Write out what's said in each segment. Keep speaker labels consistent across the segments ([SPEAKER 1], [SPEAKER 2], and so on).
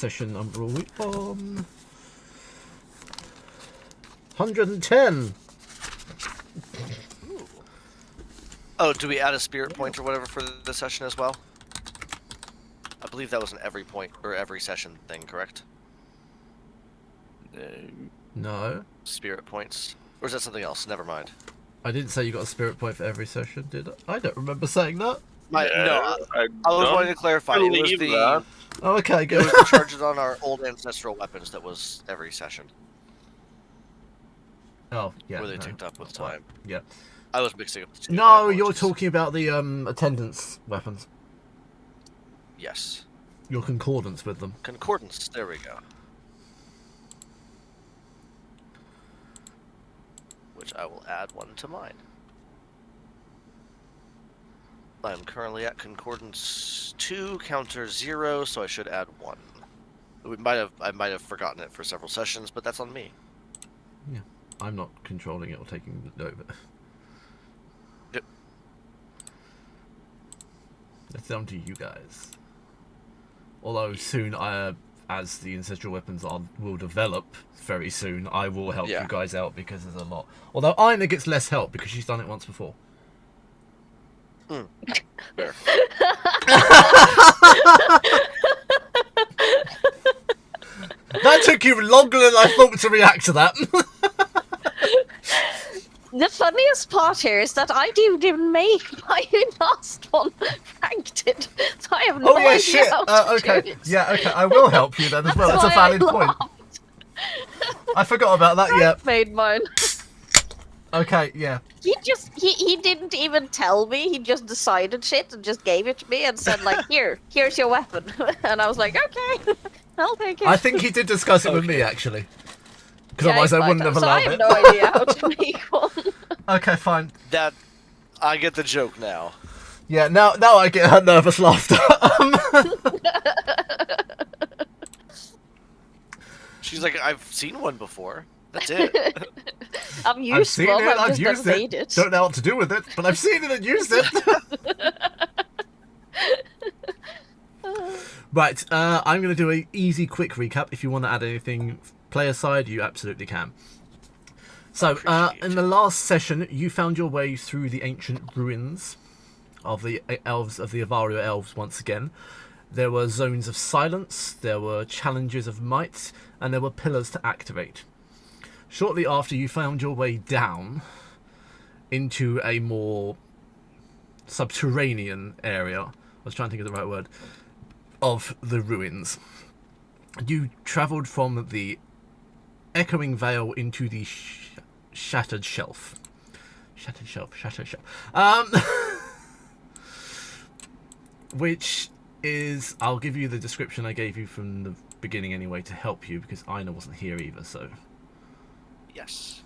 [SPEAKER 1] session number are we on? 110.
[SPEAKER 2] Oh, do we add a spirit point or whatever for this session as well? I believe that was an every point or every session thing, correct?
[SPEAKER 1] No.
[SPEAKER 2] Spirit points. Or is that something else? Never mind.
[SPEAKER 1] I didn't say you got a spirit point for every session, did I? I don't remember saying that.
[SPEAKER 2] No, I was wanting to clarify. It was the
[SPEAKER 1] Oh, okay, good.
[SPEAKER 2] It was the charges on our old ancestral weapons that was every session.
[SPEAKER 1] Oh, yeah.
[SPEAKER 2] Where they ticked up with time.
[SPEAKER 1] Yeah.
[SPEAKER 2] I was mixing up the two.
[SPEAKER 1] No, you're talking about the attendance weapons.
[SPEAKER 2] Yes.
[SPEAKER 1] Your concordance with them.
[SPEAKER 2] Concordance. There we go. Which I will add one to mine. I'm currently at concordance 2, counter 0, so I should add 1. I might have forgotten it for several sessions, but that's on me.
[SPEAKER 1] Yeah, I'm not controlling it or taking it over.
[SPEAKER 2] Yep.
[SPEAKER 1] It's down to you guys. Although soon, as the ancestral weapons will develop very soon, I will help you guys out because there's a lot. Although Ina gets less help because she's done it once before.
[SPEAKER 2] Fair.
[SPEAKER 1] That took you longer than I thought to react to that.
[SPEAKER 3] The funniest part here is that I didn't even make my last one. Frank did, so I have no idea
[SPEAKER 1] shit.
[SPEAKER 3] how to
[SPEAKER 1] Okay.
[SPEAKER 3] do it.
[SPEAKER 1] Yeah, okay. I will help you then as well. That's a valid point. I forgot about that. Yeah.
[SPEAKER 3] Made mine.
[SPEAKER 1] Okay. Yeah.
[SPEAKER 3] He didn't even tell me. He just decided shit and just gave it to me and said like, here's your weapon. And I was like, okay, I'll take it.
[SPEAKER 1] I think he did discuss it with me actually. Because otherwise I wouldn't have allowed it.
[SPEAKER 3] I have no idea how to make one.
[SPEAKER 1] Okay, fine.
[SPEAKER 2] That I get the joke now.
[SPEAKER 1] Yeah, now I get her nervous laughter.
[SPEAKER 2] She's like, I've seen one before. That's it.
[SPEAKER 1] I've seen it, I've used it. Don't know what to do with it, but I've seen it and used it. Right, I'm going to do an easy, quick recap. If you want to add anything player side, you absolutely can. So, in the last session, you found your way through the ancient ruins of the elves, of the Avario elves once again. There were zones of silence, there were challenges of might, and there were pillars to activate. Shortly after, you found your way down into a more subterranean area. I was trying to think of the right word. Of the ruins. You travelled from the echoing veil into the shattered shelf. Shattered shelf. Which is, I'll give you the description I gave you from the beginning anyway to help you because Ina wasn't here either, so.
[SPEAKER 2] Yes.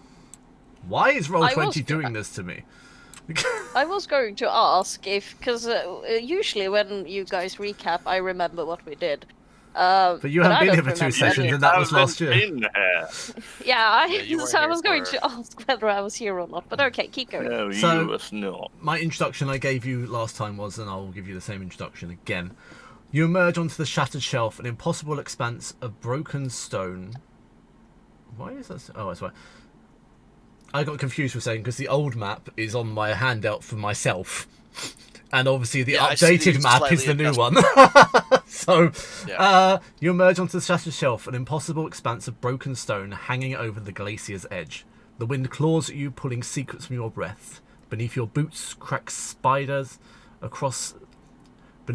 [SPEAKER 1] Why is Roll20 doing this to me?
[SPEAKER 3] I was going to ask if, because usually when you guys recap, I remember what we did.
[SPEAKER 1] But you haven't been here for 2 sessions, and that was last year.
[SPEAKER 3] Yeah, so I was going to ask whether I was here or not. But okay, keep going.
[SPEAKER 4] No,
[SPEAKER 1] So,
[SPEAKER 4] you was not.
[SPEAKER 1] My introduction I gave you last time was, and I'll give you the same introduction again. You emerge onto the shattered shelf, an impossible expanse of broken stone. Why is that? Oh, that's right. I got confused for saying because the old map is on my handout for myself, and obviously the updated map is the new one. So, you emerge onto the shattered shelf, an impossible expanse of broken stone hanging over the glacier's edge. The wind claws at you, pulling secrets from your breath. Beneath your boots, crack spider across the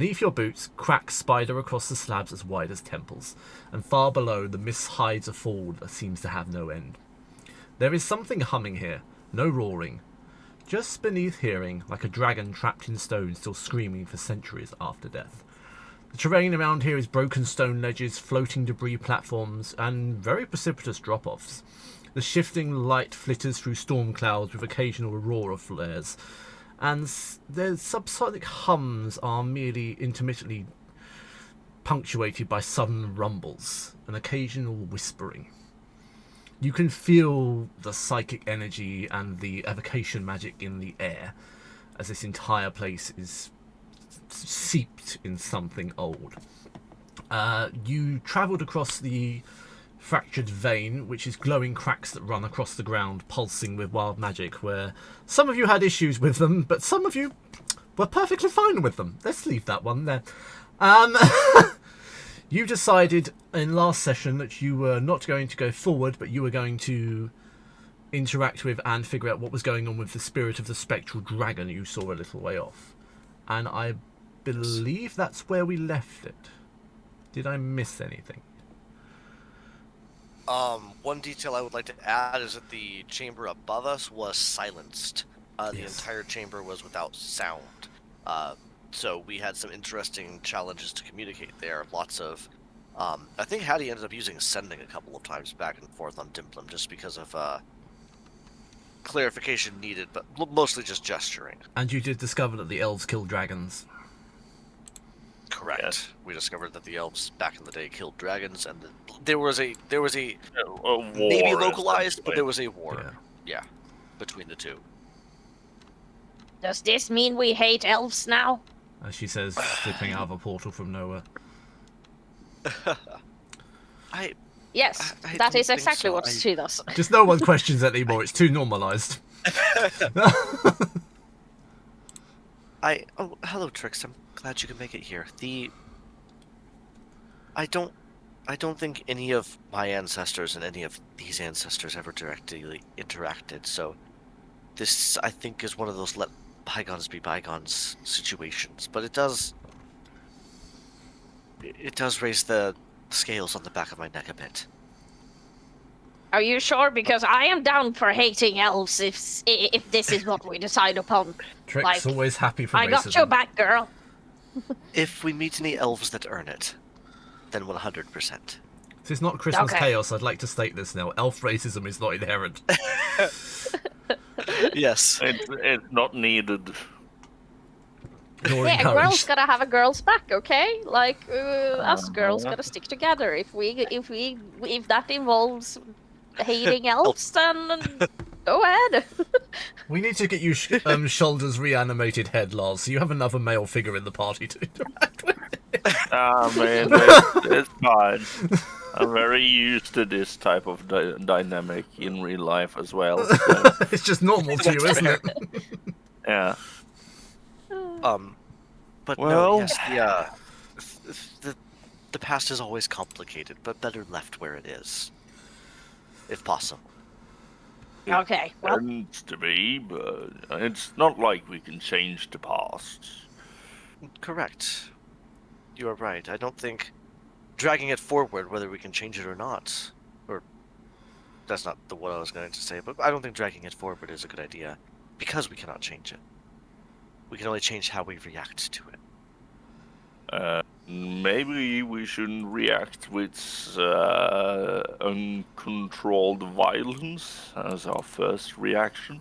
[SPEAKER 1] slabs as wide as temples, and far below the mist hides a fall that seems to have no end. There is something humming here, no roaring. Just beneath hearing, like a dragon trapped in stone still screaming for centuries after death. The terrain around here is broken stone ledges, floating debris platforms, and very precipitous drop-offs. The shifting light flitters through storm clouds with occasional aurora flares, and the subsonic hums are merely intermittently punctuated by sudden rumbles and occasional whispering. You can feel the psychic energy and the evocation magic in the air, as this entire place is seeped in something old. You travelled across the fractured vein, which is glowing cracks that run across the ground, pulsing with wild magic, where some of you had issues with them, but some of you were perfectly fine with them. Let's leave that one there. You decided in last session that you were not going to go forward, but you were going to interact with and figure out what was going on with the spirit of the spectral dragon you saw a little way off. And I believe that's where we left it. Did I miss anything?
[SPEAKER 2] One detail I would like to add is that the chamber above us was silenced. The
[SPEAKER 1] Yes.
[SPEAKER 2] entire chamber was without sound. So we had some interesting challenges to communicate there. Lots of, I think Hattie ended up using sending a couple of times back and forth on Dimplum just because of clarification needed, but mostly just gesturing.
[SPEAKER 1] And you did discover that the elves killed dragons.
[SPEAKER 2] Correct.
[SPEAKER 4] Yes.
[SPEAKER 2] We discovered that the elves back in the day killed dragons, and there was a
[SPEAKER 4] war,
[SPEAKER 2] maybe localized, but
[SPEAKER 4] essentially.
[SPEAKER 2] there was a war.
[SPEAKER 1] Yeah.
[SPEAKER 2] Yeah, between the two.
[SPEAKER 3] Does this mean we hate elves now?
[SPEAKER 1] As she says, slipping out of a portal from nowhere.
[SPEAKER 3] Yes,
[SPEAKER 2] I
[SPEAKER 3] that
[SPEAKER 2] don't
[SPEAKER 3] is
[SPEAKER 2] think
[SPEAKER 3] exactly
[SPEAKER 2] so.
[SPEAKER 3] what she does.
[SPEAKER 1] Just no one questions it anymore. It's too normalized.
[SPEAKER 2] Oh, hello, Trix. I'm glad you can make it here. I don't think any of my ancestors and any of these ancestors ever directly interacted, so this, I think, is one of those let bygones be bygones situations. But it does raise the scales on the back of my neck a bit.
[SPEAKER 3] Are you sure? Because I am down for hating elves if this is what we decide upon.
[SPEAKER 1] Trick's
[SPEAKER 3] Like,
[SPEAKER 1] always happy for
[SPEAKER 3] I
[SPEAKER 1] racism.
[SPEAKER 3] got your back, girl.
[SPEAKER 2] If we meet any elves that earn it, then 100%.
[SPEAKER 1] This is not Christmas
[SPEAKER 3] Okay.
[SPEAKER 1] chaos. I'd like to state this now. Elf racism is not inherent.
[SPEAKER 2] Yes.
[SPEAKER 4] It's not needed.
[SPEAKER 1] Nor
[SPEAKER 3] Yeah, a girl's
[SPEAKER 1] encouraged.
[SPEAKER 3] gotta have a girl's back, okay? Like us girls gotta stick together. If that involves hating elves, then go ahead.
[SPEAKER 1] We need to get you Shoulder's reanimated head, Lars, so you have another male figure in the party to interact with.
[SPEAKER 4] Man, it's fine. I'm very used to this type of dynamic in real life as well. So,
[SPEAKER 1] It's just normal to you, isn't it?
[SPEAKER 4] yeah.
[SPEAKER 2] But no,
[SPEAKER 4] Well-
[SPEAKER 2] yes, the past is always complicated, but better left where it is, if possible.
[SPEAKER 3] Okay, well,
[SPEAKER 4] Tends to be, but it's not like we can change the past.
[SPEAKER 2] Correct. You are right. I don't think dragging it forward, whether we can change it or not, or that's not what I was going to say, but I don't think dragging it forward is a good idea because we cannot change it. We can only change how we react to it.
[SPEAKER 4] Maybe we shouldn't react with uncontrolled violence as our first reaction.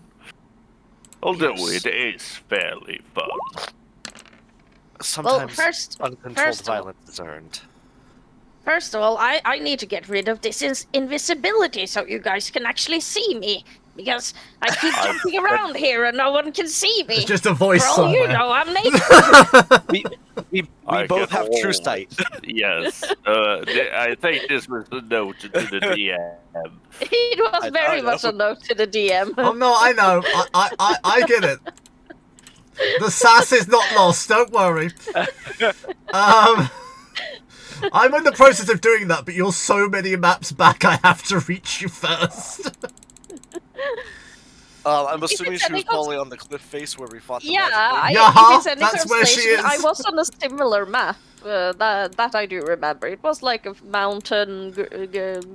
[SPEAKER 4] Although
[SPEAKER 2] Yes.
[SPEAKER 4] it is fairly fun.
[SPEAKER 2] Sometimes
[SPEAKER 3] first
[SPEAKER 2] uncontrolled
[SPEAKER 3] of all-
[SPEAKER 2] violence is earned.
[SPEAKER 3] First of all, I need to get rid of this invisibility so you guys can actually see me. Because I keep jumping around here and no one can see me.
[SPEAKER 1] It's just a voice
[SPEAKER 3] For all
[SPEAKER 1] somewhere.
[SPEAKER 3] you know, I'm naked.
[SPEAKER 2] We
[SPEAKER 4] I
[SPEAKER 2] both
[SPEAKER 4] can
[SPEAKER 2] have true
[SPEAKER 4] hold-
[SPEAKER 2] sight.
[SPEAKER 4] Yes. I think this was a note to the DM.
[SPEAKER 3] It was very
[SPEAKER 2] I know.
[SPEAKER 3] much a note to the DM.
[SPEAKER 1] Oh no, I know. I get it. The sass is not lost. Don't worry. I'm in the process of doing that, but you're so many maps back. I have to reach you first.
[SPEAKER 2] I'm assuming
[SPEAKER 3] it's
[SPEAKER 2] she was
[SPEAKER 3] any cons-
[SPEAKER 2] probably on the cliff face where we fought the
[SPEAKER 3] Yeah,
[SPEAKER 2] magic
[SPEAKER 1] Yeah,
[SPEAKER 3] if it's any
[SPEAKER 1] that's where she
[SPEAKER 3] consolation, I
[SPEAKER 1] is.
[SPEAKER 3] was on a similar map. That I do remember. It was like a mountain.
[SPEAKER 2] It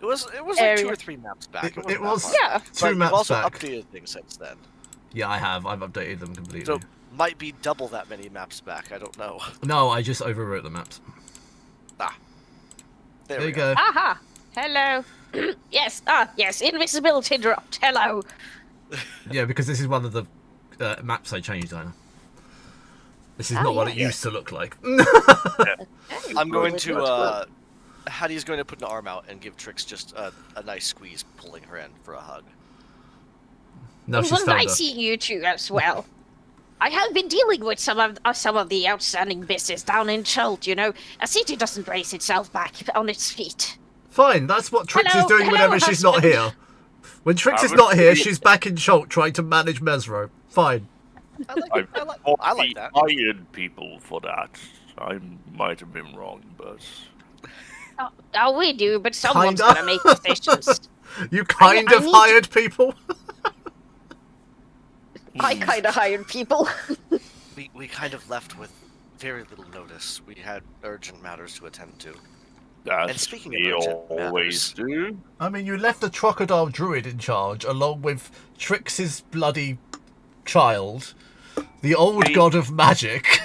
[SPEAKER 2] was like
[SPEAKER 3] area.
[SPEAKER 2] 2 or 3 maps back.
[SPEAKER 1] It
[SPEAKER 2] wasn't that
[SPEAKER 1] was-
[SPEAKER 2] far.
[SPEAKER 3] Yeah.
[SPEAKER 1] Two
[SPEAKER 2] But you've
[SPEAKER 1] maps
[SPEAKER 2] also
[SPEAKER 1] back.
[SPEAKER 2] updated things since then.
[SPEAKER 1] Yeah, I have. I've updated them completely.
[SPEAKER 2] So might be double that many maps back. I don't know.
[SPEAKER 1] No, I just overwrote the maps.
[SPEAKER 2] There
[SPEAKER 1] There
[SPEAKER 2] we
[SPEAKER 1] you go.
[SPEAKER 3] Aha! Hello. Yes. Yes. Invisibility dropped. Hello.
[SPEAKER 1] Yeah, because this is one of the maps I changed, Dinah. This is not what it
[SPEAKER 3] yeah.
[SPEAKER 1] used to look like.
[SPEAKER 2] I'm going
[SPEAKER 3] Good,
[SPEAKER 2] to
[SPEAKER 3] good.
[SPEAKER 2] Hattie's going to put an arm out and give Trix just a nice squeeze, pulling her in for a hug.
[SPEAKER 1] No,
[SPEAKER 3] It
[SPEAKER 1] she's
[SPEAKER 3] was
[SPEAKER 1] found
[SPEAKER 3] nice
[SPEAKER 1] her.
[SPEAKER 3] seeing you two as well. I have been dealing with some of the outstanding business down in Chult, you know. A city doesn't raise itself back on its feet.
[SPEAKER 1] Fine, that's what Trix is
[SPEAKER 3] Hello-
[SPEAKER 1] doing
[SPEAKER 3] hello,
[SPEAKER 1] whenever she's not
[SPEAKER 3] husband.
[SPEAKER 1] here. When Trix
[SPEAKER 4] I
[SPEAKER 1] is
[SPEAKER 4] would
[SPEAKER 1] not here,
[SPEAKER 4] say-
[SPEAKER 1] she's back in Chult trying to manage Mesro. Fine.
[SPEAKER 2] I like that.
[SPEAKER 4] hired people for that. I might have been wrong, but
[SPEAKER 3] Oh, we do, but someone's
[SPEAKER 1] Kinda.
[SPEAKER 3] gonna make decisions.
[SPEAKER 1] You kind
[SPEAKER 3] I
[SPEAKER 1] of
[SPEAKER 3] need
[SPEAKER 1] hired people?
[SPEAKER 3] I kind of hired people.
[SPEAKER 2] We kind of left with very little notice. We had urgent matters to attend to.
[SPEAKER 4] that's
[SPEAKER 2] speaking of
[SPEAKER 4] we
[SPEAKER 2] urgent
[SPEAKER 4] always do.
[SPEAKER 1] I mean, you left the crocodile druid in charge, along with Trix's bloody child, the old
[SPEAKER 4] We-
[SPEAKER 1] god of magic.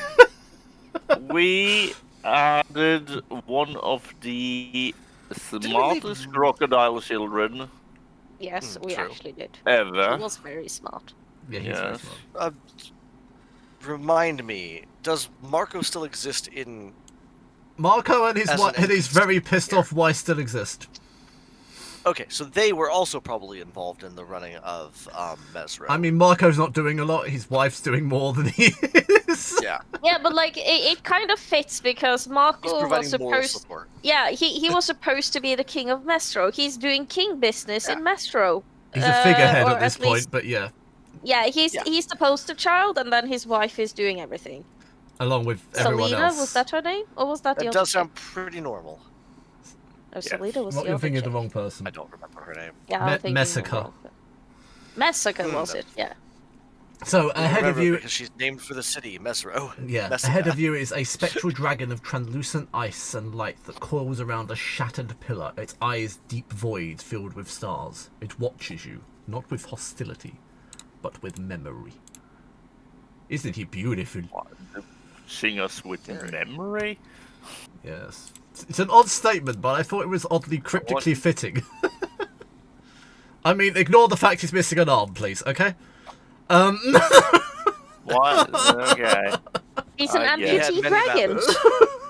[SPEAKER 4] We added one of the smartest
[SPEAKER 2] leave-
[SPEAKER 4] crocodile children
[SPEAKER 3] Yes, we
[SPEAKER 2] true.
[SPEAKER 3] actually did.
[SPEAKER 4] ever.
[SPEAKER 3] He was very smart.
[SPEAKER 1] Yeah, he's very
[SPEAKER 4] Yes.
[SPEAKER 1] smart.
[SPEAKER 2] Remind me, does Marco still exist in...
[SPEAKER 1] Marco and his
[SPEAKER 2] As
[SPEAKER 1] wife,
[SPEAKER 2] an
[SPEAKER 1] and his very pissed
[SPEAKER 2] here.
[SPEAKER 1] off wife still exist.
[SPEAKER 2] Okay, so they were also probably involved in the running of Mesro.
[SPEAKER 1] I mean, Marco's not doing a lot. His wife's doing more than he is.
[SPEAKER 2] yeah,
[SPEAKER 3] Yeah, but like it kind of fits because
[SPEAKER 2] he's
[SPEAKER 3] Marco was
[SPEAKER 2] providing moral
[SPEAKER 3] supposed.
[SPEAKER 2] support.
[SPEAKER 3] Yeah, he was supposed to be the king of Mestro. He's doing king business in Mestro.
[SPEAKER 1] He's a figurehead
[SPEAKER 3] or
[SPEAKER 1] at this
[SPEAKER 3] at
[SPEAKER 1] point,
[SPEAKER 3] least-
[SPEAKER 1] but yeah,
[SPEAKER 3] Yeah, he's
[SPEAKER 2] Yeah.
[SPEAKER 3] he's the poster child, and then his wife is doing everything.
[SPEAKER 1] along with everyone
[SPEAKER 3] Selena,
[SPEAKER 1] else.
[SPEAKER 3] was that her name, or was that the
[SPEAKER 2] That
[SPEAKER 3] other?
[SPEAKER 2] does sound pretty normal.
[SPEAKER 3] Oh, Selena was
[SPEAKER 1] What,
[SPEAKER 3] the
[SPEAKER 1] you're
[SPEAKER 3] other
[SPEAKER 1] thinking of
[SPEAKER 3] chick.
[SPEAKER 1] the wrong person.
[SPEAKER 2] I don't remember her name.
[SPEAKER 3] Yeah,
[SPEAKER 1] Me-
[SPEAKER 3] I'm thinking of the
[SPEAKER 1] Messica.
[SPEAKER 3] wrong one. Messica was
[SPEAKER 2] Hmm.
[SPEAKER 3] it? Yeah.
[SPEAKER 1] So ahead of
[SPEAKER 2] Remember
[SPEAKER 1] you,
[SPEAKER 2] because she's named for the city, Mesro.
[SPEAKER 1] yeah,
[SPEAKER 2] Messica.
[SPEAKER 1] ahead of you is a spectral dragon of translucent ice and light that coils around a shattered pillar. Its eyes deep void filled with stars. It watches you, not with hostility, but with memory. Isn't he beautiful?
[SPEAKER 4] Sing us with memory.
[SPEAKER 1] Yes. It's an odd statement, but I thought it was oddly cryptically fitting. I mean, ignore the fact he's missing an arm, please, okay?
[SPEAKER 4] What? Okay.
[SPEAKER 3] He's an
[SPEAKER 4] Yeah.
[SPEAKER 2] He had
[SPEAKER 3] amputee
[SPEAKER 2] many
[SPEAKER 3] dragon.
[SPEAKER 2] members.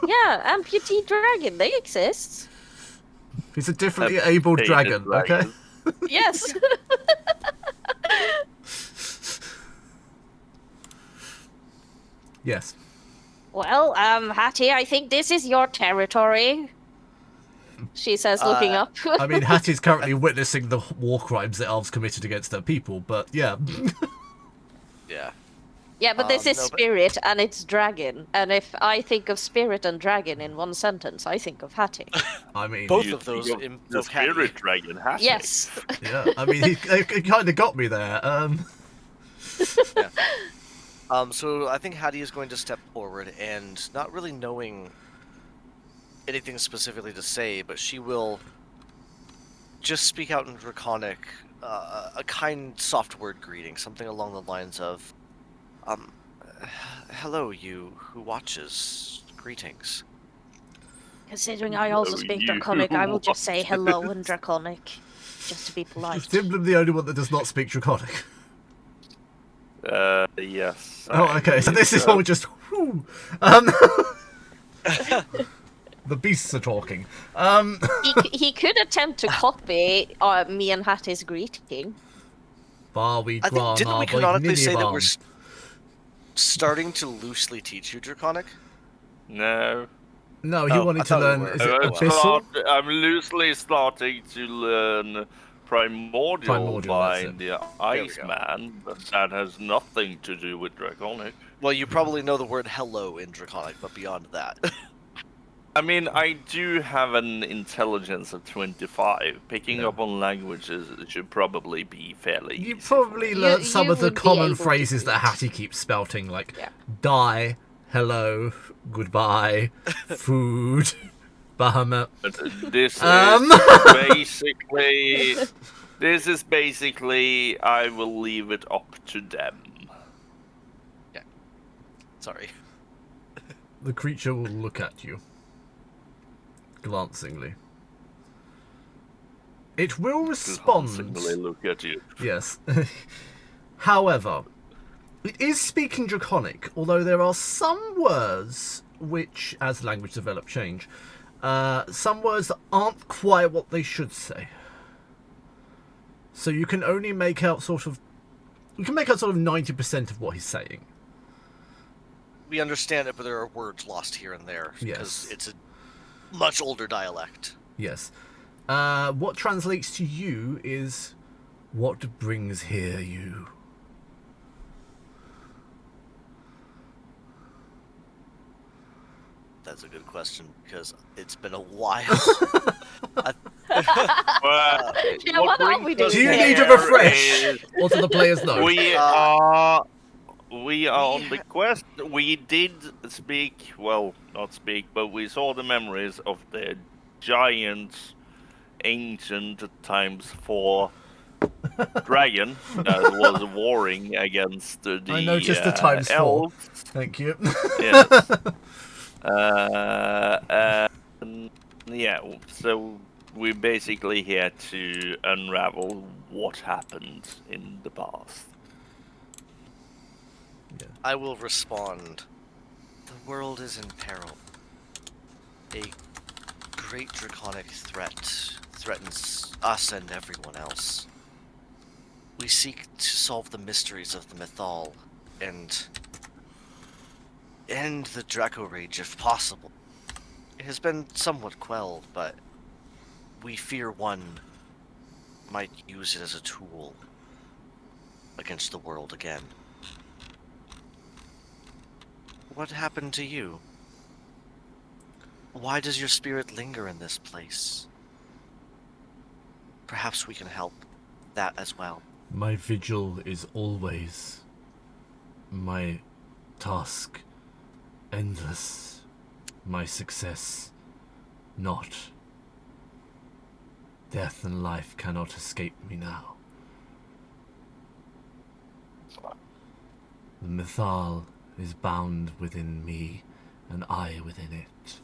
[SPEAKER 3] Yeah, amputee dragon. They exist.
[SPEAKER 1] He's a differently abled
[SPEAKER 4] Hated
[SPEAKER 1] dragon, okay?
[SPEAKER 3] Yes.
[SPEAKER 1] Yes.
[SPEAKER 3] Well, Hattie, I think this is your territory. She says, looking up.
[SPEAKER 1] I mean, Hattie's currently witnessing the war crimes that elves committed against their people, but yeah.
[SPEAKER 2] Yeah.
[SPEAKER 3] Yeah, but this is
[SPEAKER 2] no, but-
[SPEAKER 3] spirit and it's dragon. And if I think of spirit and dragon in one sentence, I think of Hattie.
[SPEAKER 1] I mean,
[SPEAKER 2] Both
[SPEAKER 4] You
[SPEAKER 2] of those
[SPEAKER 4] think of
[SPEAKER 2] in
[SPEAKER 4] the
[SPEAKER 2] vocabulary.
[SPEAKER 4] spirit dragon has
[SPEAKER 3] Yes.
[SPEAKER 1] yeah. I mean, he kind of got me there.
[SPEAKER 2] So I think Hattie is going to step forward and not really knowing anything specifically to say, but she will just speak out in Draconic, a kind, soft word greeting, something along the lines of, hello, you who watches. Greetings.
[SPEAKER 3] Considering I also
[SPEAKER 4] No,
[SPEAKER 3] speak
[SPEAKER 4] you
[SPEAKER 3] Draconic, I will just say
[SPEAKER 4] what?
[SPEAKER 3] hello in Draconic. Just to be polite.
[SPEAKER 1] Is Dimblum the only one that does not speak Draconic?
[SPEAKER 4] Yes.
[SPEAKER 1] Oh,
[SPEAKER 4] I
[SPEAKER 1] okay. So
[SPEAKER 4] believe
[SPEAKER 1] this is
[SPEAKER 4] so.
[SPEAKER 1] all just. Whew. The beasts are talking.
[SPEAKER 3] He could attempt to copy me and Hattie's greeting.
[SPEAKER 1] Barwy
[SPEAKER 2] I think, didn't we
[SPEAKER 1] Grana,
[SPEAKER 2] canonically say that we're
[SPEAKER 1] Ninivan.
[SPEAKER 2] starting to loosely teach you Draconic?
[SPEAKER 4] No.
[SPEAKER 1] No, he
[SPEAKER 2] Oh, I
[SPEAKER 1] wanted to
[SPEAKER 2] thought we
[SPEAKER 1] learn.
[SPEAKER 2] were.
[SPEAKER 1] Is it
[SPEAKER 2] Oh,
[SPEAKER 1] Abyssal?
[SPEAKER 4] I'm loosely starting to learn Primordial,
[SPEAKER 1] Primordial,
[SPEAKER 4] by
[SPEAKER 1] that's it.
[SPEAKER 4] the
[SPEAKER 2] There we go.
[SPEAKER 4] Iceman, but that has nothing to do with Draconic.
[SPEAKER 2] Well, you probably know the word hello in Draconic, but beyond that.
[SPEAKER 4] I mean, I do have an intelligence of 25. Picking
[SPEAKER 1] Yeah.
[SPEAKER 4] up on languages should probably be fairly
[SPEAKER 1] You
[SPEAKER 4] easy.
[SPEAKER 1] probably learnt some
[SPEAKER 3] you
[SPEAKER 1] of the
[SPEAKER 3] would be
[SPEAKER 1] common
[SPEAKER 3] able to
[SPEAKER 1] phrases that
[SPEAKER 3] read.
[SPEAKER 1] Hattie keeps spouting, like
[SPEAKER 3] Yeah.
[SPEAKER 1] die, hello, goodbye, food, Bahamut.
[SPEAKER 4] But this
[SPEAKER 1] Um.
[SPEAKER 4] is basically, I will leave it up to them.
[SPEAKER 2] Sorry.
[SPEAKER 1] The creature will look at you, glancingly. It will respond.
[SPEAKER 4] Constantly look at you.
[SPEAKER 1] Yes. However, it is speaking Draconic, although there are some words which, as language develop, change. Some words that aren't quite what they should say. So you can only make out sort of... You can make out sort of 90% of what he's saying.
[SPEAKER 2] we understand it, but there are words lost here and there because
[SPEAKER 1] Yes.
[SPEAKER 2] it's a much older dialect.
[SPEAKER 1] Yes. What translates to you is, what brings here you?
[SPEAKER 2] That's a good question because it's been a while.
[SPEAKER 4] Well,
[SPEAKER 3] Yeah, what are
[SPEAKER 4] brings
[SPEAKER 3] we
[SPEAKER 4] us
[SPEAKER 3] doing
[SPEAKER 1] Do you
[SPEAKER 3] here?
[SPEAKER 1] need a
[SPEAKER 4] here
[SPEAKER 1] refresh?
[SPEAKER 4] is
[SPEAKER 1] Or do the players know?
[SPEAKER 4] We
[SPEAKER 2] Uh,
[SPEAKER 4] are
[SPEAKER 2] we
[SPEAKER 4] on the
[SPEAKER 2] ha-
[SPEAKER 4] quest. We did speak, well, not speak, but we saw the memories of the giant, ancient times 4 dragon that was warring against the
[SPEAKER 1] I noticed the times 4.
[SPEAKER 4] elves.
[SPEAKER 1] Thank you.
[SPEAKER 4] Yes. And yeah, so we're basically here to unravel what happened in the past.
[SPEAKER 2] I will respond. The world is in peril. A great draconic threat threatens us and everyone else. We seek to solve the mysteries of the Mythal and end the Draco Rage if possible. It has been somewhat quelled, but we fear one might use it as a tool against the world again. What happened to you? Why does your spirit linger in this place? Perhaps we can help that as well.
[SPEAKER 1] My vigil is always my task, endless. My success, not. Death and life cannot escape me now. The Mythal is bound within me, and I within it.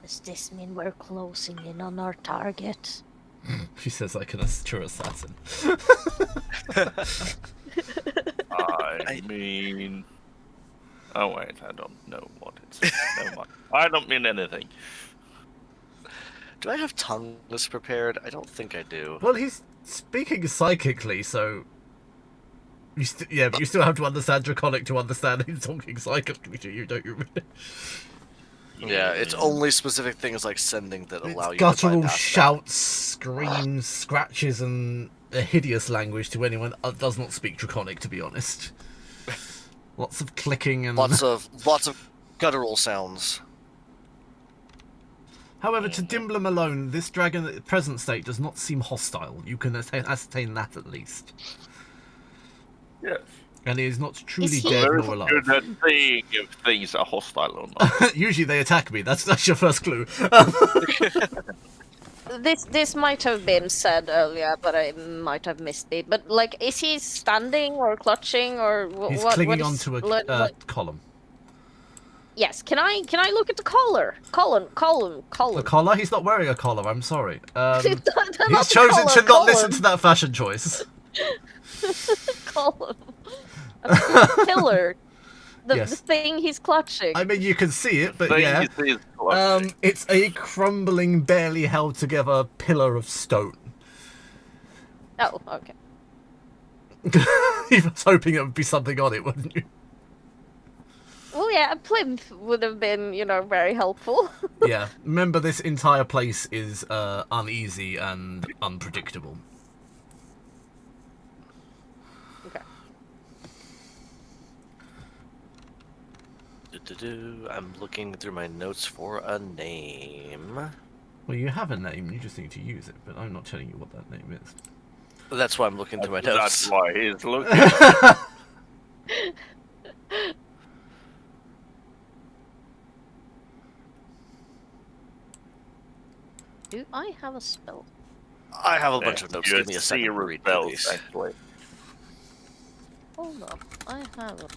[SPEAKER 3] Does this mean we're closing in on our target?
[SPEAKER 1] She says like an true assassin.
[SPEAKER 4] I mean... Oh wait, I don't know what it's... Never mind. I don't mean anything.
[SPEAKER 2] Do I have tongues prepared? I don't think I do.
[SPEAKER 1] Well, he's speaking psychically, so... Yeah, but you still have to understand Draconic to understand he's talking psychically to you, don't you really?
[SPEAKER 2] Yeah, it's only specific things like sending that allow you to
[SPEAKER 1] Guttural
[SPEAKER 2] bypass
[SPEAKER 1] shouts, screams, scratches, and a hideous language to anyone that does not speak Draconic, to be honest. Lots of clicking and...
[SPEAKER 2] that. Lots of guttural sounds.
[SPEAKER 1] However, to Dimblum alone, this dragon at the present state does not seem hostile. You can ascertain that at least.
[SPEAKER 4] Yes.
[SPEAKER 1] And he is not truly
[SPEAKER 3] Is he-
[SPEAKER 1] dead
[SPEAKER 4] Very
[SPEAKER 1] nor alive.
[SPEAKER 4] good at seeing if things are hostile or not.
[SPEAKER 1] Usually they attack me. That's your first clue.
[SPEAKER 3] This might have been said earlier, but I might have missed it. But like, is he standing or clutching or
[SPEAKER 1] He's
[SPEAKER 3] what?
[SPEAKER 1] clinging
[SPEAKER 3] what is,
[SPEAKER 1] onto a
[SPEAKER 3] what-
[SPEAKER 1] column.
[SPEAKER 3] Yes. Can I look at the collar? Collar.
[SPEAKER 1] A collar? He's not wearing a collar. I'm sorry.
[SPEAKER 3] Not
[SPEAKER 1] He's
[SPEAKER 3] the
[SPEAKER 1] chosen
[SPEAKER 3] collar,
[SPEAKER 1] to not listen
[SPEAKER 3] column.
[SPEAKER 1] to that fashion choice.
[SPEAKER 3] Column. A pillar. The
[SPEAKER 1] Yes.
[SPEAKER 3] thing he's clutching.
[SPEAKER 1] I mean, you can see it, but
[SPEAKER 4] Thing
[SPEAKER 1] yeah.
[SPEAKER 4] is clutching.
[SPEAKER 1] It's a crumbling, barely held together pillar of stone.
[SPEAKER 3] Oh, okay.
[SPEAKER 1] You was hoping it would be something on it, wouldn't you?
[SPEAKER 3] Well, yeah, a plinth would have been, very helpful.
[SPEAKER 1] Yeah. Remember, this entire place is uneasy and unpredictable.
[SPEAKER 3] Okay.
[SPEAKER 2] I'm looking through my notes for a name.
[SPEAKER 1] Well, you have a name, you just need to use it, but I'm not telling you what that name is.
[SPEAKER 2] That's why I'm looking through my
[SPEAKER 4] That's
[SPEAKER 2] notes.
[SPEAKER 4] why he's looking.
[SPEAKER 3] Do I have a spell?
[SPEAKER 2] I have a bunch of notes.
[SPEAKER 4] You
[SPEAKER 2] Give me a second to
[SPEAKER 4] zero
[SPEAKER 2] read through
[SPEAKER 4] spells,
[SPEAKER 2] these.
[SPEAKER 4] actually.
[SPEAKER 3] Hold up. I have a...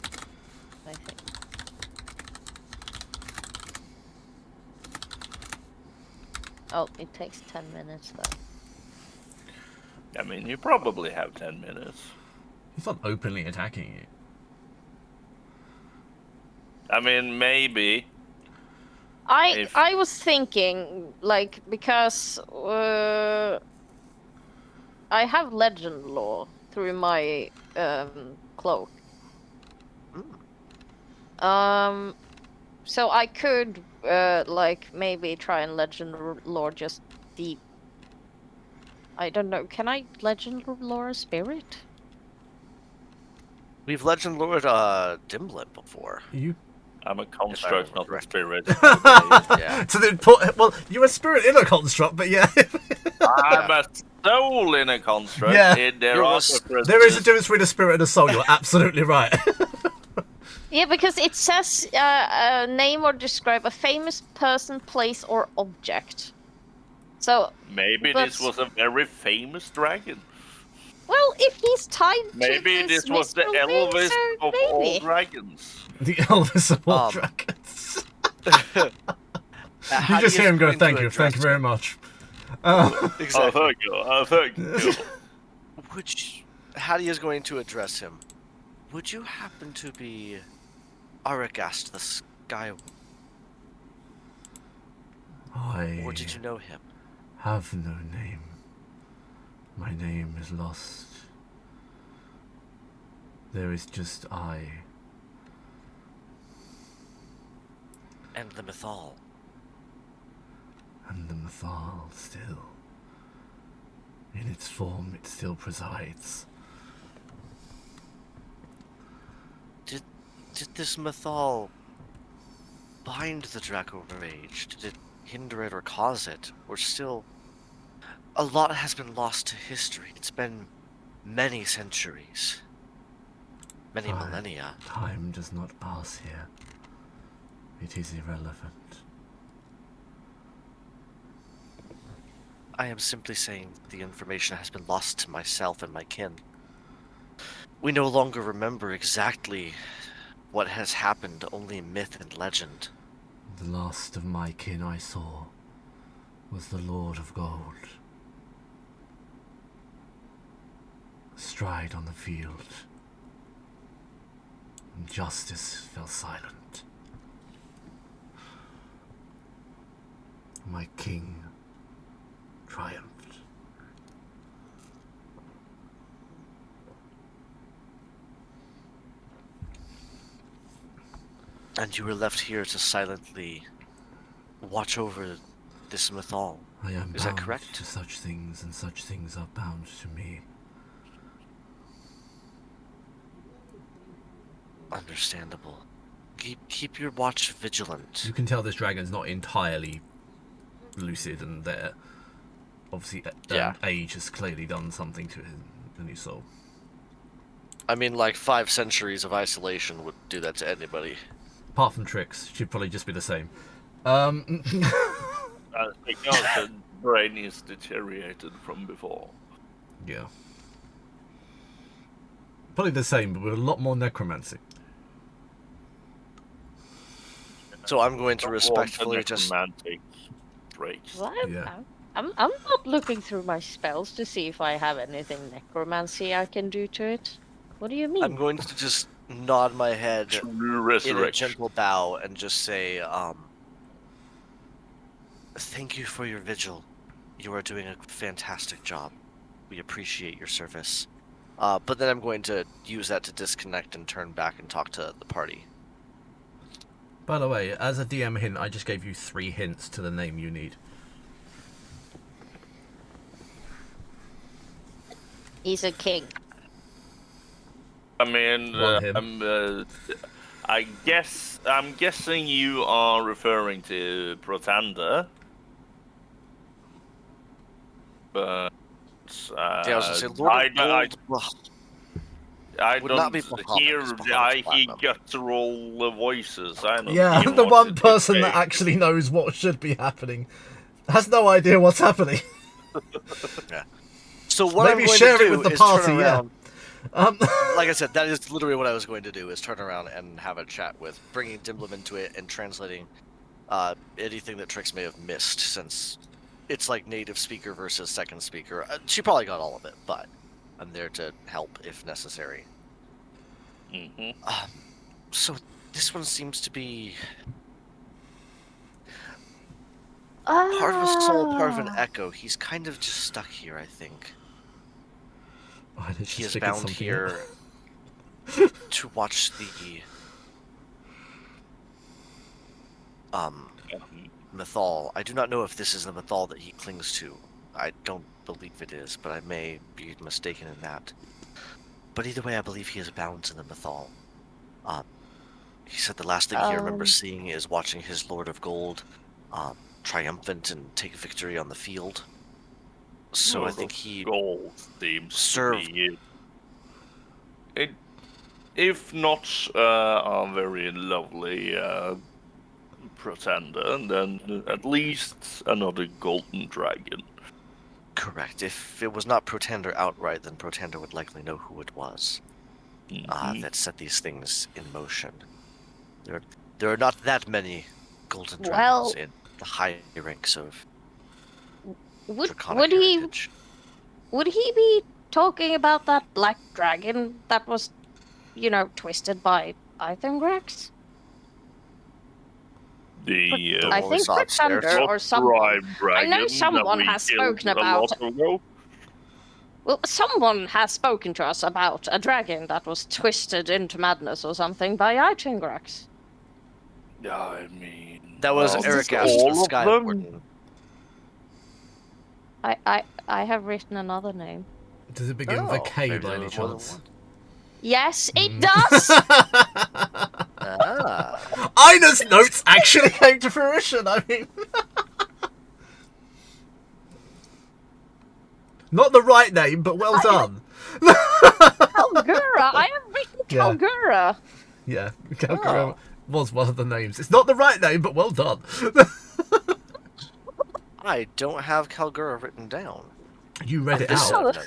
[SPEAKER 3] I think. Oh, it takes 10 minutes though.
[SPEAKER 4] I mean, you probably have 10 minutes.
[SPEAKER 1] He's not openly attacking you.
[SPEAKER 4] I mean, maybe. If-
[SPEAKER 3] I was thinking, like, because I have legend lore through my cloak. So I could like maybe try and legend lore just the. I don't know. Can I legend lore a spirit?
[SPEAKER 2] We've legend lured Dimblip before.
[SPEAKER 1] You.
[SPEAKER 4] I'm a construct, not a
[SPEAKER 2] correct.
[SPEAKER 4] spirit.
[SPEAKER 2] Yeah.
[SPEAKER 1] So then, well, you're a spirit in a construct, but yeah.
[SPEAKER 4] I'm a soul in a construct.
[SPEAKER 1] Yeah.
[SPEAKER 2] You're a
[SPEAKER 1] There is a difference between a spirit and a soul. You're absolutely right.
[SPEAKER 3] Yeah, because it says name or describe a famous person, place, or object. So
[SPEAKER 4] Maybe
[SPEAKER 3] but-
[SPEAKER 4] this was a very famous dragon.
[SPEAKER 3] well, if he's tied
[SPEAKER 4] Maybe
[SPEAKER 3] to
[SPEAKER 4] this was the
[SPEAKER 3] mystical thing,
[SPEAKER 4] Elvis
[SPEAKER 3] so
[SPEAKER 4] of all
[SPEAKER 3] maybe.
[SPEAKER 4] dragons.
[SPEAKER 1] The Elvis of all dragons. You just hear him go, thank you very much.
[SPEAKER 2] Exactly.
[SPEAKER 4] Oh, thank you.
[SPEAKER 2] Hadia's going to address him. Would you happen to be Aragast the Sky? Or did you know him?
[SPEAKER 1] Have no name. My name is lost. There is just I.
[SPEAKER 2] And the Mythal.
[SPEAKER 1] And the Mythal still. In its form, it still presides.
[SPEAKER 2] Did this Mythal bind the Draco Rage? Did it hinder it or cause it? Or still... A lot has been lost to history. It's been many centuries. Many millennia.
[SPEAKER 1] Time does not pass here. It is irrelevant.
[SPEAKER 2] I am simply saying the information has been lost to myself and my kin. We no longer remember exactly what has happened, only myth and legend.
[SPEAKER 1] The last of my kin I saw was the Lord of Gold. Astride on the field. And justice fell silent. My king triumphed.
[SPEAKER 2] And you were left here to silently watch over this Mythal.
[SPEAKER 1] I am
[SPEAKER 2] Is that
[SPEAKER 1] bound
[SPEAKER 2] correct?
[SPEAKER 1] to such things, and such things are bound to me.
[SPEAKER 2] Understandable. Keep your watch vigilant.
[SPEAKER 1] You can tell this dragon's not entirely lucid, and there, obviously, age has clearly done something to the new soul.
[SPEAKER 2] I mean, like 5 centuries of isolation would do that to anybody.
[SPEAKER 1] Apart from Trix, she'd probably just be the same.
[SPEAKER 4] Because the brain is deteriorated from before.
[SPEAKER 1] Yeah. Probably the same, but with a lot more necromancy.
[SPEAKER 2] So I'm going to respectfully just...
[SPEAKER 3] Well,
[SPEAKER 1] Yeah.
[SPEAKER 3] I'm not looking through my spells to see if I have anything necromancy I can do to it. What do you mean?
[SPEAKER 2] I'm going to just nod my head in a gentle bow and just say, thank you for your vigil. You are doing a fantastic job. We appreciate your service. But then I'm going to use that to disconnect and turn back and talk to the party.
[SPEAKER 1] By the way, as a DM hint, I just gave you 3 hints to the name you need.
[SPEAKER 3] He's a king.
[SPEAKER 4] I mean, I'm guessing you are referring to Protanda. But
[SPEAKER 2] Yeah, I was gonna say, Lord of Gold,
[SPEAKER 4] I
[SPEAKER 2] would
[SPEAKER 4] don't
[SPEAKER 2] not be Muhammad,
[SPEAKER 4] hear.
[SPEAKER 2] it's Muhammad's
[SPEAKER 4] I hear
[SPEAKER 2] platinum.
[SPEAKER 4] guttural voices. I don't
[SPEAKER 1] Yeah,
[SPEAKER 4] hear
[SPEAKER 1] the
[SPEAKER 4] what
[SPEAKER 1] one
[SPEAKER 4] is
[SPEAKER 1] person that
[SPEAKER 4] saying.
[SPEAKER 1] actually knows what should be happening has no idea what's happening.
[SPEAKER 2] Yeah. So what
[SPEAKER 1] Maybe
[SPEAKER 2] I'm going
[SPEAKER 1] share
[SPEAKER 2] to
[SPEAKER 1] it
[SPEAKER 2] do
[SPEAKER 1] with the
[SPEAKER 2] is
[SPEAKER 1] party,
[SPEAKER 2] turn
[SPEAKER 1] yeah.
[SPEAKER 2] around. Like I said, that is literally what I was going to do, is turn around and have a chat with, bringing Dimblum into it and translating anything that Trix may have missed, since it's like native speaker versus second speaker. She probably got all of it, but I'm there to help if necessary.
[SPEAKER 4] Mhm.
[SPEAKER 2] So this one seems to be part of a soul, part of an echo. He's kind of just stuck here, I think.
[SPEAKER 1] I just
[SPEAKER 2] he is
[SPEAKER 1] figured
[SPEAKER 2] bound
[SPEAKER 1] something
[SPEAKER 2] here
[SPEAKER 1] out.
[SPEAKER 2] to watch the mythal. I do not know if this is the mythal that he clings to. I don't believe it is, but I may be mistaken in that. But either way, I believe he is bound to the mythal. He said the last thing he remembers seeing is watching his Lord of Gold triumphant and take victory on the field. So I think he
[SPEAKER 4] Gold seems
[SPEAKER 2] served.
[SPEAKER 4] to be it, if not a very lovely pretender, then at least another golden dragon.
[SPEAKER 2] Correct. If it was not Protender outright, then Protender would likely know who it was that set these things in motion. There are not that many golden dragons in the high ranks of draconic heritage.
[SPEAKER 3] Would he be talking about that black dragon that was, twisted by Ithengrax? I think Pretender or someone. I know someone has spoken about. Well, someone has spoken to us about a dragon that was twisted into madness or something by Ithengrax.
[SPEAKER 4] I mean,
[SPEAKER 2] that was Eric Ash, the Sky Warden.
[SPEAKER 3] I have written another name.
[SPEAKER 1] Does it begin with a K by any chance?
[SPEAKER 3] Yes, it does!
[SPEAKER 1] Ina's notes actually came to fruition, I mean. Not the right name, but well done.
[SPEAKER 3] Kalgura! I have written Kalgura!
[SPEAKER 1] Yeah, Kalgura was one of the names. It's not the right name, but well done.
[SPEAKER 2] I don't have Kalgura written down.
[SPEAKER 1] You read it out.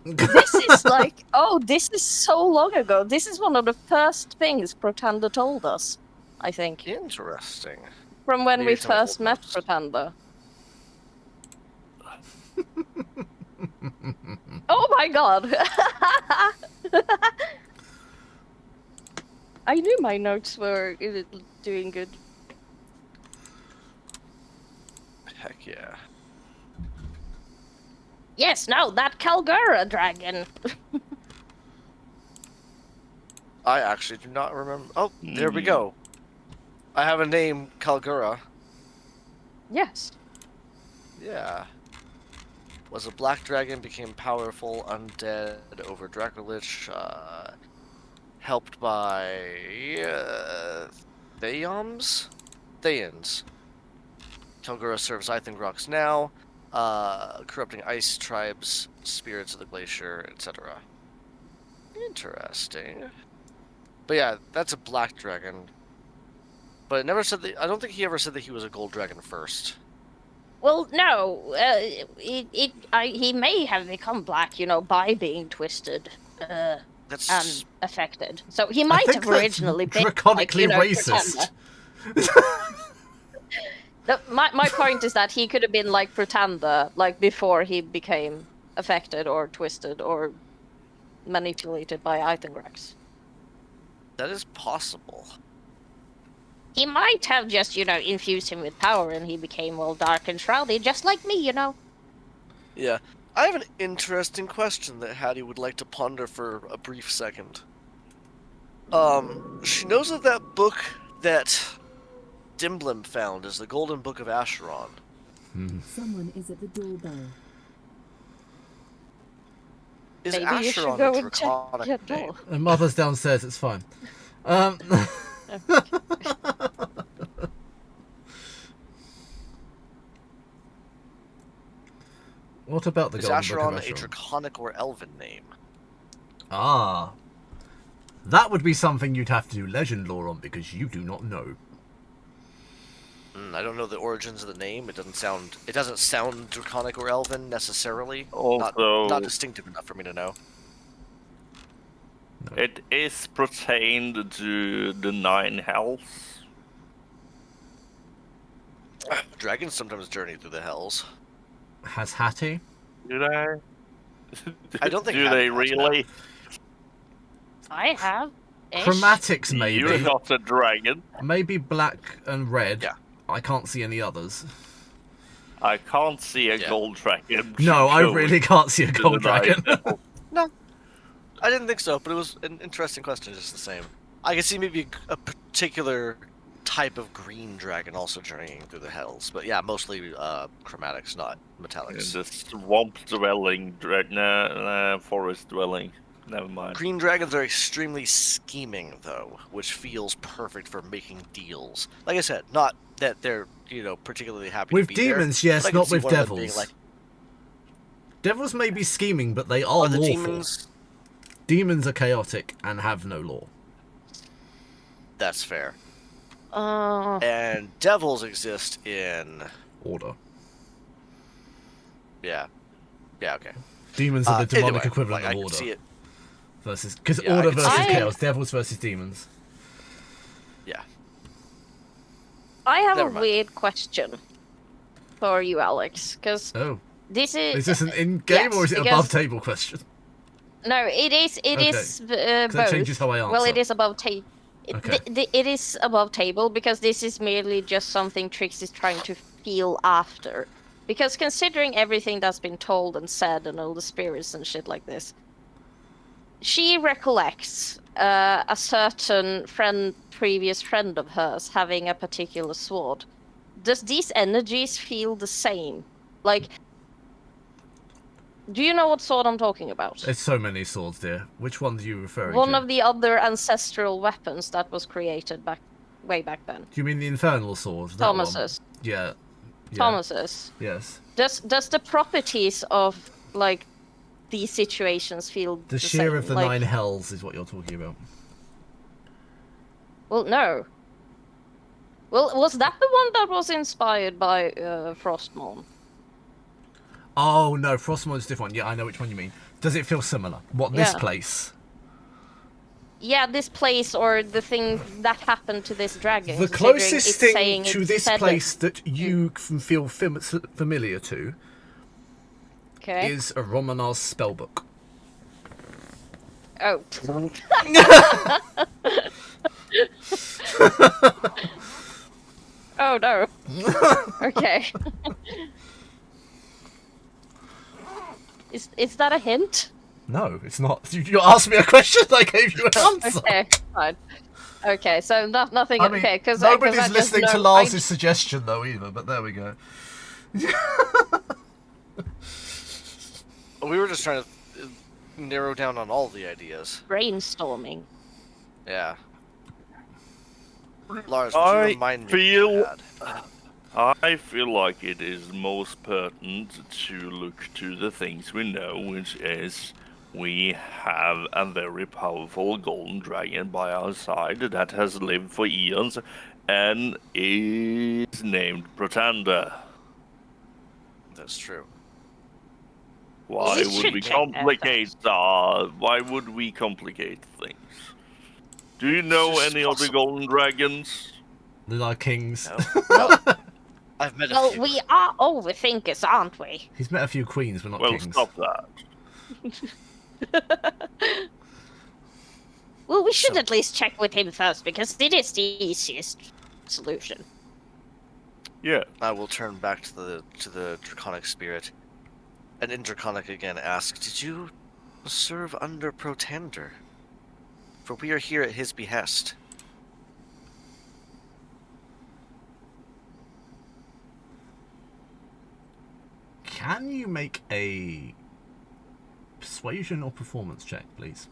[SPEAKER 3] This is like, this is so long ago. This is one of the first things Protender told us, I think.
[SPEAKER 2] Interesting.
[SPEAKER 3] From when we first met Protender. Oh my god! I knew my notes were doing good.
[SPEAKER 2] Heck yeah.
[SPEAKER 3] Yes, no, that Kalgura dragon.
[SPEAKER 2] I actually do not remember. Oh, there we go. I have a name, Kalgura.
[SPEAKER 3] Yes.
[SPEAKER 2] Yeah. Was a black dragon, became powerful, undead, over Dracolich, helped by Thayans? Kalgura serves Ithengrax now, corrupting ice tribes, spirits of the glacier, etc. Interesting. But yeah, that's a black dragon. But it never said that. I don't think he ever said that he was a gold dragon first.
[SPEAKER 3] Well, no. He may have become black, by being twisted and affected. So he might have originally been
[SPEAKER 1] draconically racist.
[SPEAKER 3] My point is that he could have been like Pretender, like before he became affected or twisted or manipulated by Ithengrax.
[SPEAKER 2] That is possible.
[SPEAKER 3] He might have just, infused him with power and he became all dark and shrouded, just like me,
[SPEAKER 2] Yeah. I have an interesting question that Hattie would like to ponder for a brief second. She knows that book that Dimblim found is the Golden Book of Acheron.
[SPEAKER 5] Someone is at the doorbell.
[SPEAKER 2] Is
[SPEAKER 3] Maybe
[SPEAKER 2] Acheron
[SPEAKER 3] you should
[SPEAKER 2] a
[SPEAKER 3] go and check
[SPEAKER 2] draconic
[SPEAKER 3] your
[SPEAKER 2] name?
[SPEAKER 3] door.
[SPEAKER 1] And Mother's downstairs, it's fine. What about the Golden Book of
[SPEAKER 2] Acheron
[SPEAKER 1] Acheron?
[SPEAKER 2] a draconic or elven name?
[SPEAKER 1] Ah. That would be something you'd have to do legend lore on, because you do not know.
[SPEAKER 2] I don't know the origins of the name. It doesn't sound draconic or elven necessarily.
[SPEAKER 4] Also,
[SPEAKER 2] not distinctive enough for me to know.
[SPEAKER 1] No.
[SPEAKER 4] It is pertained to the 9 hells.
[SPEAKER 2] Dragons sometimes journey through the hells.
[SPEAKER 1] Has Hattie?
[SPEAKER 4] Do they?
[SPEAKER 2] I don't think
[SPEAKER 4] do
[SPEAKER 2] Hattie
[SPEAKER 4] they
[SPEAKER 2] has
[SPEAKER 4] really?
[SPEAKER 3] I have.
[SPEAKER 1] Chromatics, maybe.
[SPEAKER 4] You're not a dragon.
[SPEAKER 1] Maybe black and red.
[SPEAKER 2] Yeah.
[SPEAKER 1] I can't see any others.
[SPEAKER 4] I can't see a gold dragon.
[SPEAKER 1] No, I
[SPEAKER 4] going
[SPEAKER 1] really can't see a
[SPEAKER 4] to
[SPEAKER 1] gold
[SPEAKER 4] the 9
[SPEAKER 1] dragon.
[SPEAKER 4] hells.
[SPEAKER 2] No, I didn't think so, but it was an interesting question just the same. I can see maybe a particular type of green dragon also journeying through the hells, but yeah, mostly chromatics, not metallics.
[SPEAKER 4] The swamp dwelling, forest dwelling. Never mind.
[SPEAKER 2] Green dragons are extremely scheming, though, which feels perfect for making deals. Like I said, not that they're particularly happy
[SPEAKER 1] with
[SPEAKER 2] to be
[SPEAKER 1] demons,
[SPEAKER 2] there,
[SPEAKER 1] yes, not with devils. Like... Devils may be scheming, but they are lawful. Demons are chaotic and have no law.
[SPEAKER 2] That's fair. And devils exist in
[SPEAKER 1] order.
[SPEAKER 2] Yeah. Yeah. Okay.
[SPEAKER 1] Demons are the demonic equivalent of order. See it. Versus, because order versus chaos, devils versus demons.
[SPEAKER 2] Yeah.
[SPEAKER 3] I have a weird question for you, Alex, because this is.
[SPEAKER 1] Is this an in-game or is it above table question?
[SPEAKER 3] No, it is. It is both.
[SPEAKER 1] That changes how I answer.
[SPEAKER 3] Well, it is above table. It is above table because this is merely just something Trix is trying to feel after. Because considering everything that's been told and said and all the spirits and shit like this, she recollects a certain previous friend of hers having a particular sword. Does these energies feel the same? Like, do you know what sword I'm talking about?
[SPEAKER 1] There's so many swords, dear. Which one are you referring to?
[SPEAKER 3] One of the other ancestral weapons that was created way back then.
[SPEAKER 1] Do you mean the infernal sword?
[SPEAKER 3] Thomas's.
[SPEAKER 1] Yeah.
[SPEAKER 3] Thomas's.
[SPEAKER 1] Yes.
[SPEAKER 3] Does the properties of like these situations feel
[SPEAKER 1] the sheer same? Of the 9 hells is what you're talking about.
[SPEAKER 3] Well, no. Well, was that the one that was inspired by Frostmourne?
[SPEAKER 1] Oh no, Frostmourne's a different one. Yeah, I know which one you mean. Does it feel similar? What, this place?
[SPEAKER 3] Yeah, this place or the thing that happened to this dragon.
[SPEAKER 1] The closest thing to this place that you can feel familiar to is a Romanar's spellbook.
[SPEAKER 3] Oh. Oh no. Okay. Is that a hint?
[SPEAKER 1] No, it's not. You asked me a question, I gave you an answer.
[SPEAKER 3] Okay, fine. Okay, so nothing.
[SPEAKER 1] I mean,
[SPEAKER 3] okay, because
[SPEAKER 1] nobody's listening to Lars's suggestion though either. But there we go.
[SPEAKER 2] We were just trying to narrow down on all the ideas.
[SPEAKER 3] Brainstorming.
[SPEAKER 2] Yeah. Lars, would you remind me?
[SPEAKER 4] I feel like it is most pertinent to look to the things we know, which is we have a very powerful golden dragon by our side that has lived for eons and is named Pretender.
[SPEAKER 2] That's true.
[SPEAKER 4] Why would we complicate why would we complicate things? Do you know any of the golden dragons?
[SPEAKER 1] They're like kings.
[SPEAKER 2] No. I've met a few.
[SPEAKER 3] We are overthinkers, aren't we?
[SPEAKER 1] He's met a few queens, but not kings.
[SPEAKER 4] Well, stop that.
[SPEAKER 3] Well, we should at least check with him first, because it is the easiest solution.
[SPEAKER 4] Yeah.
[SPEAKER 2] I will turn back to the draconic spirit. And in draconic again ask, did you serve under Protender? For we are here at his behest.
[SPEAKER 1] Can you make a persuasion or performance check, please?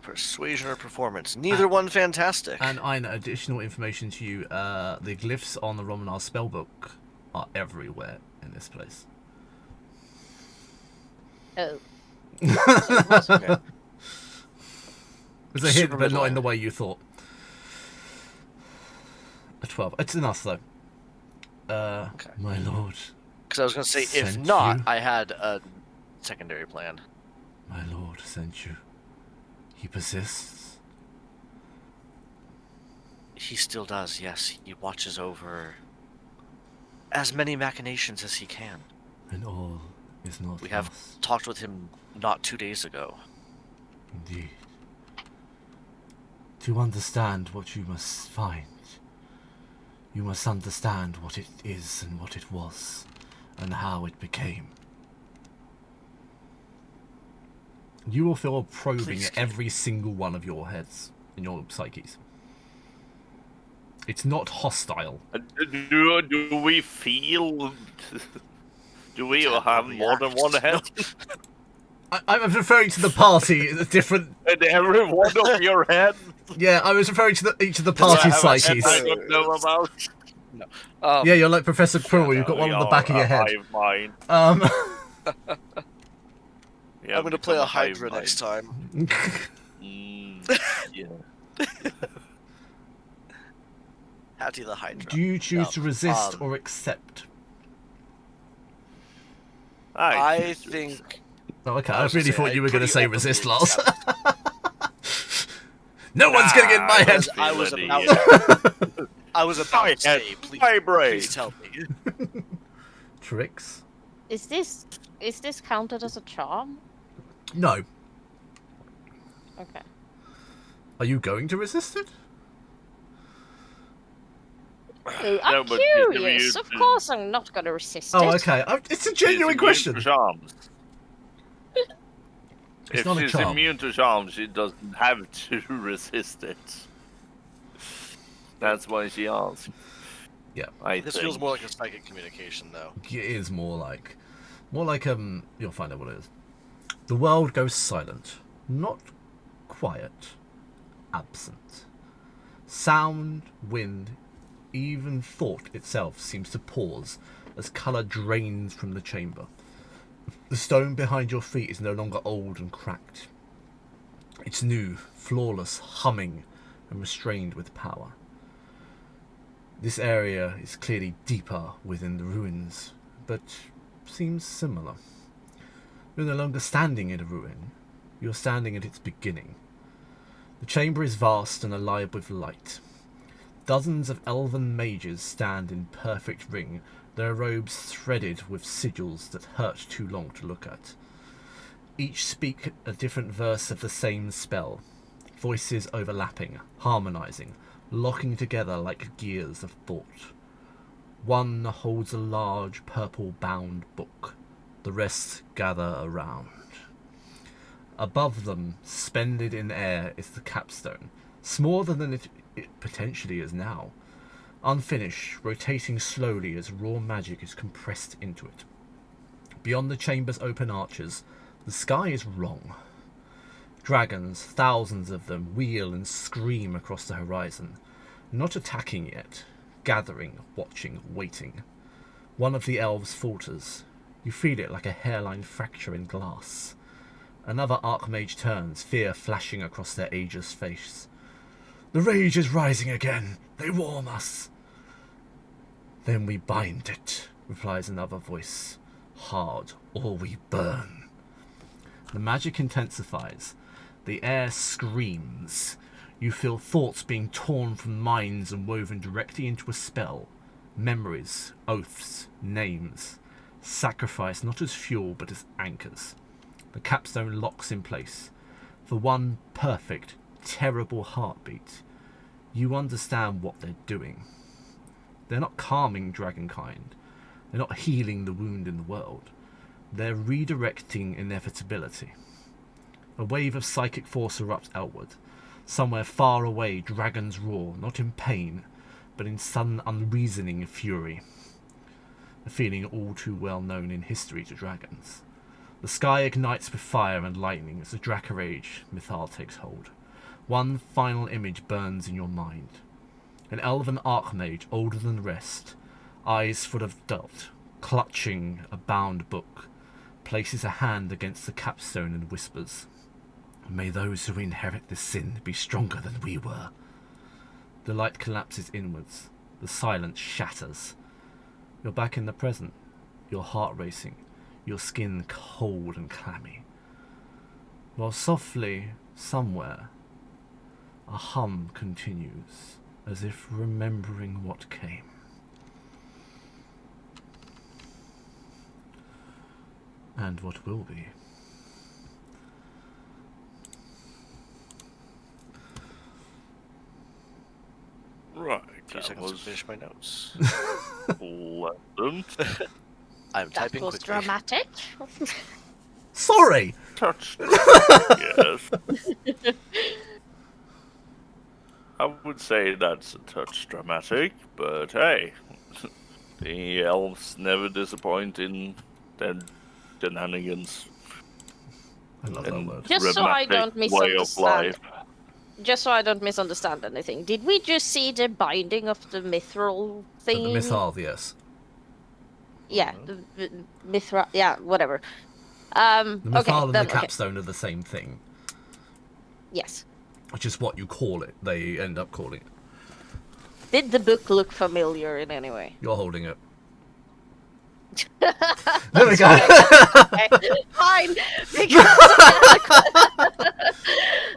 [SPEAKER 2] Persuasion or performance. Neither one fantastic.
[SPEAKER 1] And I know additional information to you. The glyphs on the Romanar spellbook are everywhere in this place.
[SPEAKER 3] Oh.
[SPEAKER 2] Okay.
[SPEAKER 1] There's a hint, but not in the way you thought. A 12. It's enough, though.
[SPEAKER 2] Okay.
[SPEAKER 1] My lord.
[SPEAKER 2] Because I was going to say, if not, I had a secondary plan.
[SPEAKER 1] My lord sent you. He persists.
[SPEAKER 2] He still does, yes. He watches over as many machinations as he can.
[SPEAKER 1] And all is not
[SPEAKER 2] We have talked with him not 2 days ago.
[SPEAKER 1] Indeed. To understand what you must find, you must understand what it is and what it was, and how it became. You will feel probing at every single one of your heads in your psyches. It's not hostile.
[SPEAKER 4] Do we feel... Do we have more than one head?
[SPEAKER 1] I'm referring to the party as a different...
[SPEAKER 4] And every one of your heads?
[SPEAKER 1] Yeah, I was referring to each of the party psyches.
[SPEAKER 4] I don't know about...
[SPEAKER 2] No.
[SPEAKER 1] Yeah, you're like Professor Quirrell. You've got one on the back of your head.
[SPEAKER 4] Mind.
[SPEAKER 1] Yeah,
[SPEAKER 2] I'm going to play a Hydra next time.
[SPEAKER 4] Yeah.
[SPEAKER 2] Hattie the Hydra.
[SPEAKER 1] Do you choose to resist or accept?
[SPEAKER 2] I think...
[SPEAKER 1] Oh, okay, I really thought you were going to say resist, Lars. No one's going to get in my head.
[SPEAKER 2] I was about to say, please tell me.
[SPEAKER 1] Tricks?
[SPEAKER 3] Is this counted as a charm?
[SPEAKER 1] No.
[SPEAKER 3] Okay.
[SPEAKER 1] Are you going to resist it?
[SPEAKER 3] I'm curious. Of course I'm not going to resist it.
[SPEAKER 1] Oh, okay. It's a genuine question.
[SPEAKER 4] If she's immune to charms, she doesn't have to resist it. That's why she asked.
[SPEAKER 1] Yeah.
[SPEAKER 2] This feels more like a psychic communication, though.
[SPEAKER 1] It is more like, you'll find out what it is. The world goes silent, not quiet, absent. Sound, wind, even thought itself seems to pause as colour drains from the chamber. The stone behind your feet is no longer old and cracked. It's new, flawless, humming, and restrained with power. This area is clearly deeper within the ruins, but seems similar. You're no longer standing in a ruin, you're standing at its beginning. The chamber is vast and alive with light. Dozens of elven mages stand in perfect ring, their robes threaded with sigils that hurt too long to look at. Each speak a different verse of the same spell, voices overlapping, harmonizing, locking together like gears of thought. One holds a large purple-bound book. The rest gather around. Above them, suspended in air, is the capstone, smaller than it potentially is now. Unfinished, rotating slowly as raw magic is compressed into it. Beyond the chamber's open arches, the sky is wrong. Dragons, thousands of them, wheel and scream across the horizon. Not attacking yet, gathering, watching, waiting. One of the elves falters. You feel it like a hairline fracture in glass. Another archmage turns, fear flashing across their age's face. The rage is rising again. They warm us. Then we bind it, replies another voice. Hard, or we burn. The magic intensifies. The air screams. You feel thoughts being torn from minds and woven directly into a spell. Memories, oaths, names. Sacrifice not as fuel but as anchors. The capstone locks in place. For one perfect, terrible heartbeat. You understand what they're doing. They're not calming dragonkind. They're not healing the wound in the world. They're redirecting inevitability. A wave of psychic force erupts outward. Somewhere far away, dragons roar, not in pain, but in sudden unreasoning fury. A feeling all too well known in history to dragons. The sky ignites with fire and lightning as the Dracarage mythal takes hold. One final image burns in your mind. An elven archmage, older than the rest, eyes full of doubt, clutching a bound book, places a hand against the capstone and whispers, "May those who inherit this sin be stronger than we were." The light collapses inwards. The silence shatters. You're back in the present, your heart racing, your skin cold and clammy. While softly, somewhere, a hum continues, as if remembering what came. And what will be.
[SPEAKER 4] Right.
[SPEAKER 2] 2 seconds to finish my notes.
[SPEAKER 4] Pleasant.
[SPEAKER 2] I'm typing
[SPEAKER 3] That was
[SPEAKER 2] quickly.
[SPEAKER 3] dramatic.
[SPEAKER 1] Sorry.
[SPEAKER 4] Touch dramatic, yes. I would say that's a touch dramatic, but hey, the elves never disappoint in their shenanigans.
[SPEAKER 1] I love that word.
[SPEAKER 3] Just so I don't
[SPEAKER 4] way of life.
[SPEAKER 3] Just so I don't misunderstand anything, did we just see the binding of the mithril thing?
[SPEAKER 1] The missile, yes.
[SPEAKER 3] Yeah, the mithril. Yeah, whatever.
[SPEAKER 1] The missile and
[SPEAKER 3] then,
[SPEAKER 1] the capstone are the same thing.
[SPEAKER 3] Yes.
[SPEAKER 1] Which is what you call it. They end up calling it.
[SPEAKER 3] Did the book look familiar in any way?
[SPEAKER 1] You're holding it. There we go.
[SPEAKER 3] Fine.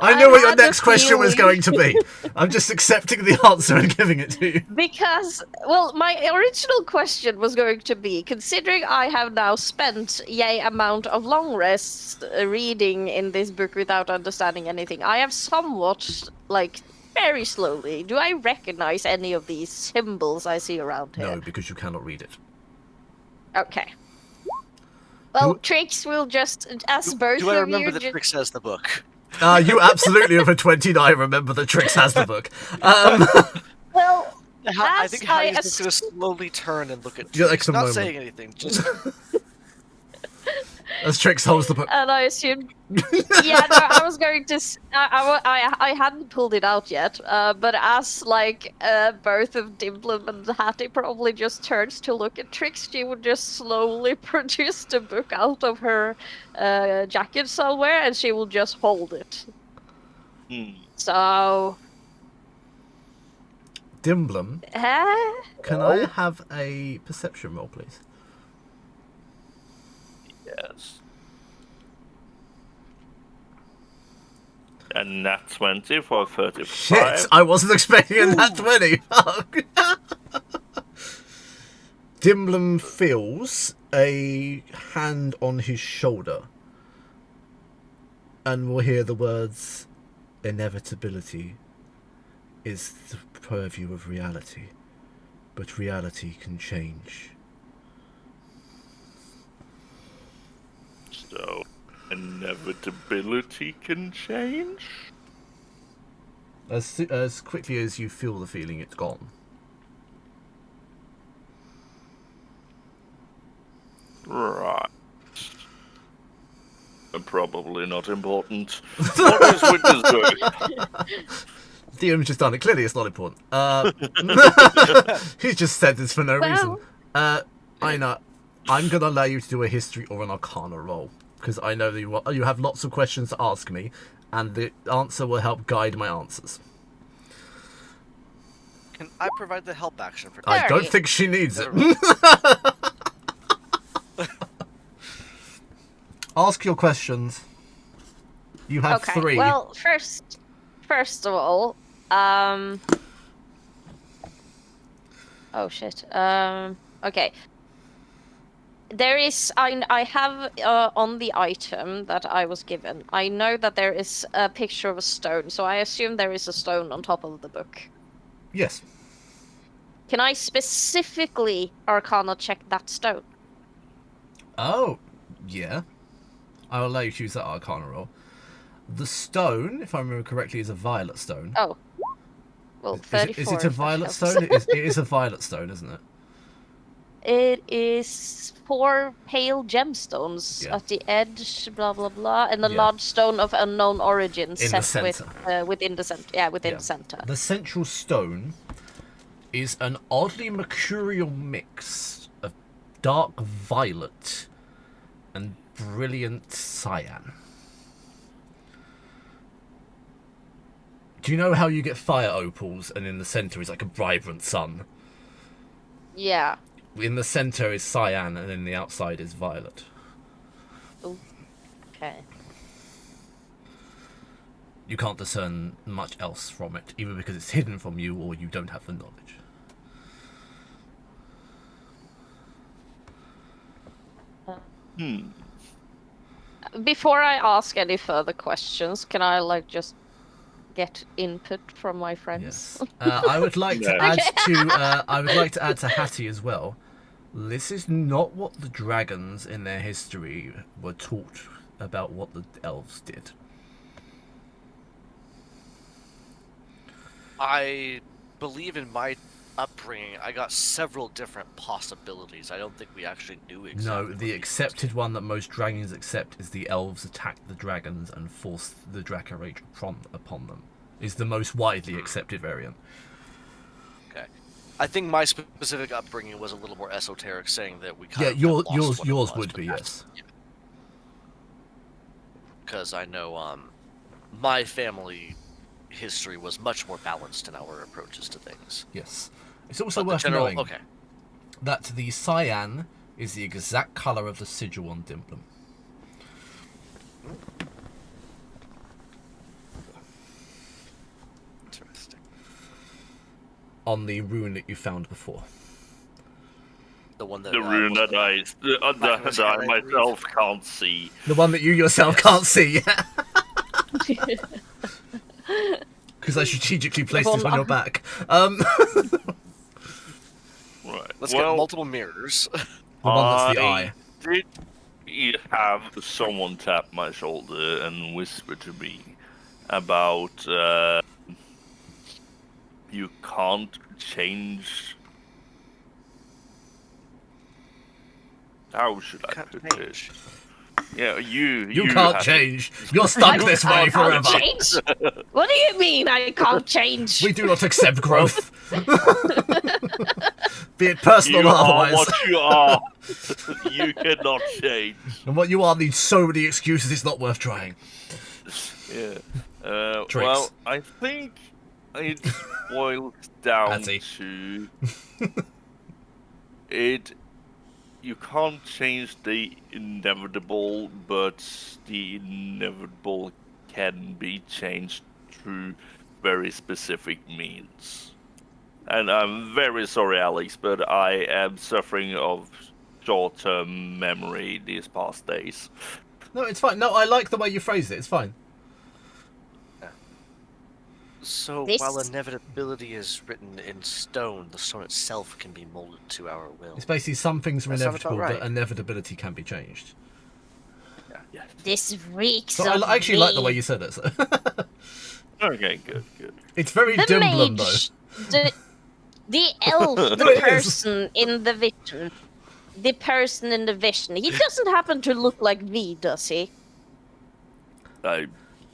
[SPEAKER 1] I knew what your next question was going to be. I'm just accepting the answer and giving it to you.
[SPEAKER 3] Because, well, my original question was going to be, considering I have now spent yay amount of long rests reading in this book without understanding anything, I have somewhat, like, very slowly, do I recognize any of these symbols I see around here?
[SPEAKER 1] No, because you cannot read it.
[SPEAKER 3] Okay. Well, Trix will just, as both of you...
[SPEAKER 2] Do I remember that Trix has the book?
[SPEAKER 1] You absolutely, over 29, remember that Trix has the book.
[SPEAKER 3] Well,
[SPEAKER 2] I think Hattie's just going to slowly turn and look at Trix.
[SPEAKER 1] Like
[SPEAKER 2] Not
[SPEAKER 1] moment.
[SPEAKER 2] saying anything, just...
[SPEAKER 1] As Trix holds the book.
[SPEAKER 3] And I assumed... yeah, no, I was going to... I hadn't pulled it out yet, but as, like, both of Dimblum and Hattie probably just turns to look at Trix, she would just slowly produce the book out of her jacket somewhere, and she will just hold it. So...
[SPEAKER 1] Dimblum, can I have a perception roll, please?
[SPEAKER 4] Yes. And nat 20 for 35.
[SPEAKER 1] Shit, I wasn't expecting a nat 20. Dimblum feels a hand on his shoulder. And we'll hear the words, inevitability is the purview of reality, but reality can change.
[SPEAKER 4] So, inevitability can change?
[SPEAKER 1] As quickly as you feel the feeling, it's gone.
[SPEAKER 4] Right. Probably not important. What is Witness doing?
[SPEAKER 1] DM's just done it. Clearly it's not important. He's just said this for no reason. Aina, I'm going to allow you to do a history or an arcana roll, because I know that you have lots of questions to ask me, and the answer will help guide my answers.
[SPEAKER 2] Can I provide the help action for
[SPEAKER 1] I don't think she needs it. Ask your questions. You have 3.
[SPEAKER 3] Well, first of all, oh shit. Okay. There is, I have on the item that I was given, I know that there is a picture of a stone, so I assume there is a stone on top of the book.
[SPEAKER 1] Yes.
[SPEAKER 3] Can I specifically arcana check that stone?
[SPEAKER 1] Oh, yeah. I'll allow you to use that arcana roll. The stone, if I remember correctly, is a violet stone.
[SPEAKER 3] Oh. Well, 34.
[SPEAKER 1] Is it a violet stone? It is a violet stone, isn't it?
[SPEAKER 3] It is 4 pale gemstones at the edge, blah blah blah, and a large stone of unknown origin
[SPEAKER 1] in
[SPEAKER 3] set
[SPEAKER 1] the center.
[SPEAKER 3] within the center. Yeah, within the center.
[SPEAKER 1] The central stone is an oddly mercurial mix of dark violet and brilliant cyan. Do you know how you get fire opals and in the center is like a vibrant sun?
[SPEAKER 3] Yeah.
[SPEAKER 1] In the center is cyan and in the outside is violet.
[SPEAKER 3] Ooh. Okay.
[SPEAKER 1] You can't discern much else from it, either because it's hidden from you or you don't have the knowledge.
[SPEAKER 3] Before I ask any further questions, can I just get input from my friends?
[SPEAKER 1] Yes. I would like to add to I would like to add to Hattie as well. This is not what the dragons in their history were taught about what the elves did.
[SPEAKER 2] I believe in my upbringing, I got several different possibilities. I don't think we actually knew exactly.
[SPEAKER 1] No, the accepted one that most dragons accept is the elves attacked the dragons and forced the Draco Rage upon them. Is the most widely accepted variant.
[SPEAKER 2] Okay. I think my specific upbringing was a little more esoteric, saying that we kind of
[SPEAKER 1] yours would be, yes.
[SPEAKER 2] Because I know my family history was much more balanced in our approaches to things.
[SPEAKER 1] Yes. It's also worth knowing that the cyan is the exact colour of the sigil on Dimplum.
[SPEAKER 2] Interesting.
[SPEAKER 1] On the rune that you found before.
[SPEAKER 2] The one that
[SPEAKER 4] the rune that I myself can't see.
[SPEAKER 1] The one that you yourself can't see. Because I strategically placed it on your back.
[SPEAKER 2] Right. Let's get multiple mirrors.
[SPEAKER 1] The one that's the eye.
[SPEAKER 4] Did have someone tap my shoulder and whisper to me about you can't change. How should I put it? Yeah, you
[SPEAKER 1] can't change. You're stuck this way forever.
[SPEAKER 3] Change? What do you mean I can't change?
[SPEAKER 1] We do not accept growth. Be it personal
[SPEAKER 4] you
[SPEAKER 1] or otherwise.
[SPEAKER 4] Are what you are. You cannot change.
[SPEAKER 1] And what you are needs so many excuses it's not worth trying.
[SPEAKER 4] Yeah. Well, I think it boils down to it. You can't change the inevitable, but the inevitable can be changed through very specific means. And I'm very sorry, Alex, but I am suffering of short-term memory these past days.
[SPEAKER 1] No, it's fine. No, I like the way you phrased it. It's fine.
[SPEAKER 2] So, while inevitability is written in stone, the stone itself can be molded to our will.
[SPEAKER 1] It's basically some things are inevitable, but inevitability can be changed.
[SPEAKER 2] Yeah.
[SPEAKER 3] This reeks
[SPEAKER 1] so
[SPEAKER 3] of
[SPEAKER 1] I actually like the way you said it. So.
[SPEAKER 4] Okay, good.
[SPEAKER 1] It's very Dimblum, though.
[SPEAKER 3] The elf, the person in the vision. The person in the vision. He doesn't happen to look like V, does he?
[SPEAKER 4] I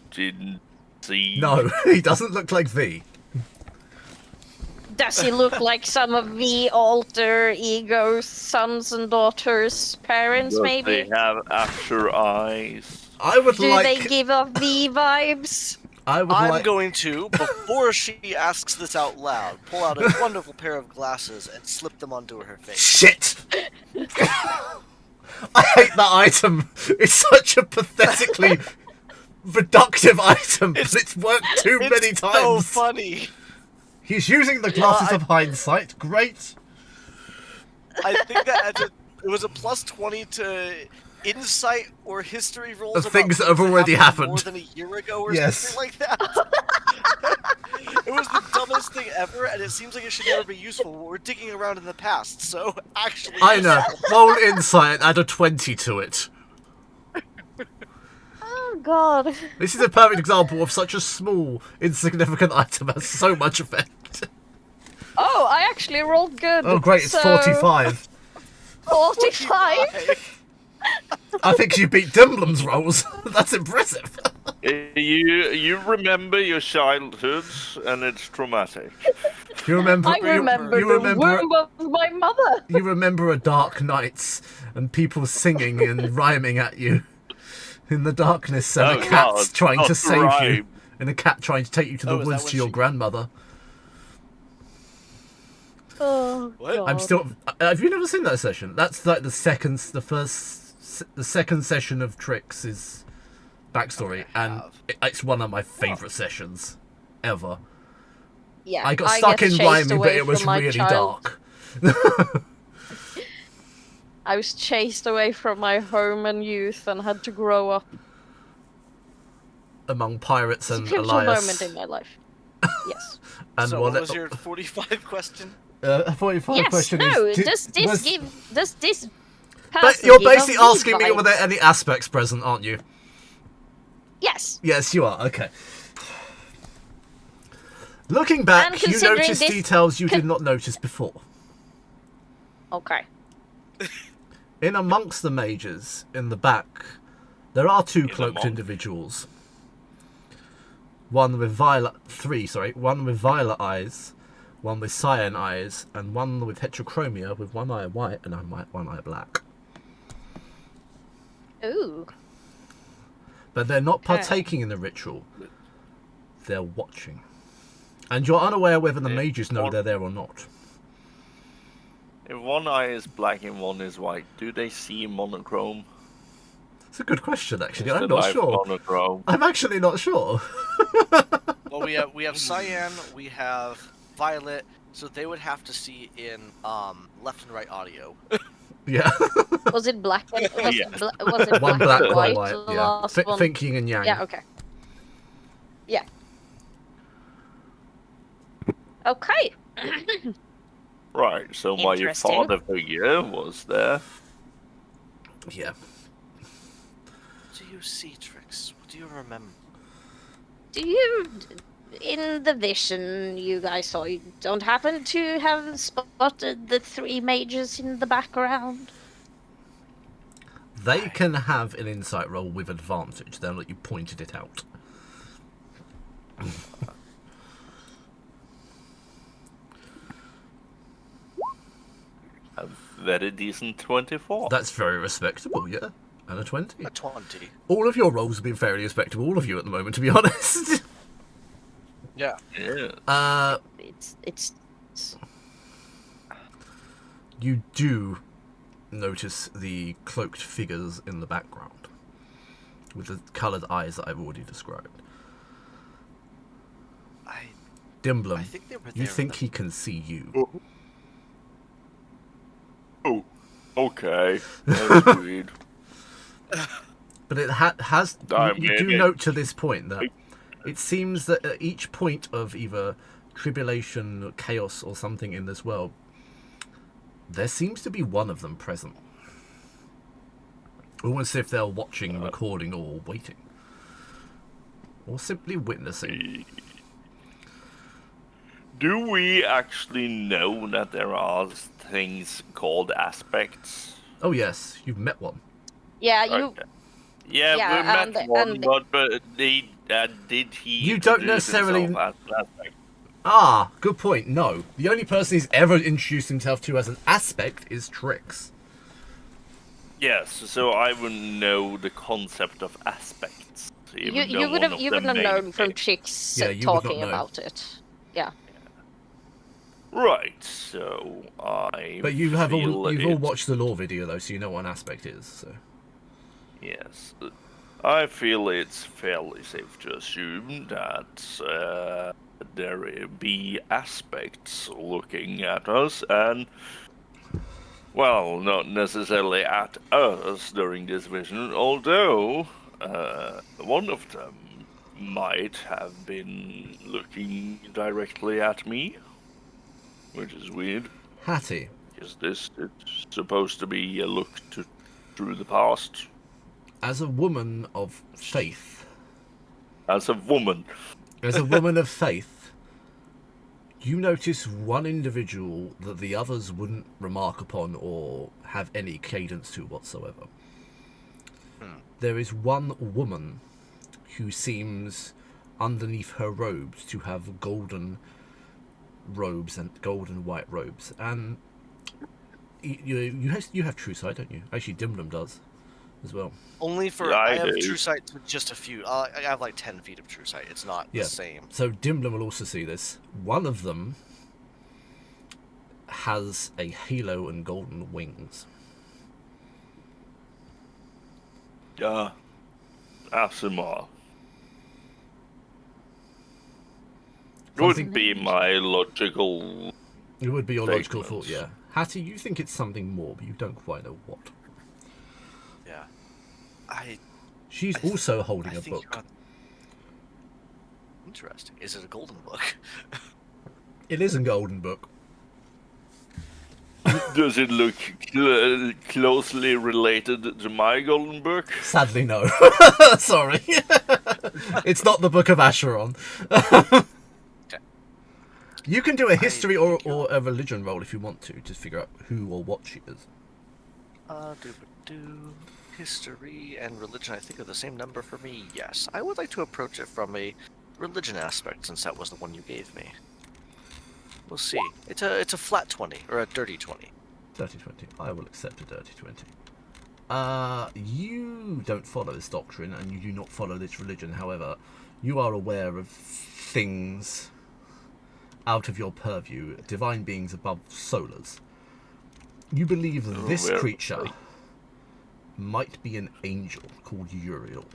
[SPEAKER 4] didn't see.
[SPEAKER 1] No, he doesn't look like V.
[SPEAKER 3] Does he look like some of V alter ego's sons and daughters' parents, maybe?
[SPEAKER 4] They have after eyes.
[SPEAKER 3] Do they give off V vibes?
[SPEAKER 2] I'm going to, before she asks this out loud, pull out a wonderful pair of glasses and slip them onto her face.
[SPEAKER 1] Shit! I hate that item. It's such a pathetically reductive item, but it's worked too many times.
[SPEAKER 2] It's so funny.
[SPEAKER 1] He's using the glasses of hindsight. Great.
[SPEAKER 2] I think that it was a plus 20 to insight or history rolls
[SPEAKER 1] of things that have already happened
[SPEAKER 2] more than a year ago or something like that. It was the dumbest thing ever, and it seems like it should never be useful. We're digging around in the past, so actually...
[SPEAKER 1] I know. Roll insight, add a 20 to it.
[SPEAKER 3] Oh, God.
[SPEAKER 1] This is a perfect example of such a small, insignificant item has so much effect.
[SPEAKER 3] Oh, I actually rolled good.
[SPEAKER 1] Oh, great, it's 45.
[SPEAKER 3] 45?
[SPEAKER 1] I think you beat Dimblum's rolls. That's impressive.
[SPEAKER 4] You remember your childhood, and it's traumatic.
[SPEAKER 1] You remember?
[SPEAKER 3] I remember the womb of my mother.
[SPEAKER 1] You remember a dark nights and people singing and rhyming at you in the darkness, and a cat trying to save you, and a cat trying to take you to the woods to your grandmother.
[SPEAKER 3] Oh, God.
[SPEAKER 1] I'm still. Have you never seen that session? That's like the second session of Trix's backstory, and it's one of my favourite sessions ever.
[SPEAKER 3] Yeah,
[SPEAKER 1] I got stuck in rhyming, but it was really dark.
[SPEAKER 3] I was chased away from my home and youth and had to grow up
[SPEAKER 1] among pirates and
[SPEAKER 3] Elias. It's a pivotal moment in my life. Yes.
[SPEAKER 2] And so what was your 45 question?
[SPEAKER 1] 45 question is...
[SPEAKER 3] Does this
[SPEAKER 1] But you're basically asking me were there any aspects present, aren't you?
[SPEAKER 3] Yes.
[SPEAKER 1] Yes, you are. Okay. Looking back, you notice details you did not notice before.
[SPEAKER 3] Okay.
[SPEAKER 1] In amongst the mages, in the back, there are two cloaked individuals. One with violet eyes, one with cyan eyes, and one with heterochromia with one eye white and one eye black.
[SPEAKER 3] Ooh.
[SPEAKER 1] But they're not partaking in the ritual. They're watching. And you're unaware whether the mages know they're there or not.
[SPEAKER 4] If one eye is black and one is white, do they see monochrome?
[SPEAKER 1] It's a good question, actually. I'm not sure.
[SPEAKER 4] Monochrome?
[SPEAKER 1] I'm actually not sure.
[SPEAKER 2] Well, we have cyan, we have violet, so they would have to see in left and right audio.
[SPEAKER 1] Yeah.
[SPEAKER 3] Was it black and was it
[SPEAKER 1] one
[SPEAKER 3] black
[SPEAKER 1] black,
[SPEAKER 3] and
[SPEAKER 1] one
[SPEAKER 3] white?
[SPEAKER 1] white. Yeah. Think yin and yang.
[SPEAKER 3] Yeah. Okay. Yeah. Okay.
[SPEAKER 4] Right. So my father figure was there.
[SPEAKER 1] Yeah.
[SPEAKER 2] What do you see, Trix? What do you remember?
[SPEAKER 3] Do you, in the vision you guys saw, you don't happen to have spotted the three mages in the background?
[SPEAKER 1] They can have an insight roll with advantage. They'll let you pointed it out.
[SPEAKER 4] A very decent 24.
[SPEAKER 1] That's very respectable, yeah. And a 20.
[SPEAKER 2] A 20.
[SPEAKER 1] All of your rolls have been fairly respectable, all of you at the moment, to be honest.
[SPEAKER 2] Yeah.
[SPEAKER 4] Yeah.
[SPEAKER 3] It's
[SPEAKER 1] You do notice the cloaked figures in the background with the coloured eyes that I've already described. Dimblum,
[SPEAKER 2] I think they were there
[SPEAKER 1] you think he can see you.
[SPEAKER 4] Oh, okay. That's weird.
[SPEAKER 1] But it has... You do note to this point that it seems that at each point of either tribulation, chaos, or something in this world, there seems to be one of them present. Almost if they're watching, recording, or waiting. Or simply witnessing.
[SPEAKER 4] Do we actually know that there are things called aspects?
[SPEAKER 1] Oh yes, you've met one.
[SPEAKER 3] Yeah, you...
[SPEAKER 4] Okay. Yeah, we met one, but did he...
[SPEAKER 1] You don't necessarily... Ah, good point. No. The only person he's ever introduced himself to as an aspect is Trix.
[SPEAKER 4] Yes, so I would know the concept of aspects.
[SPEAKER 3] You would have known from Trix talking about it. Yeah.
[SPEAKER 4] Right, so
[SPEAKER 1] But you've all watched the lore video though, so you know what an aspect is. So.
[SPEAKER 4] Yes, I feel it's fairly safe to assume that there be aspects looking at us, and well, not necessarily at us during this vision, although one of them might have been looking directly at me. Which is weird.
[SPEAKER 1] Hattie.
[SPEAKER 4] Is this supposed to be a look through the past?
[SPEAKER 1] As a woman of faith.
[SPEAKER 4] As a woman.
[SPEAKER 1] As a woman of faith, you notice one individual that the others wouldn't remark upon or have any cadence to whatsoever. There is one woman who seems, underneath her robes, to have golden robes and golden white robes, and you have true sight, don't you? Actually, Dimblum does as well.
[SPEAKER 2] Only for I have true sight to just a few. I have like 10 feet of true sight. It's not the same.
[SPEAKER 1] So Dimblum will also see this. One of them has a halo and golden wings.
[SPEAKER 4] Yeah, Asimar. It would be my logical...
[SPEAKER 1] It would be your logical thought, yeah. Hattie, you think it's something more, but you don't quite know what.
[SPEAKER 2] Yeah.
[SPEAKER 1] She's also holding a book.
[SPEAKER 2] Interesting. Is it a golden book?
[SPEAKER 1] It is a golden book.
[SPEAKER 4] Does it look closely related to my golden book?
[SPEAKER 1] Sadly, no. Sorry. It's not the Book of Acheron. You can do a history or a religion roll if you want to figure out who or what she is.
[SPEAKER 2] History and religion, I think, are the same number for me. Yes, I would like to approach it from a religion aspect, since that was the one you gave me. We'll see. It's a flat 20 or a dirty 20.
[SPEAKER 1] Dirty 20. I will accept a dirty 20. You don't follow this doctrine, and you do not follow this religion. However, you are aware of things out of your purview, divine beings above solars. You believe that this creature might be an angel called Uriel.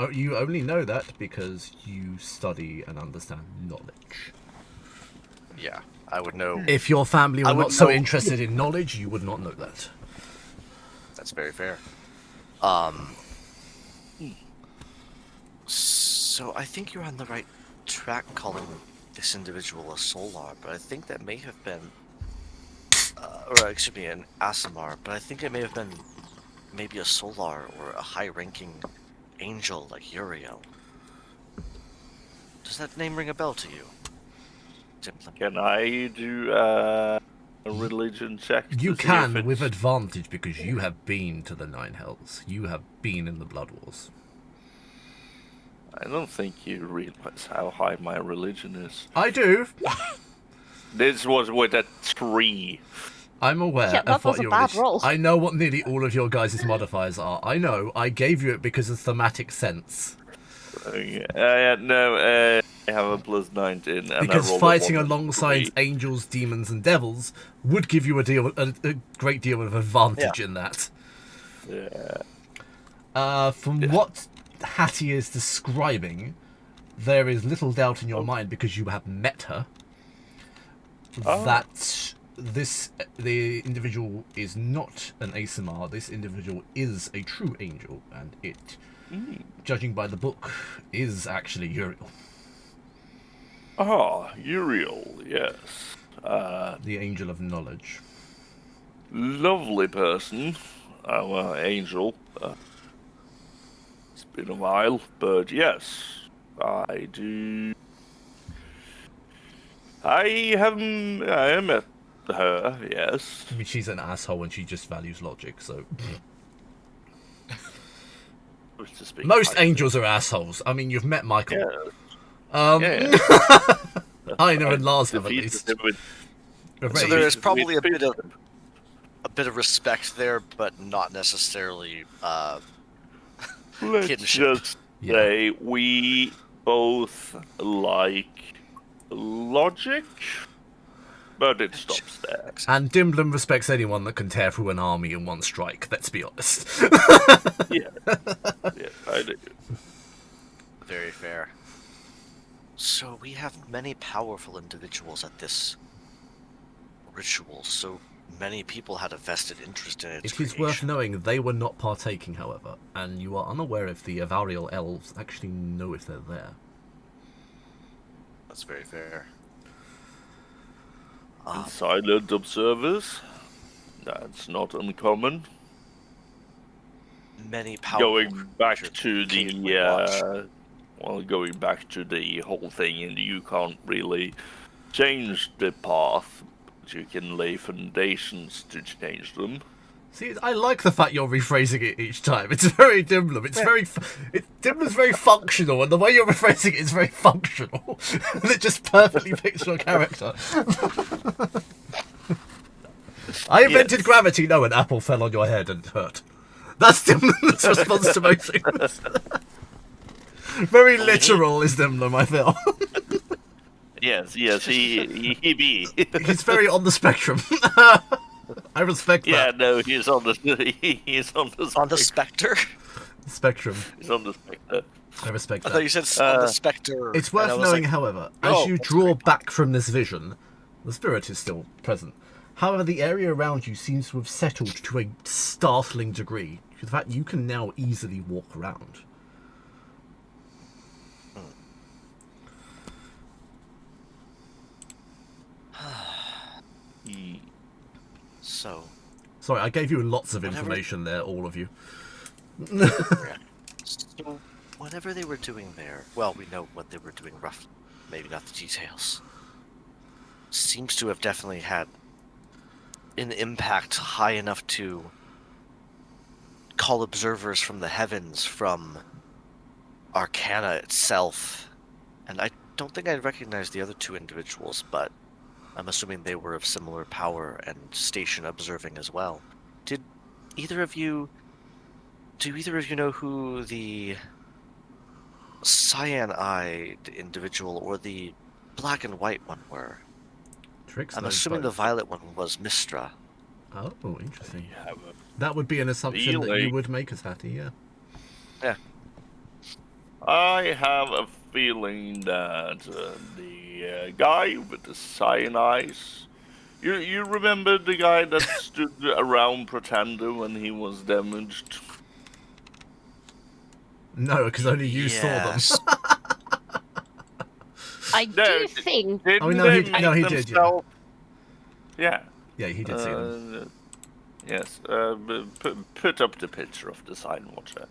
[SPEAKER 1] Oh, you only know that because you study and understand knowledge.
[SPEAKER 2] Yeah, I would know.
[SPEAKER 1] If your family were not so interested in knowledge, you would not know that.
[SPEAKER 2] That's very fair. So I think you're on the right track calling this individual a Solar, but I think that may have been, or excuse me, an Asimar, but I think it may have been maybe a Solar or a high-ranking angel like Uriel. Does that name ring a bell to you?
[SPEAKER 4] Can I do a religion check?
[SPEAKER 1] You can, with advantage, because you have been to the Nine Hells. You have been in the Blood Wars.
[SPEAKER 4] I don't think you realize how high my religion is.
[SPEAKER 1] I do.
[SPEAKER 4] This was with a 3.
[SPEAKER 1] I'm aware of what your roll. I know what nearly all of your guys' modifiers are. I know. I gave you it because of thematic sense.
[SPEAKER 4] No, I have a plus 19. And
[SPEAKER 1] because fighting alongside angels, demons, and devils would give you a great deal of advantage in that.
[SPEAKER 4] Yeah.
[SPEAKER 1] From what Hattie is describing, there is little doubt in your mind, because you have met her, that the individual is not an Asimar. This individual is a true angel, and it, judging by the book, is actually Uriel.
[SPEAKER 4] Ah, Uriel, yes.
[SPEAKER 1] The angel of knowledge.
[SPEAKER 4] Lovely person. Well, angel. It's been a while, but yes, I do. I have met her, yes.
[SPEAKER 1] I mean, she's an asshole and she just values logic, so. Most angels are assholes. I mean, you've met Michael.
[SPEAKER 4] Yeah.
[SPEAKER 1] Heiner and Lars have, at least.
[SPEAKER 2] So there is probably a bit of respect there, but not necessarily
[SPEAKER 4] Let's just say we both like logic, but it stops there.
[SPEAKER 1] And Dimblum respects anyone that can tear through an army in one strike, let's be honest.
[SPEAKER 4] Yeah, I do.
[SPEAKER 2] Very fair. So we have many powerful individuals at this ritual, so many people had a vested interest in its creation.
[SPEAKER 1] It is worth knowing they were not partaking, however, and you are unaware if the Avarial elves actually know if they're there.
[SPEAKER 2] That's very fair.
[SPEAKER 4] Silent observers, that's not uncommon.
[SPEAKER 2] Many powerful
[SPEAKER 4] going back to the going back to the whole thing, and you can't really change the path, but you can lay foundations to change them.
[SPEAKER 1] See, I like the fact you're rephrasing it each time. It's very Dimblum. It's very Dimblum's very functional, and the way you're rephrasing it is very functional. And it just perfectly fits your character. I invented gravity. No, an apple fell on your head and hurt. That's Dimblum's response to most things. Very literal is Dimblum, I feel.
[SPEAKER 4] Yes, he be.
[SPEAKER 1] He's very on the spectrum. I respect that.
[SPEAKER 4] Yeah, no, he's on the spectrum.
[SPEAKER 2] On the spectre?
[SPEAKER 1] Spectrum.
[SPEAKER 4] He's on the spectre.
[SPEAKER 1] I respect that.
[SPEAKER 2] I thought you said on the spectre.
[SPEAKER 1] It's worth knowing, however, as you draw back from this vision, the spirit is still present. However, the area around you seems to have settled to a startling degree. In fact, you can now easily walk around.
[SPEAKER 2] So.
[SPEAKER 1] Sorry, I gave you lots of information there, all of you.
[SPEAKER 2] So, whatever they were doing there, well, we know what they were doing roughly, maybe not the details. Seems to have definitely had an impact high enough to call observers from the heavens, from Arcana itself. And I don't think I'd recognize the other two individuals, but I'm assuming they were of similar power and station observing as well. Do either of you know who the cyan-eyed individual or the black and white one were? I'm assuming the violet one was Mistra.
[SPEAKER 1] Oh, interesting. That would be an assumption that you would make us, Hattie, yeah.
[SPEAKER 2] Yeah.
[SPEAKER 4] I have a feeling that the guy with the cyan eyes... You remember the guy that stood around Pretender when he was damaged?
[SPEAKER 1] No, because only you saw them.
[SPEAKER 3] I do think...
[SPEAKER 1] Oh, no, he did, yeah.
[SPEAKER 4] Yeah.
[SPEAKER 1] Yeah, he did see them.
[SPEAKER 4] Yes, put up the picture of the Sign Watcher.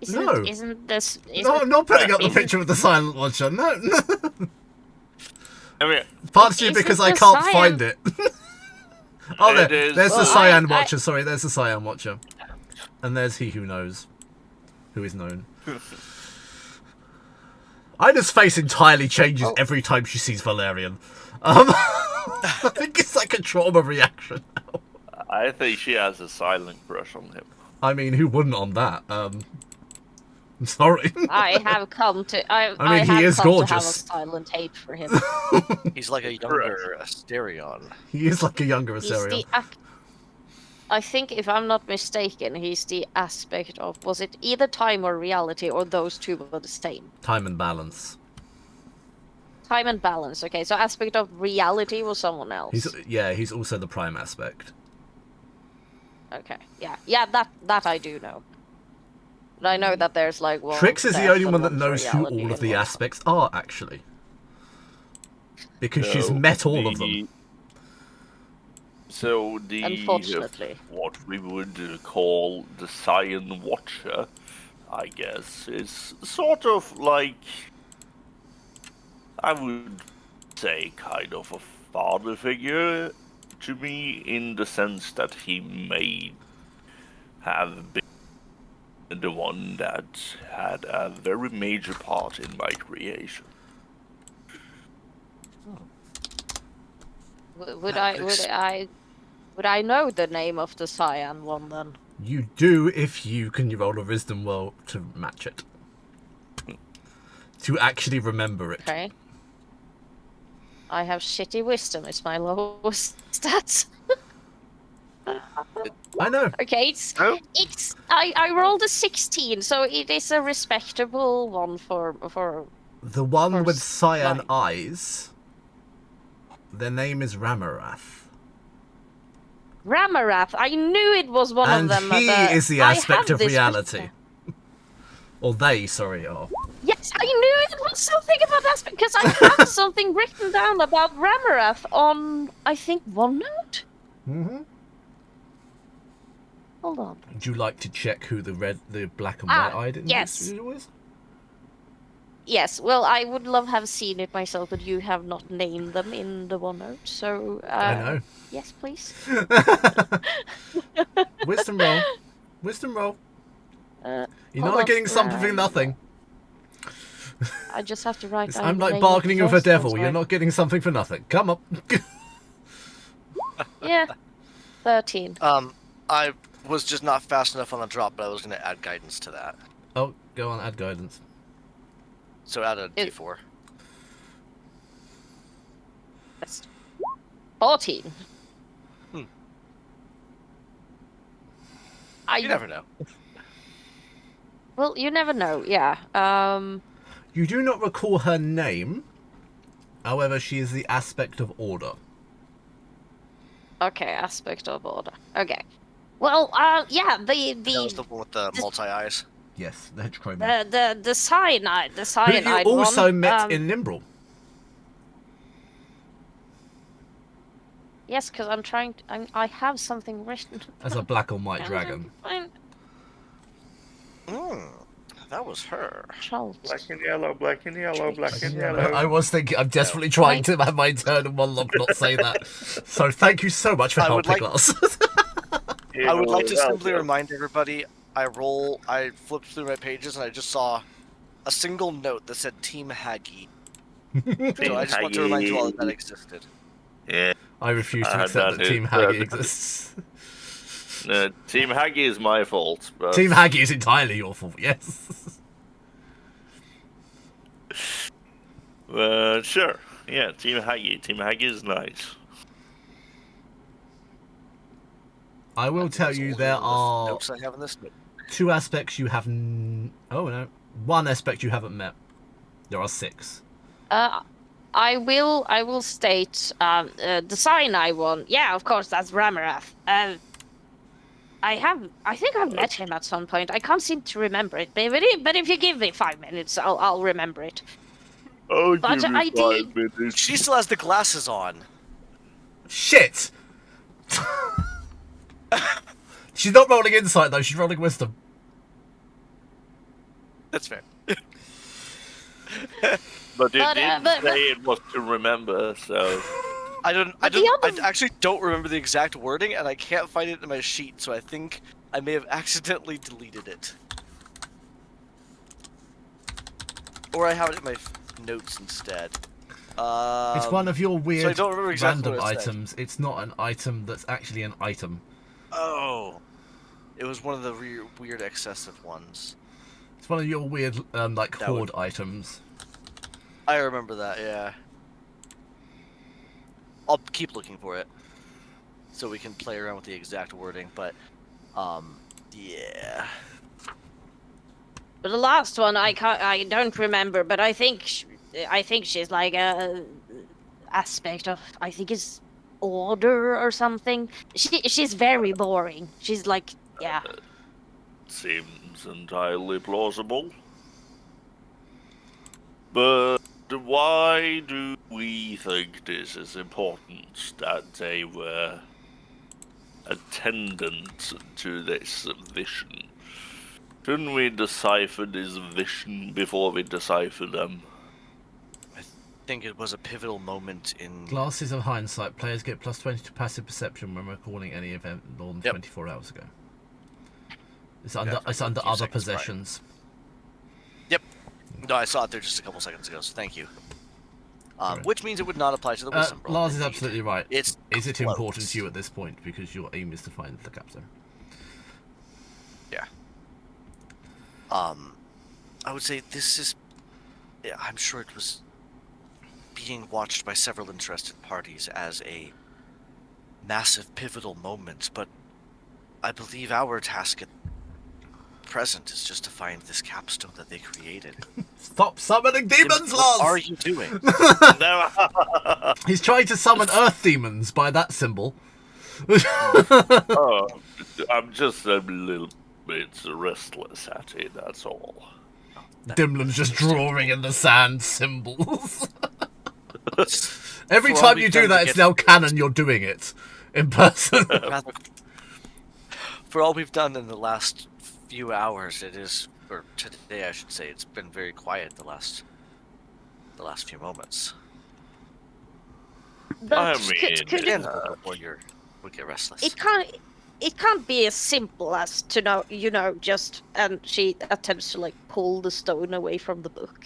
[SPEAKER 3] Isn't this...
[SPEAKER 1] No, I'm not putting up the picture of the Silent Watcher, no.
[SPEAKER 4] I mean...
[SPEAKER 1] Partially because I can't find it. Oh, there's the Cyan Watcher, sorry, there's the Cyan Watcher. And there's He Who Knows. Who is known. Ida's face entirely changes every time she sees Valerian. I think it's like a trauma reaction now.
[SPEAKER 4] I think she has a silent crush on him.
[SPEAKER 1] I mean, who wouldn't on that? I'm sorry.
[SPEAKER 3] I have come to... I
[SPEAKER 1] mean, he is gorgeous.
[SPEAKER 3] To have a silent hate for him.
[SPEAKER 2] He's like a younger Asterion.
[SPEAKER 1] He is like a younger Asterion.
[SPEAKER 3] I think, if I'm not mistaken, he's the aspect of... Was it either time or reality, or those two were the same?
[SPEAKER 1] Time and balance.
[SPEAKER 3] Time and balance, okay. So aspect of reality was someone else.
[SPEAKER 1] He's also the prime aspect.
[SPEAKER 3] Okay, yeah, that I do know. But I know that there's like one...
[SPEAKER 1] Trix is the only one that knows who all of the aspects are, actually. Because she's met all of them.
[SPEAKER 4] So
[SPEAKER 3] unfortunately,
[SPEAKER 4] what we would call the Cyan Watcher, I guess, is sort of like, I would say, kind of a father figure to me, in the sense that he may have been the one that had a very major part in my creation.
[SPEAKER 3] Would I know the name of the Cyan one then?
[SPEAKER 1] You do if you can roll a wisdom roll to match it. To actually remember it.
[SPEAKER 3] Okay. I have shitty wisdom. It's my lowest stats.
[SPEAKER 1] I know.
[SPEAKER 3] Okay, I rolled a 16, so it is a respectable one for
[SPEAKER 1] the one with cyan eyes. Their name is Ramarath.
[SPEAKER 3] Ramarath. I knew it was one of them.
[SPEAKER 1] And he is the aspect of reality. Or they, sorry, are.
[SPEAKER 3] Yes, I knew it was something about that, because I have something written down about Ramarath on, I think, OneNote?
[SPEAKER 1] Mm-hmm.
[SPEAKER 3] Hold on.
[SPEAKER 1] Would you like to check who the black and white-eyed individual is?
[SPEAKER 3] Yes, well, I would love have seen it myself, but you have not named them in the OneNote, so...
[SPEAKER 1] I know.
[SPEAKER 3] Yes, please.
[SPEAKER 1] Wisdom roll. Wisdom roll. You're not getting something for nothing.
[SPEAKER 3] I just have to write down
[SPEAKER 1] I'm like bargaining with a devil. You're not getting something for nothing. Come up.
[SPEAKER 3] Yeah. 13.
[SPEAKER 2] I was just not fast enough on the drop, but I was going to add guidance to that.
[SPEAKER 1] Oh, go on, add guidance.
[SPEAKER 2] So add a d4.
[SPEAKER 3] That's 14.
[SPEAKER 2] You never know.
[SPEAKER 3] Well, you never know, yeah.
[SPEAKER 1] You do not recall her name. However, she is the aspect of order.
[SPEAKER 3] Okay, aspect of order. Okay. Well, yeah,
[SPEAKER 2] That was the one with the multi-eyes.
[SPEAKER 1] Yes, the hedgehog.
[SPEAKER 3] The cyanide
[SPEAKER 1] who you also met in Nimbrel.
[SPEAKER 3] Yes, because I'm trying to... I have something written.
[SPEAKER 1] As a black or white dragon.
[SPEAKER 2] That was her.
[SPEAKER 4] Black and yellow, black and yellow, black and yellow.
[SPEAKER 1] I was thinking, I'm desperately trying to have my internal monologue not say that. So thank you so much for helping us.
[SPEAKER 2] I would like to simply remind everybody, I flipped through my pages and I just saw a single note that said Team Haggy. So I just want to remind you all that existed.
[SPEAKER 4] Yeah.
[SPEAKER 1] I refuse to accept that Team Haggy exists.
[SPEAKER 4] Team Haggy is my fault. But...
[SPEAKER 1] Team Haggy is entirely your fault, yes.
[SPEAKER 4] Sure. Yeah, Team Haggy. Team Haggy is nice.
[SPEAKER 1] I will tell you there are
[SPEAKER 2] notes I have in this note.
[SPEAKER 1] 2 aspects you have... Oh, no. 1 aspect you haven't met. There are 6.
[SPEAKER 3] I will state the sign I won. Yeah, of course, that's Ramarath. I think I've met him at some point. I can't seem to remember it, but if you give me 5 minutes, I'll remember it.
[SPEAKER 4] Oh, give me 5 minutes.
[SPEAKER 2] She still has the glasses on.
[SPEAKER 1] Shit! She's not rolling insight, though. She's rolling wisdom.
[SPEAKER 2] That's fair.
[SPEAKER 4] But it didn't say it was to remember, so...
[SPEAKER 2] I actually don't remember the exact wording, and I can't find it in my sheet, so I think I may have accidentally deleted it. Or I have it in my notes instead.
[SPEAKER 1] It's one of your weird
[SPEAKER 2] so I don't remember exactly
[SPEAKER 1] random
[SPEAKER 2] what it
[SPEAKER 1] items.
[SPEAKER 2] said.
[SPEAKER 1] It's not an item that's actually an item.
[SPEAKER 2] Oh. It was one of the weird excessive ones.
[SPEAKER 1] It's one of your weird, hoard items.
[SPEAKER 2] I remember that, yeah. I'll keep looking for it, so we can play around with the exact wording. But, yeah.
[SPEAKER 3] But the last one I don't remember, but I think she's like a aspect of, I think it's order or something. She's very boring. She's like, yeah.
[SPEAKER 4] Seems entirely plausible. But why do we think this is important that they were attendant to this vision? Shouldn't we decipher this vision before we decipher them?
[SPEAKER 2] I think it was a pivotal moment in...
[SPEAKER 1] Glasses of hindsight. Players get +20 to passive perception when recalling any event more than 24 hours ago. It's under other possessions.
[SPEAKER 2] Yep. No, I saw it there just a couple seconds ago, so thank you. Which means it would not apply to the wisdom roll.
[SPEAKER 1] Lars is absolutely right.
[SPEAKER 2] Is
[SPEAKER 1] it important to you at this point because your aim is to find the captain?
[SPEAKER 2] Yeah. I would say this is... I'm sure it was being watched by several interested parties as a massive pivotal moment, but I believe our task at present is just to find this capstone that they created.
[SPEAKER 1] Stop summoning demons, Lars!
[SPEAKER 2] What are you doing?
[SPEAKER 1] He's trying to summon earth demons by that symbol.
[SPEAKER 4] Oh, I'm just a little bit restless, Hattie, that's all.
[SPEAKER 1] Dimlin's just drawing in the sand symbols. Every time you do that, it's now canon you're doing it in person.
[SPEAKER 2] For all we've done in the last few hours, it is, or today I should say, it's been very quiet the last few moments.
[SPEAKER 3] But
[SPEAKER 2] Or you would get restless.
[SPEAKER 3] It can't be as simple as to know, just, and she attempts to pull the stone away from the book.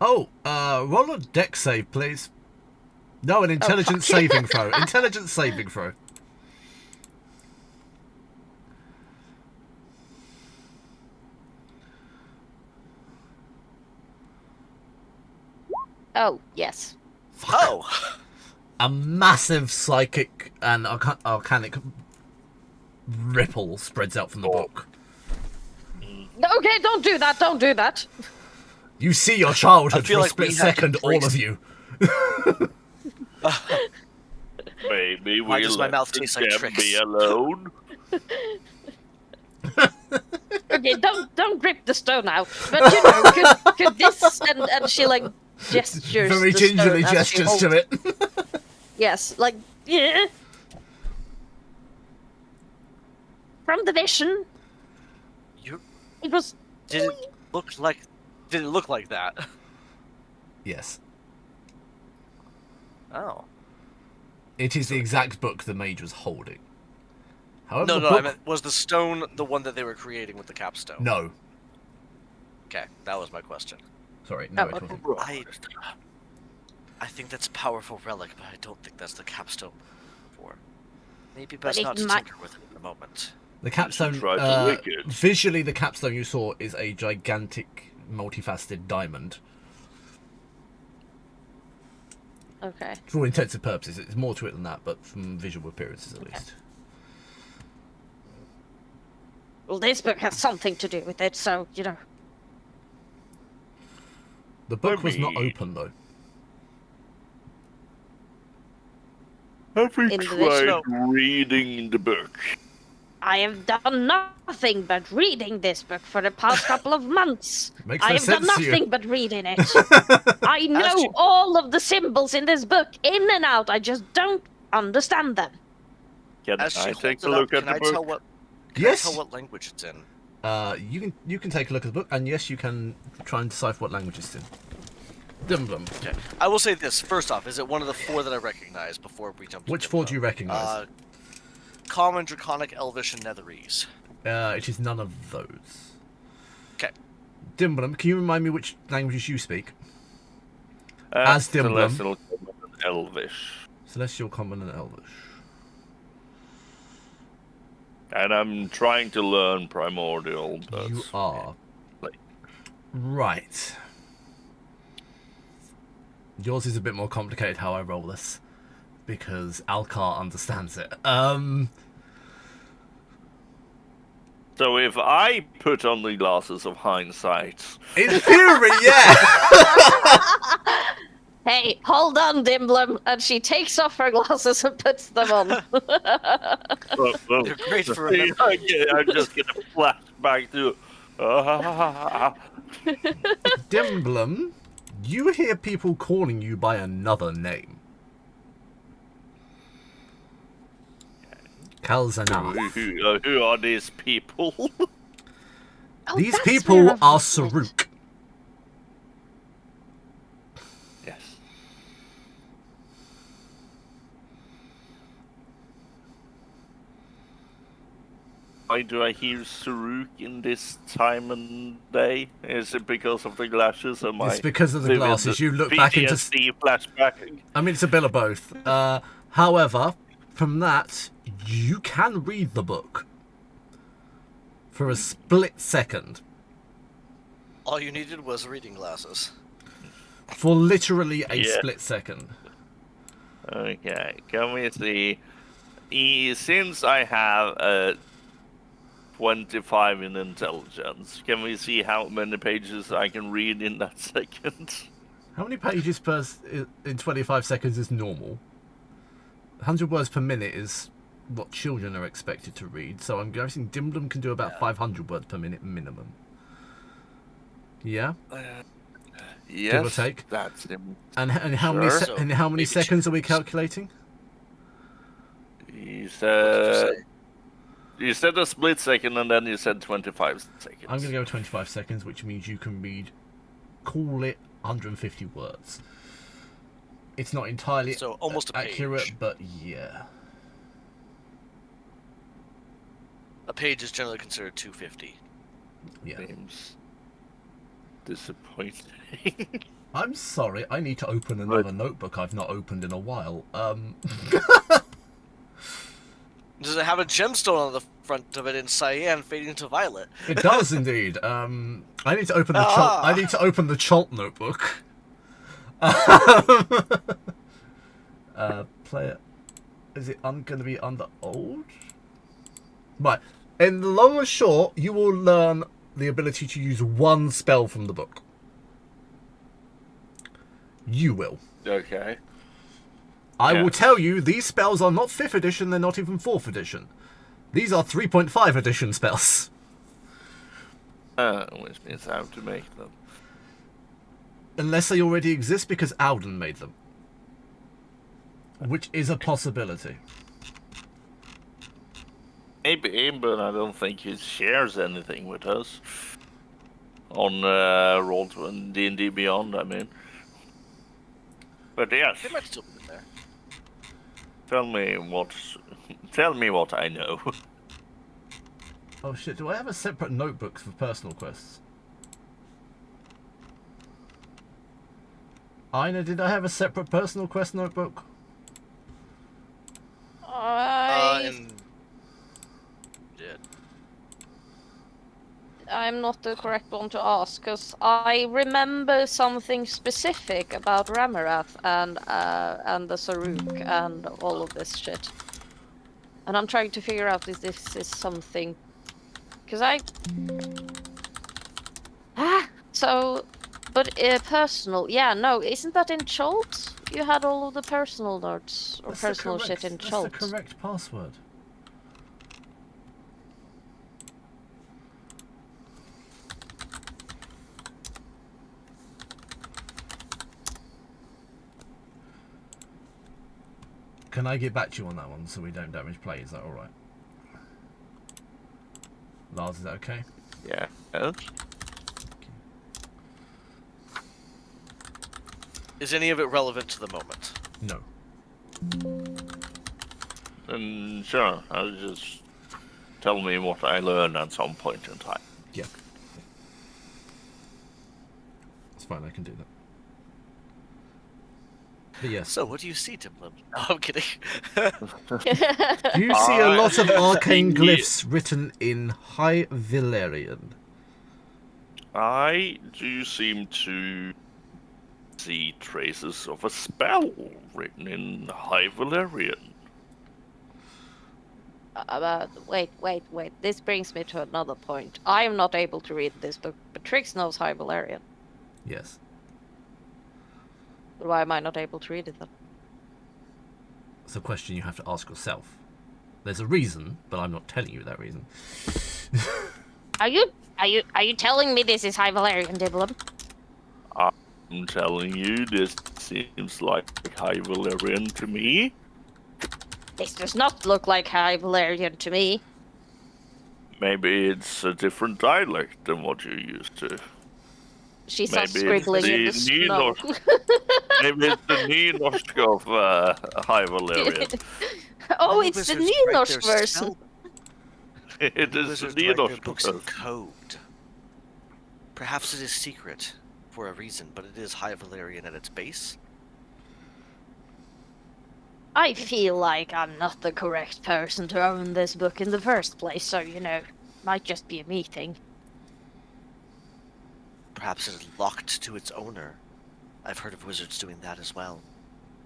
[SPEAKER 1] Oh, roll a dex save, please. No, an intelligence saving throw. Intelligence saving throw.
[SPEAKER 3] Oh, yes.
[SPEAKER 2] Oh!
[SPEAKER 1] A massive psychic and arcanic ripple spreads out from the book.
[SPEAKER 3] Okay, don't do that.
[SPEAKER 1] You see your childhood for a
[SPEAKER 2] like
[SPEAKER 1] split second, all of you.
[SPEAKER 4] Maybe
[SPEAKER 2] Why does my mouth taste like
[SPEAKER 4] them
[SPEAKER 2] tricks?
[SPEAKER 4] be alone.
[SPEAKER 3] Okay, don't grip the stone out. But could this and she gestures.
[SPEAKER 1] Very
[SPEAKER 3] the
[SPEAKER 1] gingerly
[SPEAKER 3] stone
[SPEAKER 1] gestures to it.
[SPEAKER 3] Yes, Yeah. From the vision. It was.
[SPEAKER 2] Did it look like that?
[SPEAKER 1] Yes.
[SPEAKER 2] Oh.
[SPEAKER 1] It is the exact book the mage was holding. However,
[SPEAKER 2] No, I meant, was the stone the one that they were creating with the capstone?
[SPEAKER 1] No.
[SPEAKER 2] Okay, that was my question.
[SPEAKER 1] Sorry, no,
[SPEAKER 3] Oh,
[SPEAKER 1] it
[SPEAKER 3] okay.
[SPEAKER 1] wasn't.
[SPEAKER 2] I think that's a powerful relic, but I don't think that's the capstone for. Maybe
[SPEAKER 3] But
[SPEAKER 2] best not to
[SPEAKER 3] might...
[SPEAKER 2] tinker with it in a moment.
[SPEAKER 1] The capstone, visually the capstone you saw is a gigantic, multifaceted diamond.
[SPEAKER 3] Okay.
[SPEAKER 1] For all intents and purposes, it's more to it than that, but from visual appearances at least.
[SPEAKER 3] Well, this book has something to do with it, so, you know.
[SPEAKER 1] The book was not open, though.
[SPEAKER 4] Have we tried reading the book?
[SPEAKER 3] I have done nothing but reading this book for the past couple of months.
[SPEAKER 1] Makes
[SPEAKER 3] I
[SPEAKER 1] no
[SPEAKER 3] have done
[SPEAKER 1] sense to you.
[SPEAKER 3] nothing but reading it. I know all of the symbols in this book, in and out. I just don't understand them.
[SPEAKER 4] Can I take a look at the book?
[SPEAKER 2] Can I tell what language it's in?
[SPEAKER 1] You can take a look at the book, and yes, you can try and decipher what language it's in. Dimblum.
[SPEAKER 2] Okay. I will say this. First off, is it one of the 4 that I recognize before we jump to
[SPEAKER 1] Which 4 do you recognize?
[SPEAKER 2] Common, Draconic, Elvish, and Netherese.
[SPEAKER 1] It is none of those.
[SPEAKER 2] Okay.
[SPEAKER 1] Dimblum, can you remind me which languages you speak? As Dimblum.
[SPEAKER 4] Celestial, Common, and Elvish.
[SPEAKER 1] Celestial, Common, and Elvish.
[SPEAKER 4] And I'm trying to learn Primordial. But
[SPEAKER 1] you are. Right. Yours is a bit more complicated how I roll this, because Alcar understands it.
[SPEAKER 4] So if I put on the glasses of hindsight...
[SPEAKER 1] In theory, yeah!
[SPEAKER 3] Hey, hold on, Dimblum. And she takes off her glasses and puts them on.
[SPEAKER 2] They're great for remembering.
[SPEAKER 4] I'm just going to flash back to...
[SPEAKER 1] Dimblum, you hear people calling you by another name. Kalzana.
[SPEAKER 4] Who are these people?
[SPEAKER 1] These people are Saruk.
[SPEAKER 4] Yes. Why do I hear Saruk in this time and day? Is it because of the glasses?
[SPEAKER 1] It's because of the glasses. You look back into...
[SPEAKER 4] flashback.
[SPEAKER 1] I mean, it's a bit of both. However, from that, you can read the book. For a split second.
[SPEAKER 2] All you needed was reading glasses.
[SPEAKER 1] For literally a split second.
[SPEAKER 4] Okay, can we see? Since I have 25 in intelligence, can we see how many pages I can read in that second?
[SPEAKER 1] How many pages in 25 seconds is normal? 100 words per minute is what children are expected to read, so I'm guessing Dimblum can do about 500 words per minute minimum. Yeah?
[SPEAKER 4] Yes,
[SPEAKER 1] give or take.
[SPEAKER 4] That's him.
[SPEAKER 1] And how many seconds are we calculating?
[SPEAKER 4] You said a split second, and then you said 25 seconds.
[SPEAKER 1] I'm going to go 25 seconds, which means you can read, call it 150 words. It's not entirely
[SPEAKER 2] almost
[SPEAKER 1] accurate, but yeah.
[SPEAKER 2] A page is generally considered 250.
[SPEAKER 1] Yeah.
[SPEAKER 4] Seems disappointing.
[SPEAKER 1] I'm sorry, I need to open another notebook I've not opened in a while.
[SPEAKER 2] Does it have a gemstone on the front of it in cyan fading to violet?
[SPEAKER 1] It does indeed. I need to open the I need to open the Chult notebook. Player, is it going to be under old? Right. In the long and short, you will learn the ability to use one spell from the book. You will.
[SPEAKER 4] Okay.
[SPEAKER 1] I will tell you, these spells are not 5th edition, they're not even 4th edition. These are 3.5 edition spells.
[SPEAKER 4] Which means I have to make them.
[SPEAKER 1] Unless they already exist, because Alden made them. Which is a possibility.
[SPEAKER 4] Maybe, but I don't think he shares anything with us. On Roll and D&D Beyond, I mean. But yes.
[SPEAKER 2] They might still be in there.
[SPEAKER 4] Tell me what I know.
[SPEAKER 1] Oh shit, do I have a separate notebook for personal quests? Ina, did I have a separate personal quest notebook?
[SPEAKER 3] I'm not the correct one to ask, because I remember something specific about Ramarath and the Saruk and all of this shit. And I'm trying to figure out if this is something... Because But personal... Yeah, no, isn't that in Cholt? You had all of the personal notes, or personal shit in Cholt.
[SPEAKER 1] That's the correct password. Can I get back to you on that one so we don't damage play? Is that alright? Lars, is that okay?
[SPEAKER 4] Yeah.
[SPEAKER 2] Is any of it relevant to the moment?
[SPEAKER 1] No.
[SPEAKER 4] And sure, I'll just tell me what I learn at some point in time.
[SPEAKER 1] Yeah. It's fine, I can do that. But yes.
[SPEAKER 2] So, what do you see, Dimlim? No, I'm kidding.
[SPEAKER 1] Do you see a lot of arcane glyphs written in High Valyrian?
[SPEAKER 4] I do seem to see traces of a spell written in High Valyrian.
[SPEAKER 3] Wait. This brings me to another point. I am not able to read this book, but Trix knows High Valyrian.
[SPEAKER 1] Yes.
[SPEAKER 3] Why am I not able to read it then?
[SPEAKER 1] It's a question you have to ask yourself. There's a reason, but I'm not telling you that reason.
[SPEAKER 3] Are you telling me this is High Valyrian, Dimlim?
[SPEAKER 4] I'm telling you, this seems like High Valyrian to me.
[SPEAKER 3] This does not look like High Valyrian to me.
[SPEAKER 4] Maybe it's a different dialect than what you're used to.
[SPEAKER 3] She starts scribbling in the snow.
[SPEAKER 4] Maybe it's the Nynorsk of High Valyrian.
[SPEAKER 3] Oh, it's the Nynorsk version.
[SPEAKER 4] It is the Nynorsk
[SPEAKER 2] books in code. Perhaps it is secret for a reason, but it is High Valyrian at its base.
[SPEAKER 3] I feel like I'm not the correct person to own this book in the first place, so, you know, might just be a me thing.
[SPEAKER 2] Perhaps it is locked to its owner. I've heard of wizards doing that as well.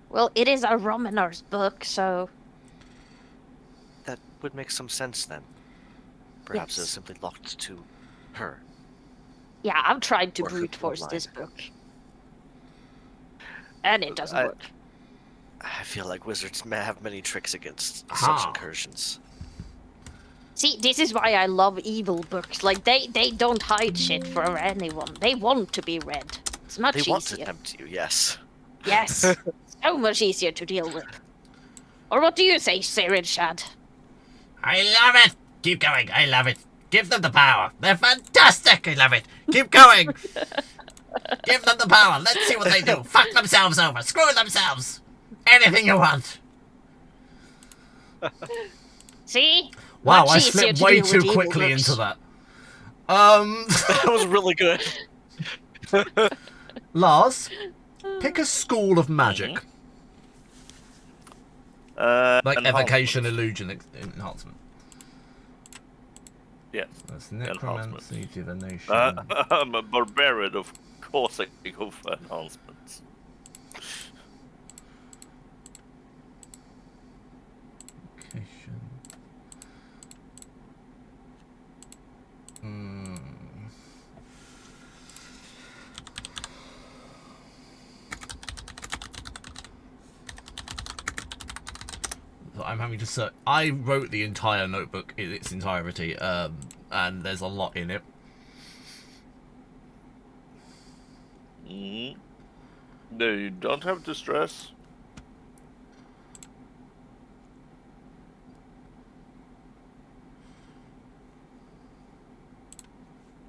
[SPEAKER 3] Well, it is a Romanar's book, so...
[SPEAKER 2] That would make some sense then. Perhaps
[SPEAKER 3] Yes.
[SPEAKER 2] it is simply locked to her.
[SPEAKER 3] Yeah, I've tried to
[SPEAKER 2] Or
[SPEAKER 3] brute
[SPEAKER 2] her
[SPEAKER 3] force
[SPEAKER 2] bloodline.
[SPEAKER 3] this book. And it doesn't work.
[SPEAKER 2] I feel like wizards may have many tricks against
[SPEAKER 1] Aha.
[SPEAKER 2] such incursions.
[SPEAKER 3] See, this is why I love evil books. Like, they don't hide shit from anyone. They want to be read. It's much
[SPEAKER 2] They want to
[SPEAKER 3] easier.
[SPEAKER 2] tempt you, yes.
[SPEAKER 3] Yes. So much easier to deal with. Or what do you say, Sirid Shad?
[SPEAKER 1] I love it! Keep going, I love it. Give them the power. They're fantastic, I love it. Keep going. Give them the power. Let's see what they do. Fuck themselves over. Screw themselves. Anything you want.
[SPEAKER 3] See?
[SPEAKER 1] Wow,
[SPEAKER 3] Much
[SPEAKER 1] I
[SPEAKER 3] easier
[SPEAKER 1] slipped
[SPEAKER 3] to
[SPEAKER 1] way
[SPEAKER 3] deal with
[SPEAKER 1] too
[SPEAKER 3] evil
[SPEAKER 1] quickly
[SPEAKER 3] books.
[SPEAKER 1] into that.
[SPEAKER 2] That was really good.
[SPEAKER 1] Lars, pick a school of magic. Like evocation, illusion, enhancement.
[SPEAKER 4] Yes.
[SPEAKER 1] That's necromancy, divination.
[SPEAKER 4] I'm a barbarian, of course I go for enhancements.
[SPEAKER 1] Evocation. So I'm having to search. I wrote the entire notebook in its entirety, and there's a lot in it.
[SPEAKER 4] No, you don't have to stress.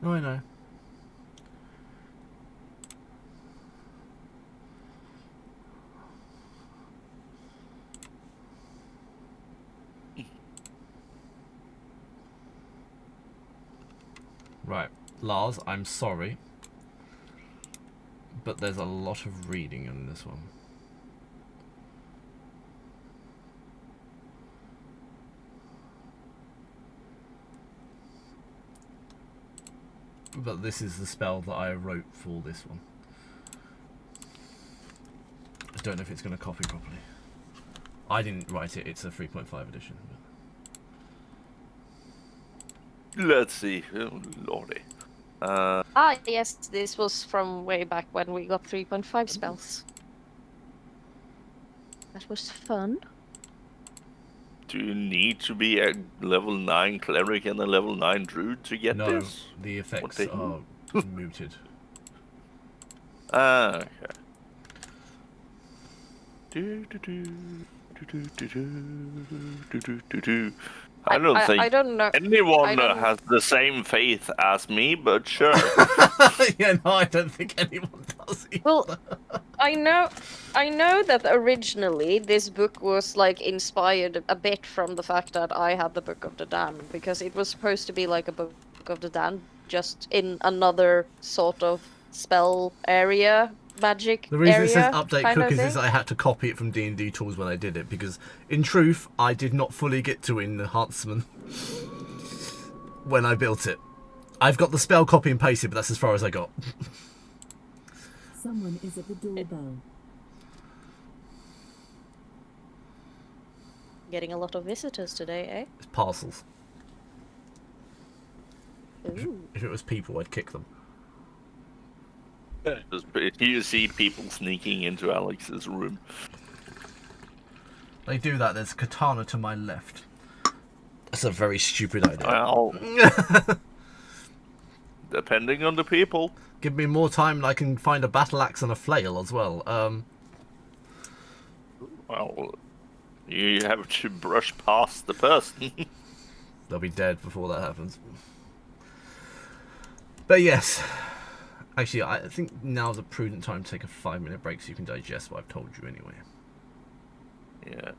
[SPEAKER 1] Oh, I know. Right. Lars, I'm sorry. But there's a lot of reading in this one. But this is the spell that I wrote for this one. I don't know if it's going to copy properly. I didn't write it, it's a 3.5 edition.
[SPEAKER 4] Let's see. Oh, lordy.
[SPEAKER 3] Yes, this was from way back when we got 3.5 spells. That was fun.
[SPEAKER 4] Do you need to be a level 9 cleric and a level 9 druid to get this?
[SPEAKER 1] No, the effects are mooted.
[SPEAKER 4] Okay. I don't think
[SPEAKER 3] I don't know.
[SPEAKER 4] anyone has the same faith as me, but sure.
[SPEAKER 1] Yeah, no, I don't think anyone does either.
[SPEAKER 3] Well, I know that originally this book was like inspired a bit from the fact that I had the Book of the Damned, because it was supposed to be like a Book of the Damned, just in another sort of spell area, magic area.
[SPEAKER 1] The reason it says update cookies is I had to copy it from D&D tools when I did it, because in truth, I did not fully get to enhancement when I built it. I've got the spell copy and pasted, but that's as far as I got.
[SPEAKER 5] Someone is at the doorbell.
[SPEAKER 3] Getting a lot of visitors today, eh?
[SPEAKER 1] It's parcels.
[SPEAKER 3] Ooh.
[SPEAKER 1] If it was people, I'd kick them.
[SPEAKER 4] You see people sneaking into Alex's room.
[SPEAKER 1] They do that. There's katana to my left. That's a very stupid idea.
[SPEAKER 4] Well, depending on the people.
[SPEAKER 1] Give me more time and I can find a battle axe and a flail as well.
[SPEAKER 4] Well, you have to brush past the person.
[SPEAKER 1] They'll be dead before that happens. But yes. Actually, I think now's a prudent time to take a 5-minute break so you can digest what I've told you anyway.
[SPEAKER 4] Yeah.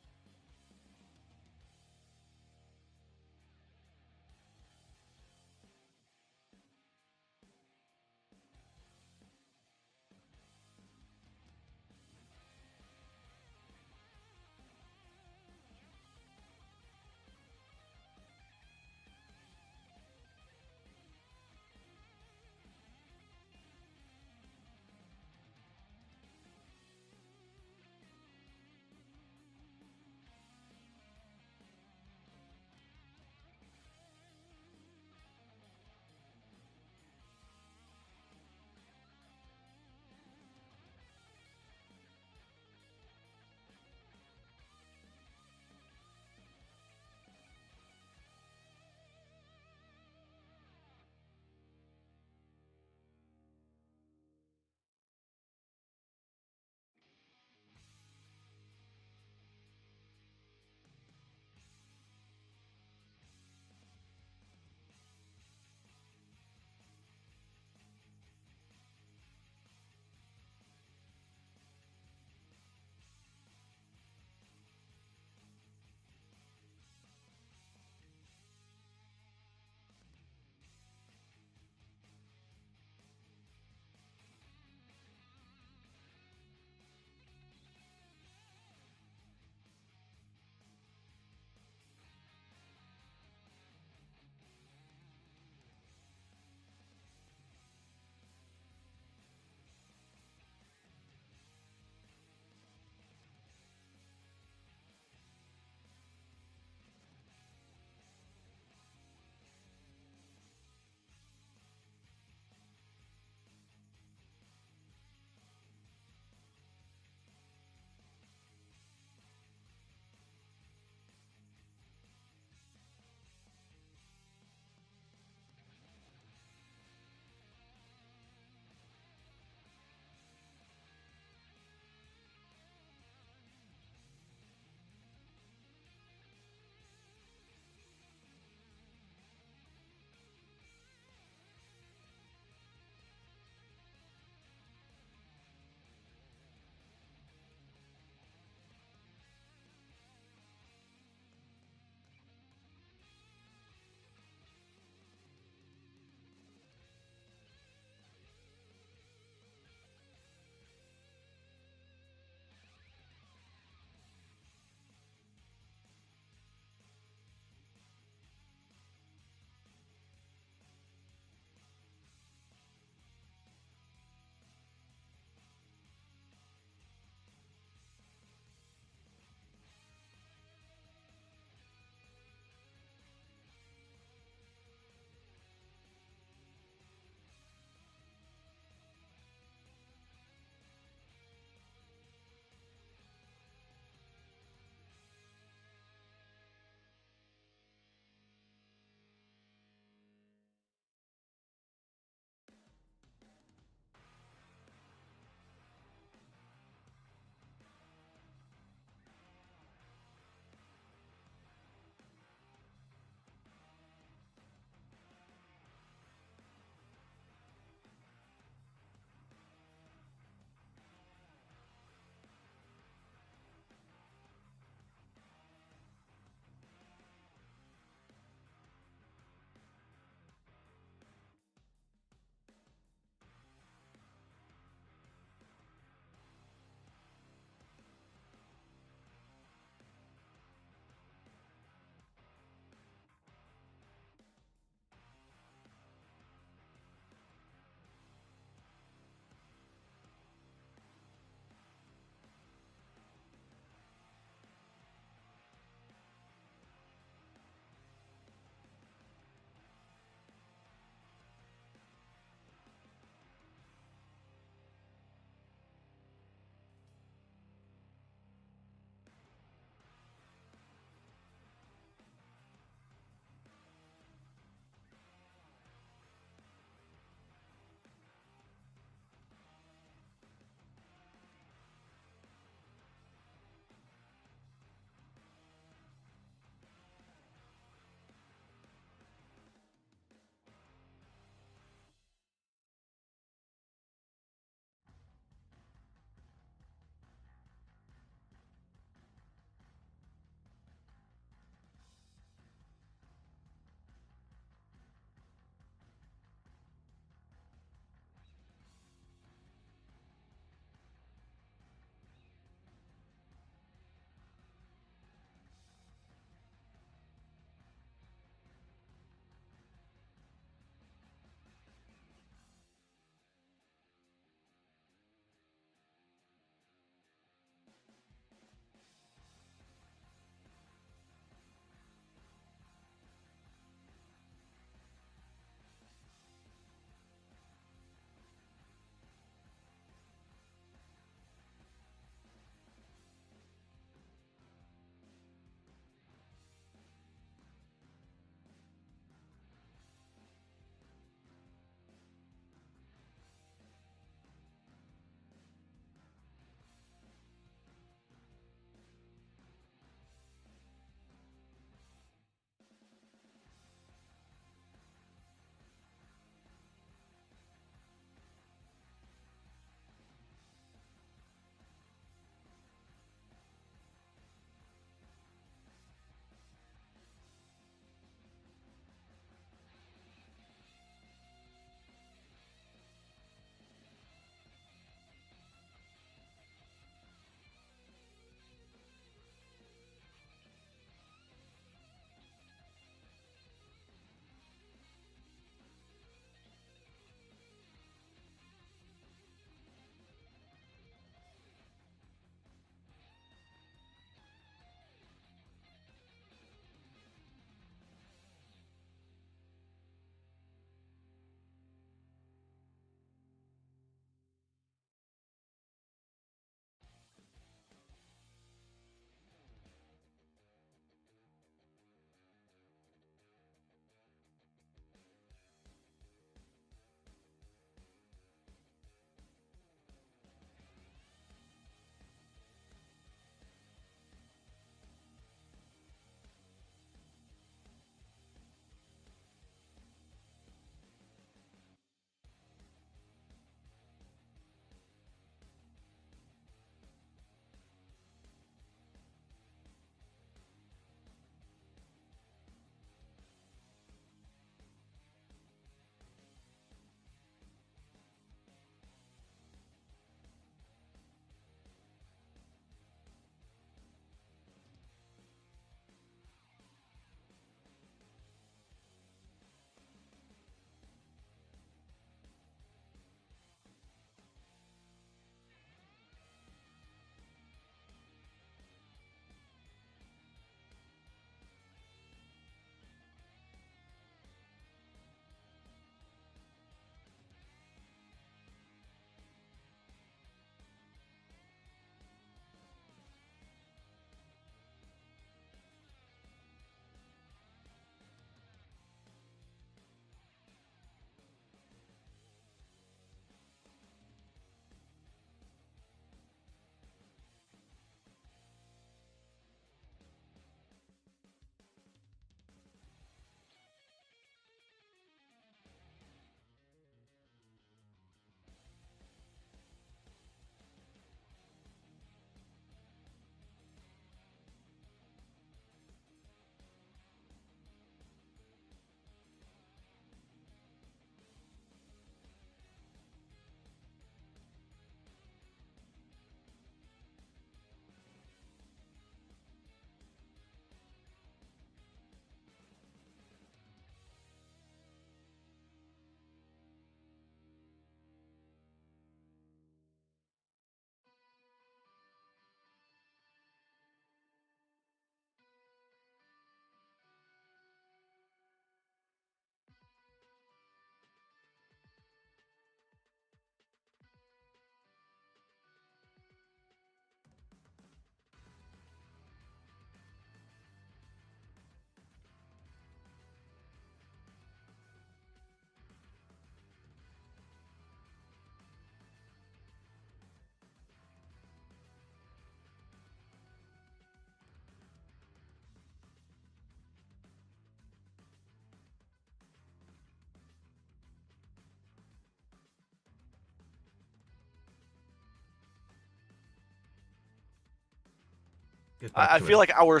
[SPEAKER 2] I feel like our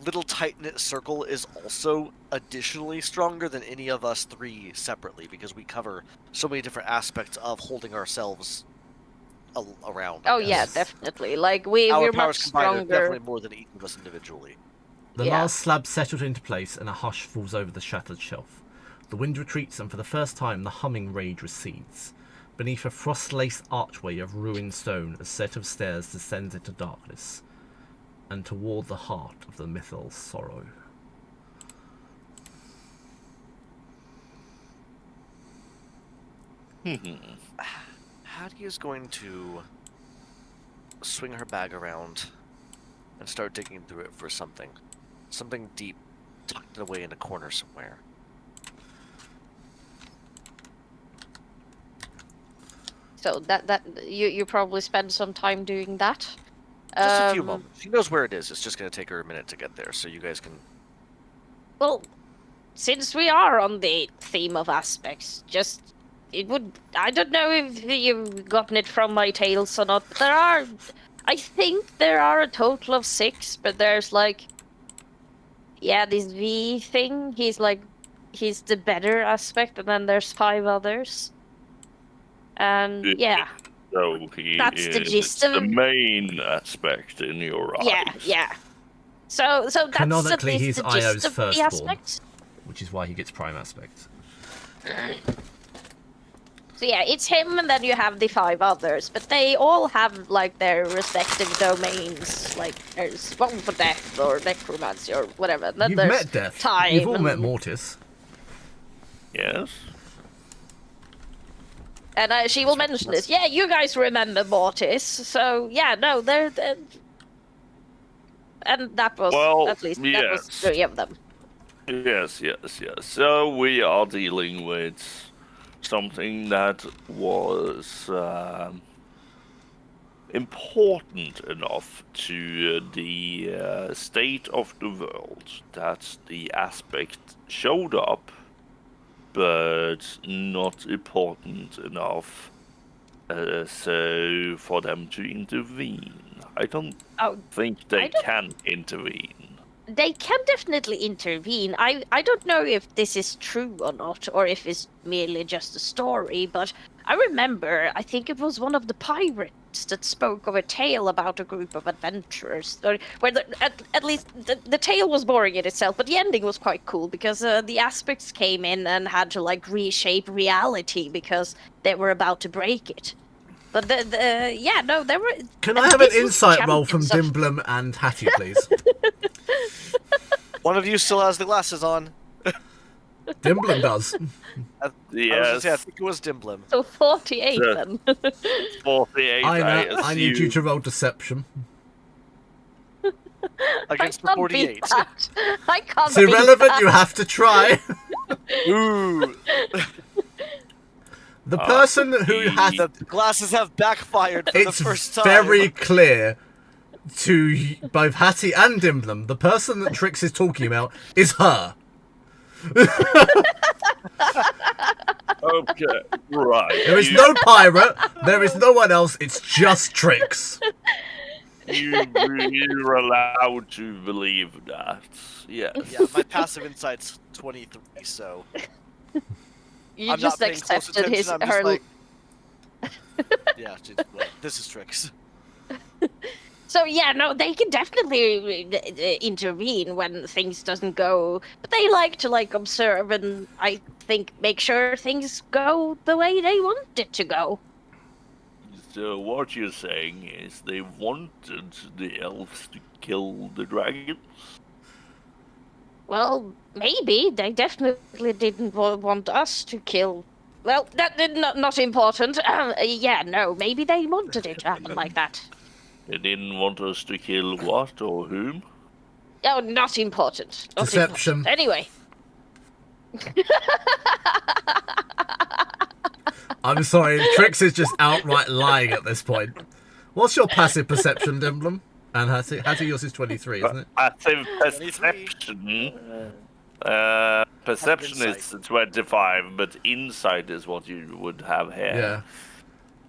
[SPEAKER 2] little tight-knit circle is also additionally stronger than any of us three separately, because we cover so many different aspects of holding ourselves around.
[SPEAKER 3] Oh yeah, definitely. Like we're much stronger.
[SPEAKER 2] Definitely more than each of us individually.
[SPEAKER 1] The last slab settled into place, and a hush falls over the shattered shelf. The wind retreats, and for the first time, the humming rage recedes. Beneath a frost-laced archway of ruined stone, a set of stairs descends into darkness, and toward the heart of the mythal sorrow.
[SPEAKER 2] Hattie is going to swing her bag around and start digging through it for something. Something deep, tucked away in a corner somewhere.
[SPEAKER 3] So that you probably spend some time doing that.
[SPEAKER 2] Just a few moments. She knows where it is. It's just going to take her a minute to get there, so you guys can...
[SPEAKER 3] Well, since we are on the theme of aspects, I don't know if you've gotten it from my tales or not, but I think there are a total of 6, but there's like, this V thing, he's the better aspect, and then there's 5 others. And
[SPEAKER 4] so
[SPEAKER 3] that's the gist of
[SPEAKER 4] the main aspect in your eyes.
[SPEAKER 3] Yeah. So that's
[SPEAKER 1] canonically he's Io's firstborn,
[SPEAKER 3] aspect.
[SPEAKER 1] which is why he gets prime aspect.
[SPEAKER 3] So yeah, it's him, and then you have the 5 others, but they all have like their respective domains. Like there's one for death or necromancy or whatever. And then
[SPEAKER 1] You've
[SPEAKER 3] there's
[SPEAKER 1] met Death.
[SPEAKER 3] time.
[SPEAKER 1] You've all met Mortis.
[SPEAKER 4] Yes.
[SPEAKER 3] And she will mention this. Yeah, you guys remember Mortis, so yeah, no, they're and that was that was 3 of them.
[SPEAKER 4] Yes. So we are dealing with something that was important enough to the state of the world that the aspect showed up, but not important enough so for them to intervene. I don't think they can intervene.
[SPEAKER 3] They can definitely intervene. I don't know if this is true or not, or if it's merely just a story, but I remember, I think it was one of the pirates that spoke of a tale about a group of adventurers, where at least the tale was boring in itself, but the ending was quite cool, because the aspects came in and had to like reshape reality because they were about to break it. But there were...
[SPEAKER 1] Can I have an insight roll from Dimblum and Hattie, please?
[SPEAKER 2] One of you still has the glasses on.
[SPEAKER 1] Dimblum does.
[SPEAKER 4] Yes.
[SPEAKER 2] I think it was Dimblum.
[SPEAKER 3] So 48 then.
[SPEAKER 4] 48.
[SPEAKER 1] I need you to roll deception.
[SPEAKER 2] Against the 48.
[SPEAKER 3] I can't.
[SPEAKER 1] It's irrelevant. You have to try.
[SPEAKER 2] Ooh.
[SPEAKER 1] The person who has
[SPEAKER 2] the glasses have backfired for the first time.
[SPEAKER 1] It's very clear to both Hattie and Dimblum. The person that Trix is talking about is her.
[SPEAKER 4] Okay, right.
[SPEAKER 1] There is no pirate. There is no one else. It's just Trix.
[SPEAKER 4] You're allowed to believe that. Yes.
[SPEAKER 2] Yeah, my passive insight's 23, so...
[SPEAKER 3] You just accepted her...
[SPEAKER 2] Like... yeah, this is Trix.
[SPEAKER 3] So yeah, no, they can definitely intervene when things doesn't go, but they like to observe and I think make sure things go the way they want it to go.
[SPEAKER 4] So what you're saying is they wanted the elves to kill the dragons?
[SPEAKER 3] Well, maybe. They definitely didn't want us to kill... Well, that not important. No, maybe they wanted it to happen like that.
[SPEAKER 4] They didn't want us to kill what or whom?
[SPEAKER 3] Oh, not important.
[SPEAKER 1] Deception.
[SPEAKER 3] Anyway.
[SPEAKER 1] I'm sorry, Trix is just outright lying at this point. What's your passive perception, Dimblum? And Hattie, yours is 23, isn't it?
[SPEAKER 4] Passive perception. Perception is 25, but insight is what you would have here.
[SPEAKER 1] Yeah.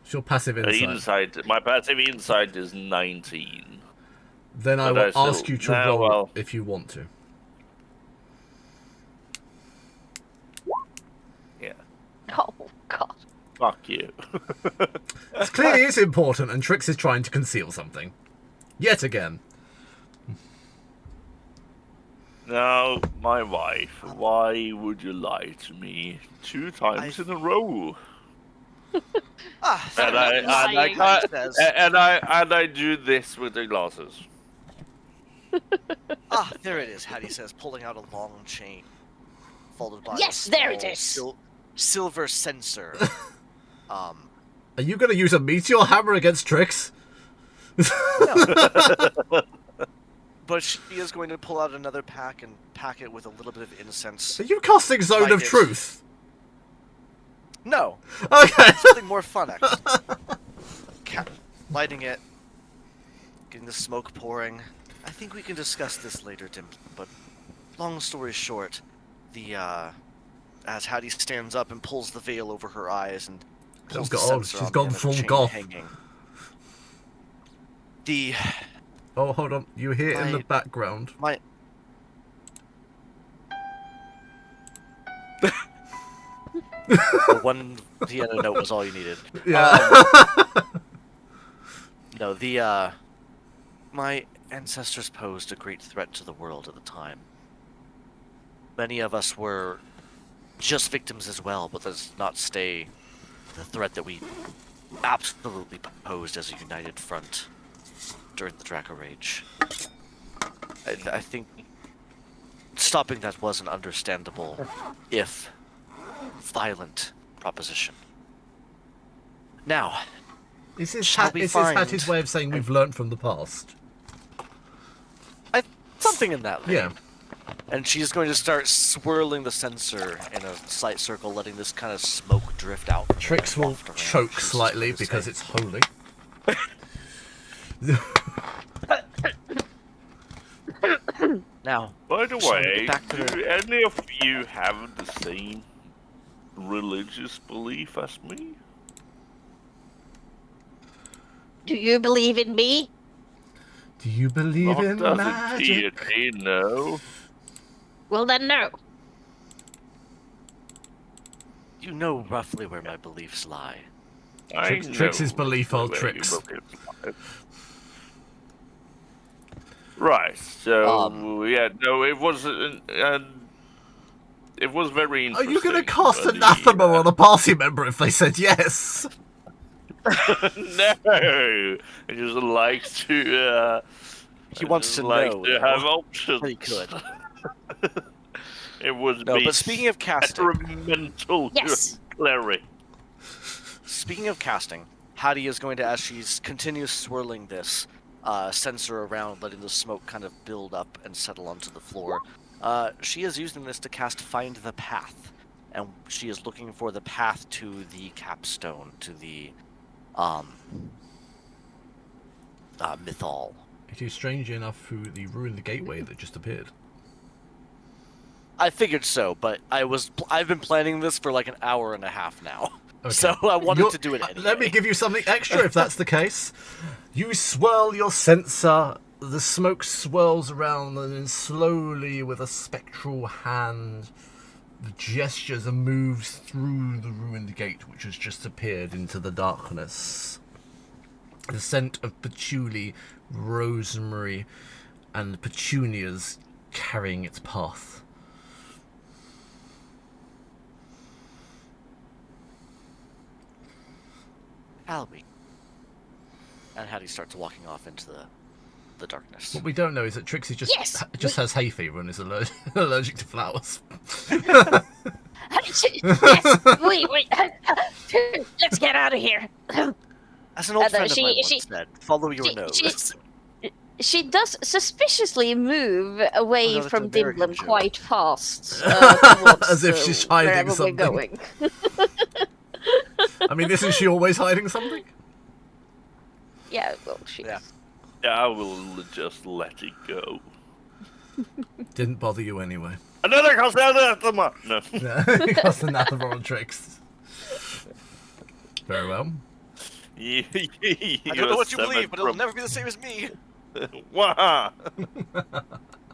[SPEAKER 1] What's your passive insight?
[SPEAKER 4] My passive insight is 19.
[SPEAKER 1] Then I will ask you to roll if you want to.
[SPEAKER 4] Yeah.
[SPEAKER 3] Oh, God.
[SPEAKER 4] Fuck you.
[SPEAKER 1] It clearly is important, and Trix is trying to conceal something. Yet again.
[SPEAKER 4] Now, my wife, why would you lie to me 2 times in a row? And I do this with the glasses.
[SPEAKER 2] There it is, Hattie says, pulling out a long chain, folded by
[SPEAKER 3] yes, there it is.
[SPEAKER 2] Silver censer.
[SPEAKER 1] Are you going to use a meteor hammer against Trix?
[SPEAKER 2] No. But she is going to pull out another pack and pack it with a little bit of incense.
[SPEAKER 1] Are you casting Zone of Truth?
[SPEAKER 2] No.
[SPEAKER 1] Okay.
[SPEAKER 2] Something more fun, actually. Lighting it, getting the smoke pouring. I think we can discuss this later, Tim. But long story short, as Hattie stands up and pulls the veil over her eyes and pulls the censer
[SPEAKER 1] she's
[SPEAKER 2] on
[SPEAKER 1] gone
[SPEAKER 2] the end of
[SPEAKER 1] full
[SPEAKER 2] the chain
[SPEAKER 1] goth.
[SPEAKER 2] hanging.
[SPEAKER 1] Oh, hold on. You hear in the background.
[SPEAKER 2] One piano note was all you needed.
[SPEAKER 1] Yeah.
[SPEAKER 2] No, my ancestors posed a great threat to the world at the time. Many of us were just victims as well, but does not stay the threat that we absolutely posed as a united front during the Draco Rage. I think stopping that was an understandable, if violent, proposition. Now,
[SPEAKER 1] is this Hattie's way of saying we've learnt from the past?
[SPEAKER 2] Something in that vein.
[SPEAKER 1] Yeah.
[SPEAKER 2] And she's going to start swirling the censer in a slight circle, letting this kind of smoke drift out.
[SPEAKER 1] Trix will choke slightly because it's holy.
[SPEAKER 2] Now,
[SPEAKER 4] by the way, do any of you have the same religious belief as me?
[SPEAKER 3] Do you believe in me?
[SPEAKER 1] Do you believe in magic?
[SPEAKER 4] Deity, no.
[SPEAKER 3] Well then, no.
[SPEAKER 2] You know roughly where my beliefs lie.
[SPEAKER 1] Trix's belief, old Trix.
[SPEAKER 4] Right. So yeah, no, it was it was very interesting.
[SPEAKER 1] Are you going to cast anathema on a party member if they said yes?
[SPEAKER 4] No, I just like to.
[SPEAKER 2] He wants to
[SPEAKER 4] like
[SPEAKER 2] know.
[SPEAKER 4] To have options.
[SPEAKER 2] He could.
[SPEAKER 4] It was.
[SPEAKER 2] No, but speaking of casting,
[SPEAKER 4] mental clarity.
[SPEAKER 2] Speaking of casting, Hattie is going to, as she continues swirling this censer around, letting the smoke kind of build up and settle onto the floor. She is using this to cast Find the Path, and she is looking for the path to the capstone, to the mythal.
[SPEAKER 1] It is strange enough who the ruined gateway that just appeared.
[SPEAKER 2] I figured so, but I've been planning this for like an hour and a half now. Okay. So I wanted to do it anyway.
[SPEAKER 1] Let me give you something extra if that's the case. You swirl your censer, the smoke swirls around, and then slowly, with a spectral hand, the gestures and moves through the ruined gate which has just appeared into the darkness. The scent of patchouli, rosemary, and petunias carrying its path.
[SPEAKER 2] Albie. And Hattie starts walking off into the darkness.
[SPEAKER 1] What we don't know is that Trixie just has hay fever and is allergic to flowers.
[SPEAKER 3] Yes, wait. Let's get out of here.
[SPEAKER 2] As an old friend of mine once said, follow your nose.
[SPEAKER 3] She does suspiciously move away from Dimblin quite fast.
[SPEAKER 1] As if she's hiding something.
[SPEAKER 3] We're going.
[SPEAKER 1] I mean, isn't she always hiding something?
[SPEAKER 3] Yeah, well, she is.
[SPEAKER 4] Yeah, I will just let it go.
[SPEAKER 1] Didn't bother you anyway.
[SPEAKER 4] Another cast anathema! No.
[SPEAKER 1] You cast anathema on Trix. Very well.
[SPEAKER 2] I don't know what you believe, but it'll never be the same as me.
[SPEAKER 4] Wah!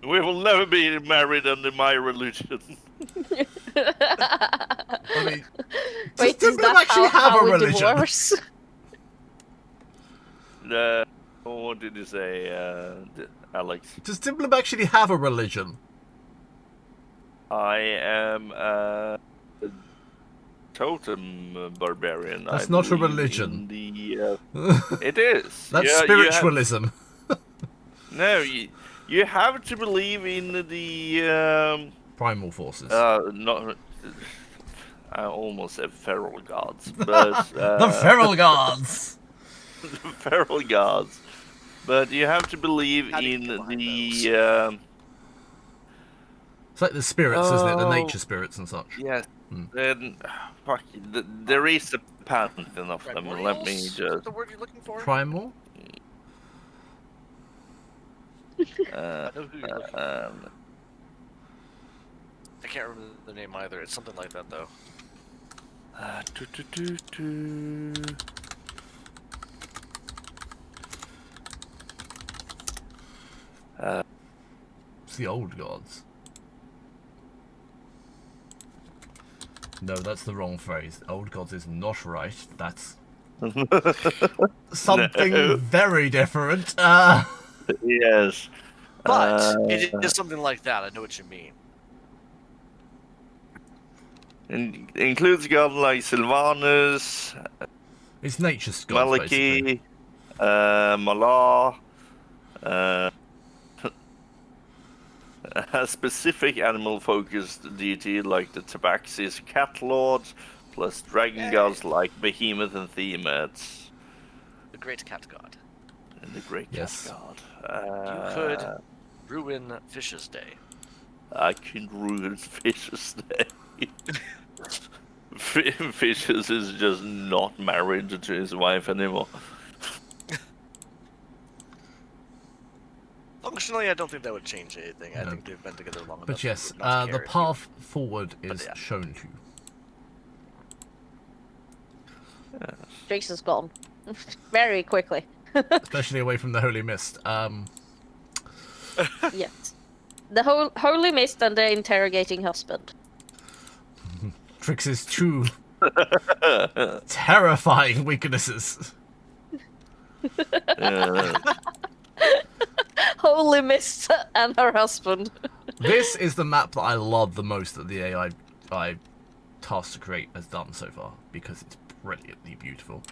[SPEAKER 4] We will never be married under my religion.
[SPEAKER 1] I mean,
[SPEAKER 3] wait,
[SPEAKER 1] does
[SPEAKER 3] is that
[SPEAKER 1] actually have
[SPEAKER 3] how
[SPEAKER 1] a
[SPEAKER 3] we
[SPEAKER 1] religion?
[SPEAKER 3] divorce?
[SPEAKER 4] What did you say, Alex?
[SPEAKER 1] Does Dimblum actually have a religion?
[SPEAKER 4] I am a totem barbarian.
[SPEAKER 1] That's
[SPEAKER 4] I
[SPEAKER 1] not a
[SPEAKER 4] believe
[SPEAKER 1] religion.
[SPEAKER 4] in it is.
[SPEAKER 1] That's
[SPEAKER 4] Yeah,
[SPEAKER 1] spiritualism.
[SPEAKER 4] No, you have to believe in the
[SPEAKER 1] Primal forces.
[SPEAKER 4] not. I almost said feral gods, but
[SPEAKER 1] the feral gods.
[SPEAKER 4] The feral gods. But you have to believe
[SPEAKER 2] How do you
[SPEAKER 4] in
[SPEAKER 2] get behind those?
[SPEAKER 4] the.
[SPEAKER 1] It's like the spirits, isn't it? The nature spirits and such.
[SPEAKER 4] Yes. Then, there is a pantheon of them. Let me
[SPEAKER 2] Is
[SPEAKER 4] just.
[SPEAKER 2] that the word you're looking for?
[SPEAKER 1] Primal?
[SPEAKER 2] I know who you're looking for. I can't remember the name either. It's something like that, though.
[SPEAKER 1] It's the old gods. No, that's the wrong phrase. Old gods is not right. That's something
[SPEAKER 4] No.
[SPEAKER 1] very different.
[SPEAKER 4] Yes.
[SPEAKER 2] But it is something like that. I know what you mean.
[SPEAKER 4] Includes gods like Sylvanus,
[SPEAKER 1] It's nature's gods, basically.
[SPEAKER 4] Maliki, Malar, a specific animal-focused deity like the Tabaxis cat lords, plus dragon gods like Behemoth and Tiamat.
[SPEAKER 2] The Great Cat God.
[SPEAKER 4] And the Great
[SPEAKER 1] Yes.
[SPEAKER 4] Cat God.
[SPEAKER 2] You could ruin Fish's Day.
[SPEAKER 4] I can ruin Fish's Day. Fishes is just not married to his wife anymore.
[SPEAKER 2] Functionally, I don't think that would change anything. I
[SPEAKER 1] No.
[SPEAKER 2] think they've been together long enough.
[SPEAKER 1] But yes,
[SPEAKER 2] not to
[SPEAKER 1] the
[SPEAKER 2] care if
[SPEAKER 1] path forward is
[SPEAKER 2] yeah.
[SPEAKER 1] shown to you.
[SPEAKER 3] Jace is gone. Very quickly.
[SPEAKER 1] Especially away from the Holy Mist.
[SPEAKER 3] Yes. The whole Holy Mist and the interrogating husband.
[SPEAKER 1] Trix's two terrifying weaknesses.
[SPEAKER 3] Holy Mist and her husband.
[SPEAKER 1] This is the map that I love the most that the AI I tasked to create has done so far, because it's brilliantly beautiful.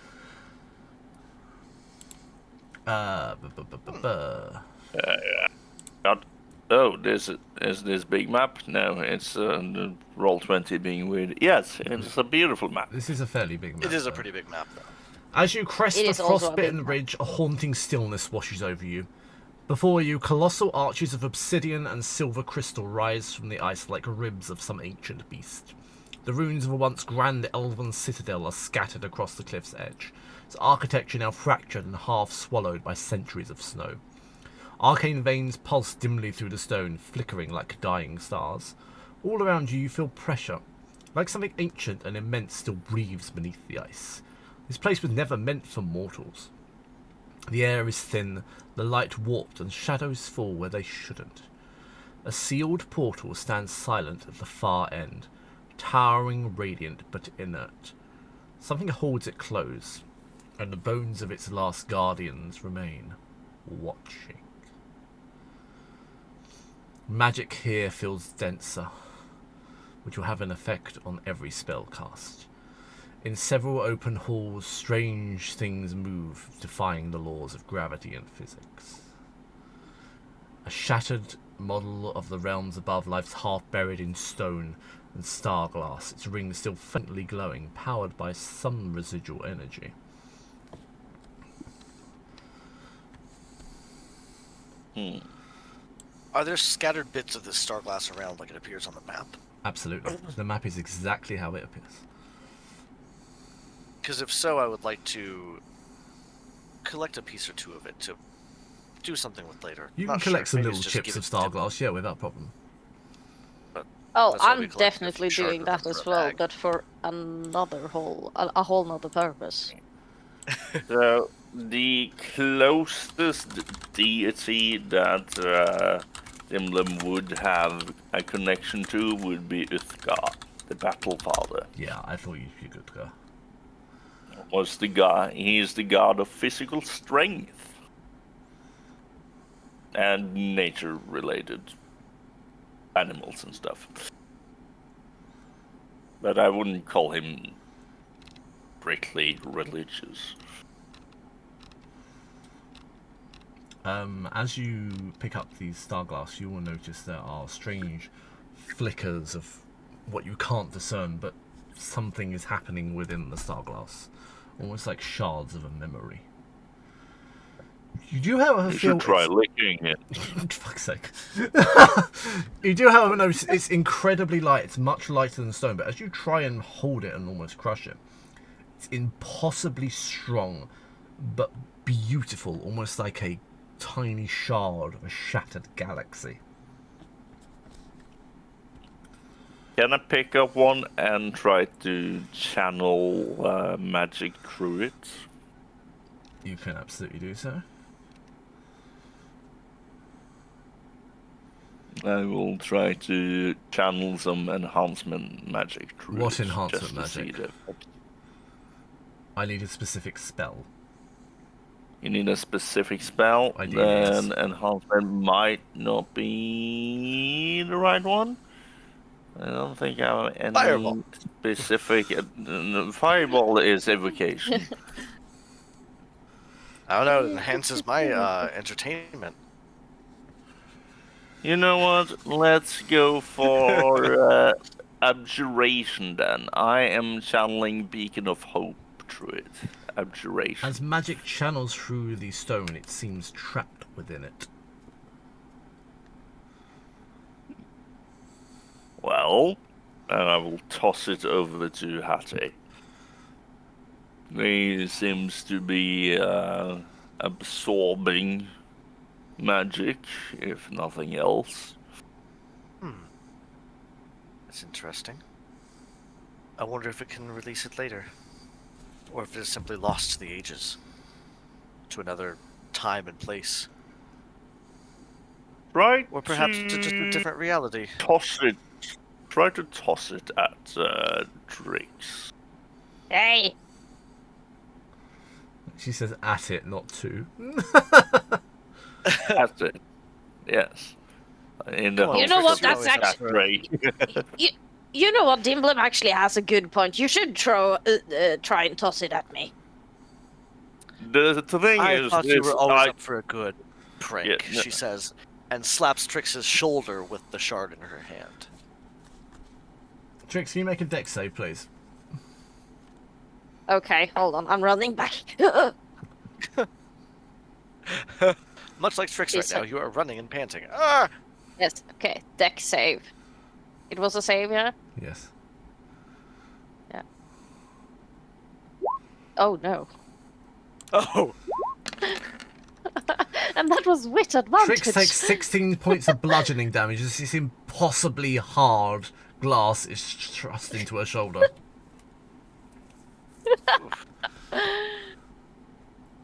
[SPEAKER 4] Oh, there's this big map? No, it's the Roll20 being weird. Yes, it's a beautiful map.
[SPEAKER 1] This is a fairly big map.
[SPEAKER 2] It is a
[SPEAKER 1] though.
[SPEAKER 2] pretty big map, though.
[SPEAKER 1] As you crest
[SPEAKER 3] It
[SPEAKER 1] the
[SPEAKER 3] is also a big
[SPEAKER 1] frostbitten
[SPEAKER 3] map.
[SPEAKER 1] ridge, a haunting stillness washes over you. Before you, colossal arches of obsidian and silver crystal rise from the ice like ribs of some ancient beast. The ruins of a once grand elven citadel are scattered across the cliff's edge, its architecture now fractured and half swallowed by centuries of snow. Arcane veins pulse dimly through the stone, flickering like dying stars. All around you feel pressure, like something ancient and immense still breathes beneath the ice. This place was never meant for mortals. The air is thin, the light warped, and shadows fall where they shouldn't. A sealed portal stands silent at the far end, towering, radiant, but inert. Something holds it closed, and the bones of its last guardians remain, watching. Magic here feels denser, which will have an effect on every spell cast. In several open halls, strange things move, defying the laws of gravity and physics. A shattered model of the realms above lies half buried in stone and star glass, its rings still faintly glowing, powered by some residual energy.
[SPEAKER 2] Are there scattered bits of this star glass around like it appears on the map?
[SPEAKER 1] Absolutely. The map is exactly how it appears.
[SPEAKER 2] Because if so, I would like to collect a piece or two of it to do something with later.
[SPEAKER 1] You
[SPEAKER 2] Not
[SPEAKER 1] can collect
[SPEAKER 2] sure.
[SPEAKER 1] some
[SPEAKER 2] Maybe
[SPEAKER 1] little
[SPEAKER 2] it's just
[SPEAKER 1] chips
[SPEAKER 2] give
[SPEAKER 1] of
[SPEAKER 2] it
[SPEAKER 1] star
[SPEAKER 2] to-
[SPEAKER 1] glass, yeah, without problem.
[SPEAKER 3] Oh,
[SPEAKER 2] That's what we
[SPEAKER 3] I'm
[SPEAKER 2] collect, a
[SPEAKER 3] definitely
[SPEAKER 2] few
[SPEAKER 3] doing
[SPEAKER 2] shards
[SPEAKER 3] that
[SPEAKER 2] of
[SPEAKER 3] as
[SPEAKER 2] a
[SPEAKER 3] well,
[SPEAKER 2] bag.
[SPEAKER 3] but for another whole, a whole nother purpose.
[SPEAKER 4] So, the closest deity that Dimblem would have a connection to would be Uthgar, the Battle Father.
[SPEAKER 1] Yeah, I thought you'd pick Uthgar.
[SPEAKER 4] Was the god? He's the god of physical strength and nature-related animals and stuff. But I wouldn't call him strictly religious.
[SPEAKER 1] As you pick up these starglass, you will notice there are strange flickers of what you can't discern, but something is happening within the starglass, almost like shards of a memory. You do, however,
[SPEAKER 4] You should try licking it.
[SPEAKER 1] Fuck's sake. You do, however, notice it's incredibly light. It's much lighter than stone, but as you try and hold it and almost crush it, it's impossibly strong, but beautiful, almost like a tiny shard of a shattered galaxy.
[SPEAKER 4] Can I pick up one and try to channel magic through it?
[SPEAKER 1] You can absolutely do so.
[SPEAKER 4] I will try to channel some enhancement magic through it.
[SPEAKER 1] What enhancement
[SPEAKER 4] just to
[SPEAKER 1] magic?
[SPEAKER 4] see the-
[SPEAKER 1] I need a specific spell.
[SPEAKER 4] You need a specific spell,
[SPEAKER 1] Ideally,
[SPEAKER 4] then
[SPEAKER 1] yes.
[SPEAKER 4] enhancement might not be the right one. I don't think I have any
[SPEAKER 2] Fireball.
[SPEAKER 4] specific. Fireball is evocation.
[SPEAKER 2] I don't know, it enhances my entertainment.
[SPEAKER 4] You know what? Let's go for abjuration then. I am channeling Beacon of Hope through it. Abjuration.
[SPEAKER 1] As magic channels through the stone, it seems trapped within it.
[SPEAKER 4] Well, and I will toss it over to Hattie. He seems to be absorbing magic, if nothing else.
[SPEAKER 2] That's interesting. I wonder if it can release it later. Or if it is simply lost to the ages. To another time and place.
[SPEAKER 4] Right.
[SPEAKER 2] Or perhaps to just a different reality.
[SPEAKER 4] Toss it. Try to toss it at Drix.
[SPEAKER 3] Hey!
[SPEAKER 1] She says at it, not to.
[SPEAKER 4] That's it. Yes. In the
[SPEAKER 2] Come on,
[SPEAKER 3] You know
[SPEAKER 2] Drix,
[SPEAKER 3] what,
[SPEAKER 2] you
[SPEAKER 3] that's
[SPEAKER 2] always have
[SPEAKER 3] actually-
[SPEAKER 2] to-
[SPEAKER 3] You know what, Dimblem actually has a good point. You should try and toss it at me.
[SPEAKER 4] The thing
[SPEAKER 2] I
[SPEAKER 4] is,
[SPEAKER 2] thought you were always
[SPEAKER 4] I-
[SPEAKER 2] up for a good prank,
[SPEAKER 4] Yeah, no.
[SPEAKER 2] she says, and slaps Trix's shoulder with the shard in her hand.
[SPEAKER 1] Trix, can you make a dex save, please?
[SPEAKER 3] Okay, hold on. I'm running back.
[SPEAKER 2] Much like Trix right
[SPEAKER 3] Yes,
[SPEAKER 2] now,
[SPEAKER 3] sir.
[SPEAKER 2] you are running and panting. Ah!
[SPEAKER 3] Yes, okay. Deck save. It was a save, yeah?
[SPEAKER 1] Yes.
[SPEAKER 3] Oh, no.
[SPEAKER 2] Oh!
[SPEAKER 3] And that was wit advantage.
[SPEAKER 1] Trix takes 16 points of bludgeoning damage as this impossibly hard glass is thrust into her shoulder.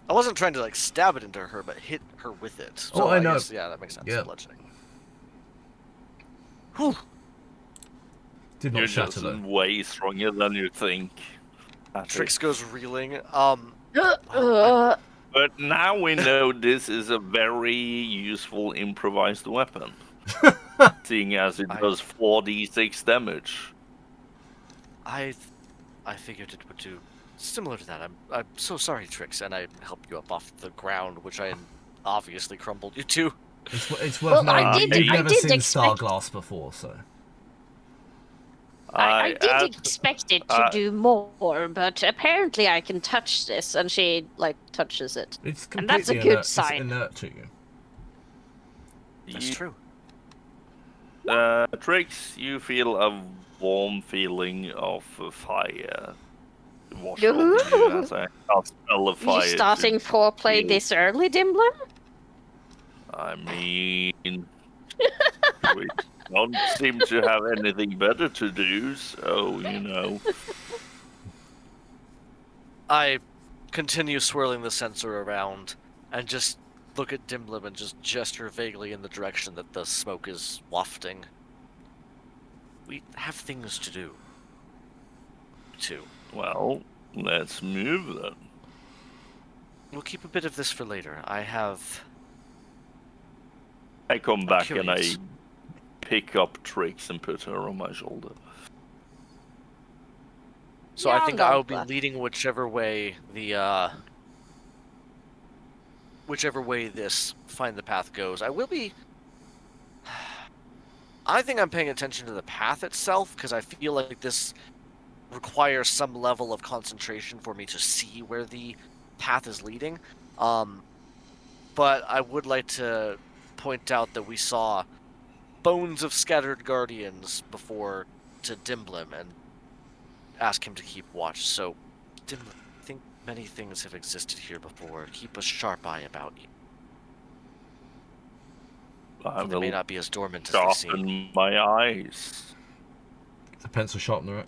[SPEAKER 2] I wasn't trying to, like, stab it into her, but hit her with it. So
[SPEAKER 1] Oh, I know.
[SPEAKER 2] guess, yeah, that makes sense.
[SPEAKER 1] Yeah.
[SPEAKER 2] Bludgeoning. Whew.
[SPEAKER 1] Did
[SPEAKER 4] You're
[SPEAKER 1] not shatter
[SPEAKER 4] just
[SPEAKER 1] though.
[SPEAKER 4] way stronger than you think.
[SPEAKER 2] Trix goes reeling.
[SPEAKER 4] But now we know this is a very useful improvised weapon. Seeing as it does 4d6 damage.
[SPEAKER 2] I figured it would do similar to that. I'm so sorry, Trix, and I helped you up off the ground, which I obviously crumbled you to.
[SPEAKER 1] It's
[SPEAKER 3] Well,
[SPEAKER 1] worth knowing you've
[SPEAKER 3] I
[SPEAKER 1] never
[SPEAKER 3] did
[SPEAKER 1] seen
[SPEAKER 3] expect-
[SPEAKER 1] Starglass before, so.
[SPEAKER 3] I did expect it to do more, but apparently I can touch this, and she, like, touches it.
[SPEAKER 1] It's
[SPEAKER 3] And that's
[SPEAKER 1] completely
[SPEAKER 3] a good
[SPEAKER 1] inert,
[SPEAKER 3] sign.
[SPEAKER 1] It's inert to you.
[SPEAKER 2] That's true.
[SPEAKER 4] Trix, you feel a warm feeling of fire wash over you as I cast spell of
[SPEAKER 3] Are
[SPEAKER 4] fire.
[SPEAKER 3] you starting foreplay
[SPEAKER 4] feel-
[SPEAKER 3] this early, Dimblem?
[SPEAKER 4] I mean, we don't seem to have anything better to do, so, you know.
[SPEAKER 2] I continue swirling the sensor around and just look at Dimlim and just gesture vaguely in the direction that the smoke is wafting. We have things to do. Too.
[SPEAKER 4] Well, let's move then.
[SPEAKER 2] We'll keep a bit of this for later. I
[SPEAKER 4] come back and I pick up Trix and put her on my shoulder.
[SPEAKER 2] So I think I'll be leading whichever way this find the path goes. I think I'm paying attention to the path itself, because I feel like this requires some level of concentration for me to see where the path is leading. But I would like to point out that we saw bones of scattered guardians before to Dimblim and ask him to keep watch. So, Dimblim, I think many things have existed here before. Keep a sharp eye about you. They may not be as dormant as they seem.
[SPEAKER 4] Sharpen my eyes.
[SPEAKER 1] The pencil sharpener.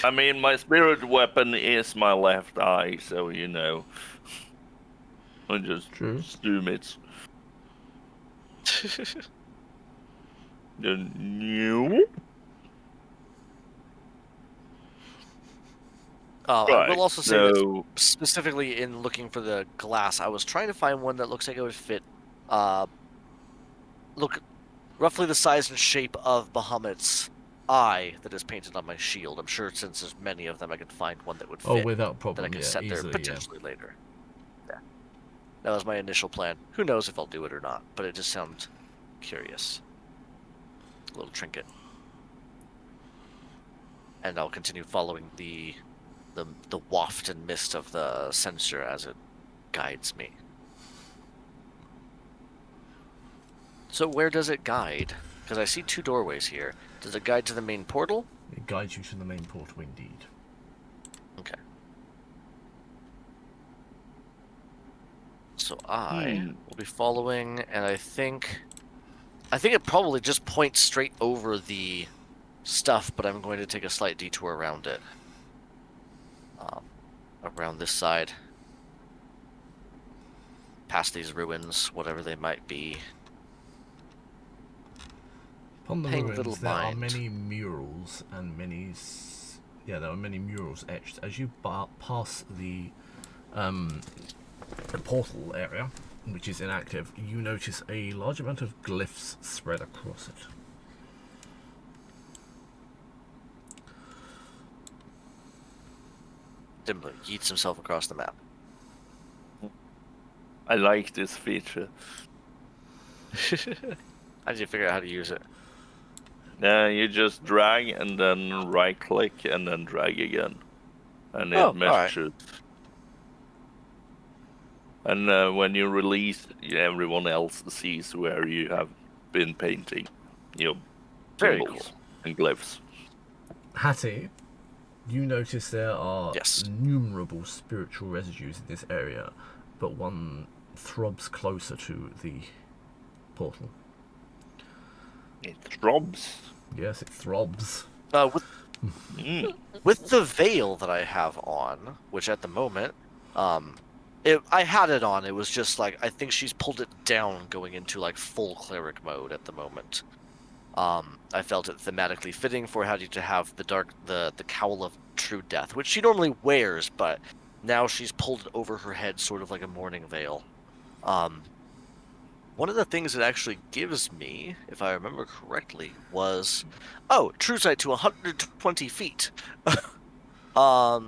[SPEAKER 4] I mean, my spirit weapon is my left eye, so you know. I just assume it's.
[SPEAKER 2] I will also say that specifically in looking for the glass, I was trying to find one that looks like it would fit, look roughly the size and shape of Bahamut's eye that is painted on my shield. I'm sure since there's many of them, I can find one that would fit.
[SPEAKER 1] Oh, without problem,
[SPEAKER 2] that I can set
[SPEAKER 1] easily,
[SPEAKER 2] there potentially later. Yeah, that was my initial plan. Who knows if I'll do it or not, but it just sounds curious. A little trinket. And I'll continue following the waft and mist of the sensor as it guides me. So where does it guide? Because I see 2 doorways here. Does it guide to the main portal?
[SPEAKER 1] It guides you to the main portal, indeed.
[SPEAKER 2] Okay. So I will be following, and I think it probably just points straight over the stuff, but I'm going to take a slight detour around it. Around this side. Past these ruins, whatever they might be.
[SPEAKER 1] Upon the ruins, there are many murals and there are many murals etched. As you pass the portal area, which is inactive, you notice a large amount of glyphs spread across it.
[SPEAKER 2] Dimly yeets himself across the map.
[SPEAKER 4] I like this feature.
[SPEAKER 2] How did you figure out how to use it?
[SPEAKER 4] You just drag and then right click and then drag again. And it measures. Right. And when you release, everyone else sees where you have been painting.
[SPEAKER 2] Very cool.
[SPEAKER 4] And glyphs.
[SPEAKER 1] Hattie, you notice there are innumerable spiritual residues in this area, but one throbs closer to the portal.
[SPEAKER 4] It throbs?
[SPEAKER 1] Yes, it throbs.
[SPEAKER 2] With the veil that I have on, which at the moment, I had it on. It was just like, I think she's pulled it down going into like full cleric mode at the moment. I felt it thematically fitting for Hattie to have the cowl of true death, which she normally wears, but now she's pulled it over her head, sort of like a mourning veil. One of the things it actually gives me, if I remember correctly, was true sight to 120 feet. I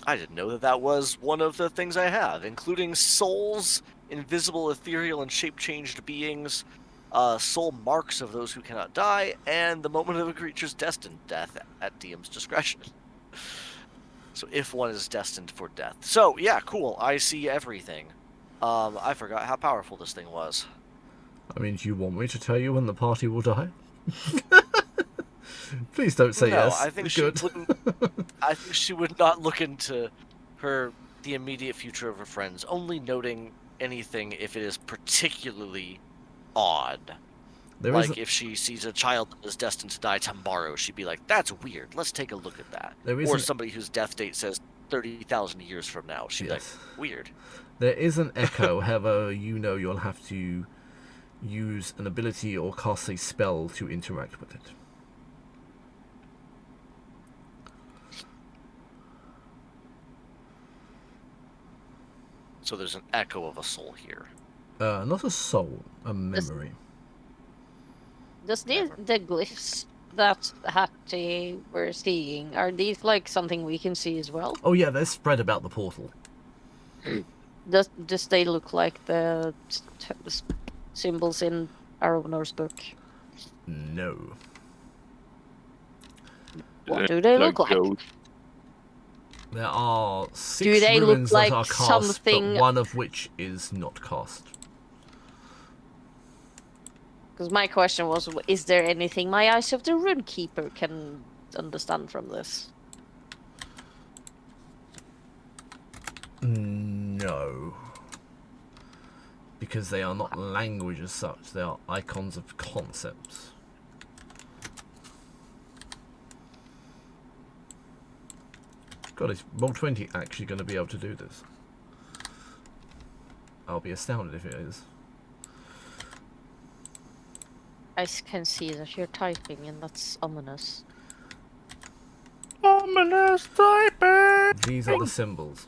[SPEAKER 2] didn't know that was one of the things I have, including souls, invisible, ethereal, and shape-changed beings, soul marks of those who cannot die, and the moment of a creature's destined death at DM's discretion. So if one is destined for death. So, yeah, cool. I see everything. I forgot how powerful this thing was.
[SPEAKER 1] I mean, do you want me to tell you when the party will die? Please don't say yes.
[SPEAKER 2] I think I think she would not look into the immediate future of her friends, only noting anything if it is particularly odd. Like, if she sees a child that is destined to die tomorrow, she'd be like, that's weird. Let's take a look at that. Or somebody whose death date says 30,000 years from now. She'd be like, weird.
[SPEAKER 1] There is an echo, however, you'll have to use an ability or cast a spell to interact with it.
[SPEAKER 2] So there's an echo of a soul here.
[SPEAKER 1] Not a soul, a memory.
[SPEAKER 3] Does the glyphs that Hattie were seeing, are these like something we can see as well?
[SPEAKER 1] Oh yeah, they're spread about the portal.
[SPEAKER 3] Does they look like the symbols in Aragonor's book?
[SPEAKER 1] No.
[SPEAKER 3] What do they look like?
[SPEAKER 1] There are 6 runes that are cast, but one of which is not cast.
[SPEAKER 3] Because my question was, is there anything my Eyes of the Rune Keeper can understand from this?
[SPEAKER 1] No. Because they are not language as such, they are icons of concepts. God, is Roll20 actually going to be able to do this? I'll be astounded if it is.
[SPEAKER 3] I can see that you're typing, and that's ominous.
[SPEAKER 4] Ominous typing!
[SPEAKER 1] These are the symbols.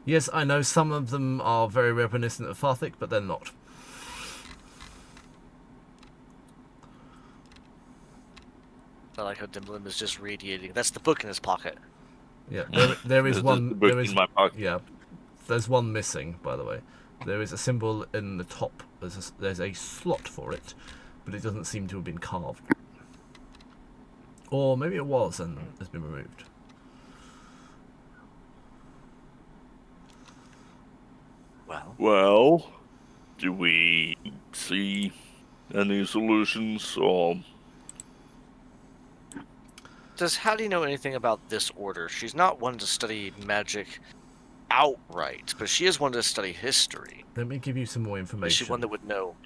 [SPEAKER 1] Yes, I know some of them are very reminiscent of Farthik, but they're not.
[SPEAKER 2] I like how Dimlim is just radiating. That's the book in his pocket.
[SPEAKER 1] Yeah, there is one. There is
[SPEAKER 4] in my pocket.
[SPEAKER 1] Yeah, there's one missing, by the way. There is a symbol in the top. There's a slot for it, but it doesn't seem to have been carved. Or maybe it was and has been removed.
[SPEAKER 4] Well, do we see any solutions, or...
[SPEAKER 2] Does Hattie know anything about this order? She's not one to study magic outright, but she is one to study history.
[SPEAKER 1] Let me give you some more information.
[SPEAKER 2] Is she one that would know?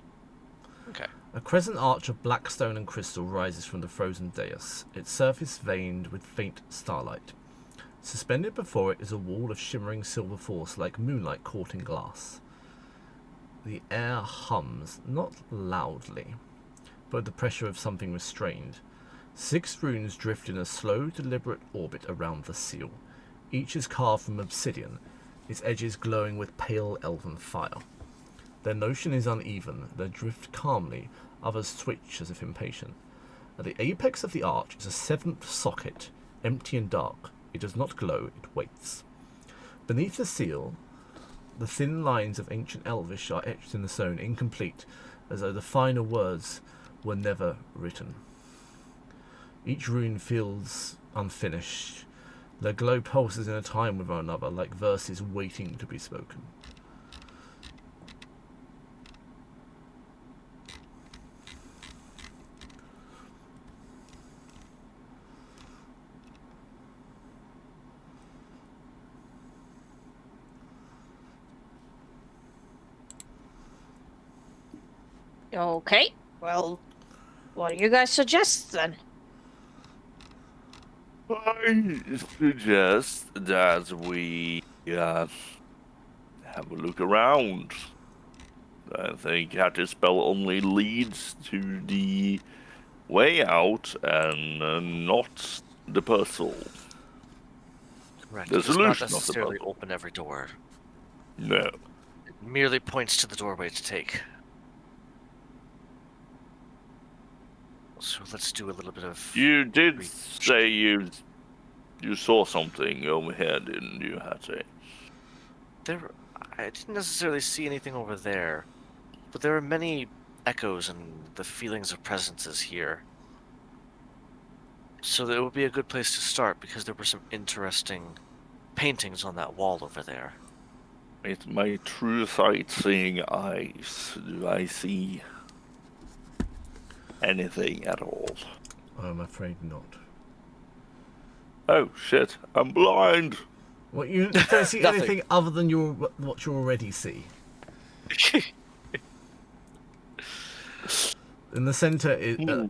[SPEAKER 2] Okay.
[SPEAKER 1] A crescent arch of black stone and crystal rises from the frozen dais, its surface veined with faint starlight. Suspended before it is a wall of shimmering silver force like moonlight caught in glass. The air hums, not loudly, but with the pressure of something restrained. 6 runes drift in a slow, deliberate orbit around the seal. Each is carved from obsidian, its edges glowing with pale elven fire. Their motion is uneven, they drift calmly, others twitch as if impatient. At the apex of the arch is a 7th socket, empty and dark. It does not glow, it waits. Beneath the seal, the thin lines of ancient Elvish are etched in the stone, incomplete, as though the finer words were never written. Each rune feels unfinished. Their glow pulses in a time with one another, like verses waiting to be spoken.
[SPEAKER 3] Okay, well, what do you guys suggest then?
[SPEAKER 4] I suggest that we have a look around. I think Hattie's spell only leads to the way out and not the puzzle.
[SPEAKER 2] Correct.
[SPEAKER 4] The
[SPEAKER 2] It does
[SPEAKER 4] solution
[SPEAKER 2] not
[SPEAKER 4] of the
[SPEAKER 2] necessarily
[SPEAKER 4] puzzle.
[SPEAKER 2] open every door.
[SPEAKER 4] No.
[SPEAKER 2] It merely points to the doorway to take. So let's do a little bit of...
[SPEAKER 4] You did say you saw something over here, didn't you, Hattie?
[SPEAKER 2] I didn't necessarily see anything over there, but there are many echoes and the feelings of presences here. So that it would be a good place to start, because there were some interesting paintings on that wall over there.
[SPEAKER 4] With my true sight-seeing eyes, do I see anything at all?
[SPEAKER 1] I'm afraid not.
[SPEAKER 4] Oh shit, I'm blind!
[SPEAKER 1] What, you don't see
[SPEAKER 2] Nothing.
[SPEAKER 1] anything other than what you already see? In the center,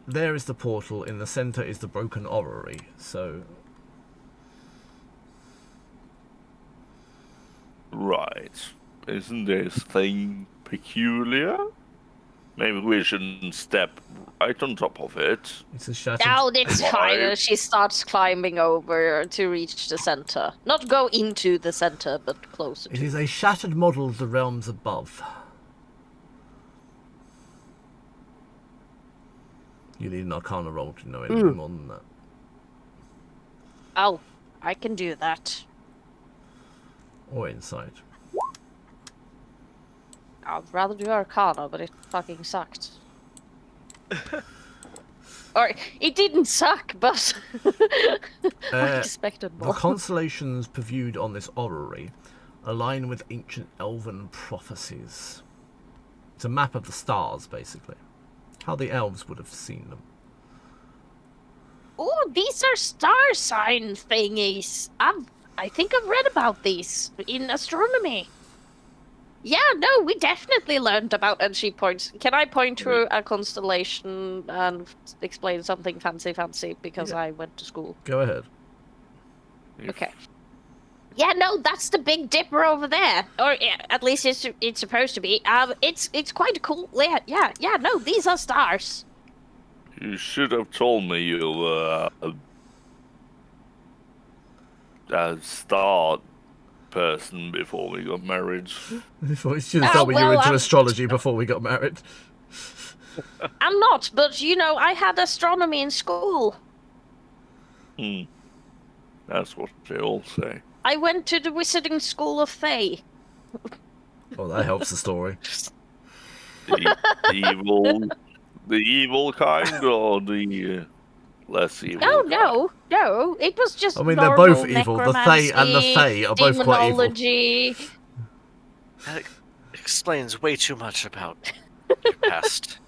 [SPEAKER 1] there is the portal. In the center is the broken orrery. So,
[SPEAKER 4] right, isn't this thing peculiar? Maybe we shouldn't step right on top of it.
[SPEAKER 1] it's a shattered.
[SPEAKER 3] Now it's fine. She starts climbing over to reach the center. Not go into the center, but closer
[SPEAKER 1] It
[SPEAKER 3] to.
[SPEAKER 1] is a shattered model of the realms above. You need an Arcana roll to know anything more than that.
[SPEAKER 3] Oh, I can do that.
[SPEAKER 1] Or insight.
[SPEAKER 3] I'd rather do Arcana, but it fucking sucked. Or, it didn't suck, but I expected
[SPEAKER 1] The
[SPEAKER 3] more.
[SPEAKER 1] constellations previewed on this orrery align with ancient elven prophecies. It's a map of the stars, basically. How the elves would have seen them.
[SPEAKER 3] Oh, these are star sign thingies. I think I've read about these in astronomy. Yeah, no, we definitely learned about. And she points. Can I point to a constellation and explain something fancy? Because I went to school.
[SPEAKER 1] Go ahead.
[SPEAKER 3] Okay. Yeah, no, that's the Big Dipper over there, or at least it's supposed to be. It's quite cool. Yeah. No, these are stars.
[SPEAKER 4] You should have told me you were a star person before we got married.
[SPEAKER 1] You should have told me you were into astrology before we got married.
[SPEAKER 3] I'm not, but you know, I had astronomy in school.
[SPEAKER 4] That's what they all say.
[SPEAKER 3] I went to the Wizarding School of Fae.
[SPEAKER 1] Oh, that helps the story.
[SPEAKER 4] The evil kind, or the less evil?
[SPEAKER 3] No. It was just.
[SPEAKER 1] I mean, they're both evil. The Fae and the Fae are both quite evil.
[SPEAKER 3] Demonology.
[SPEAKER 2] That explains way too much about your past.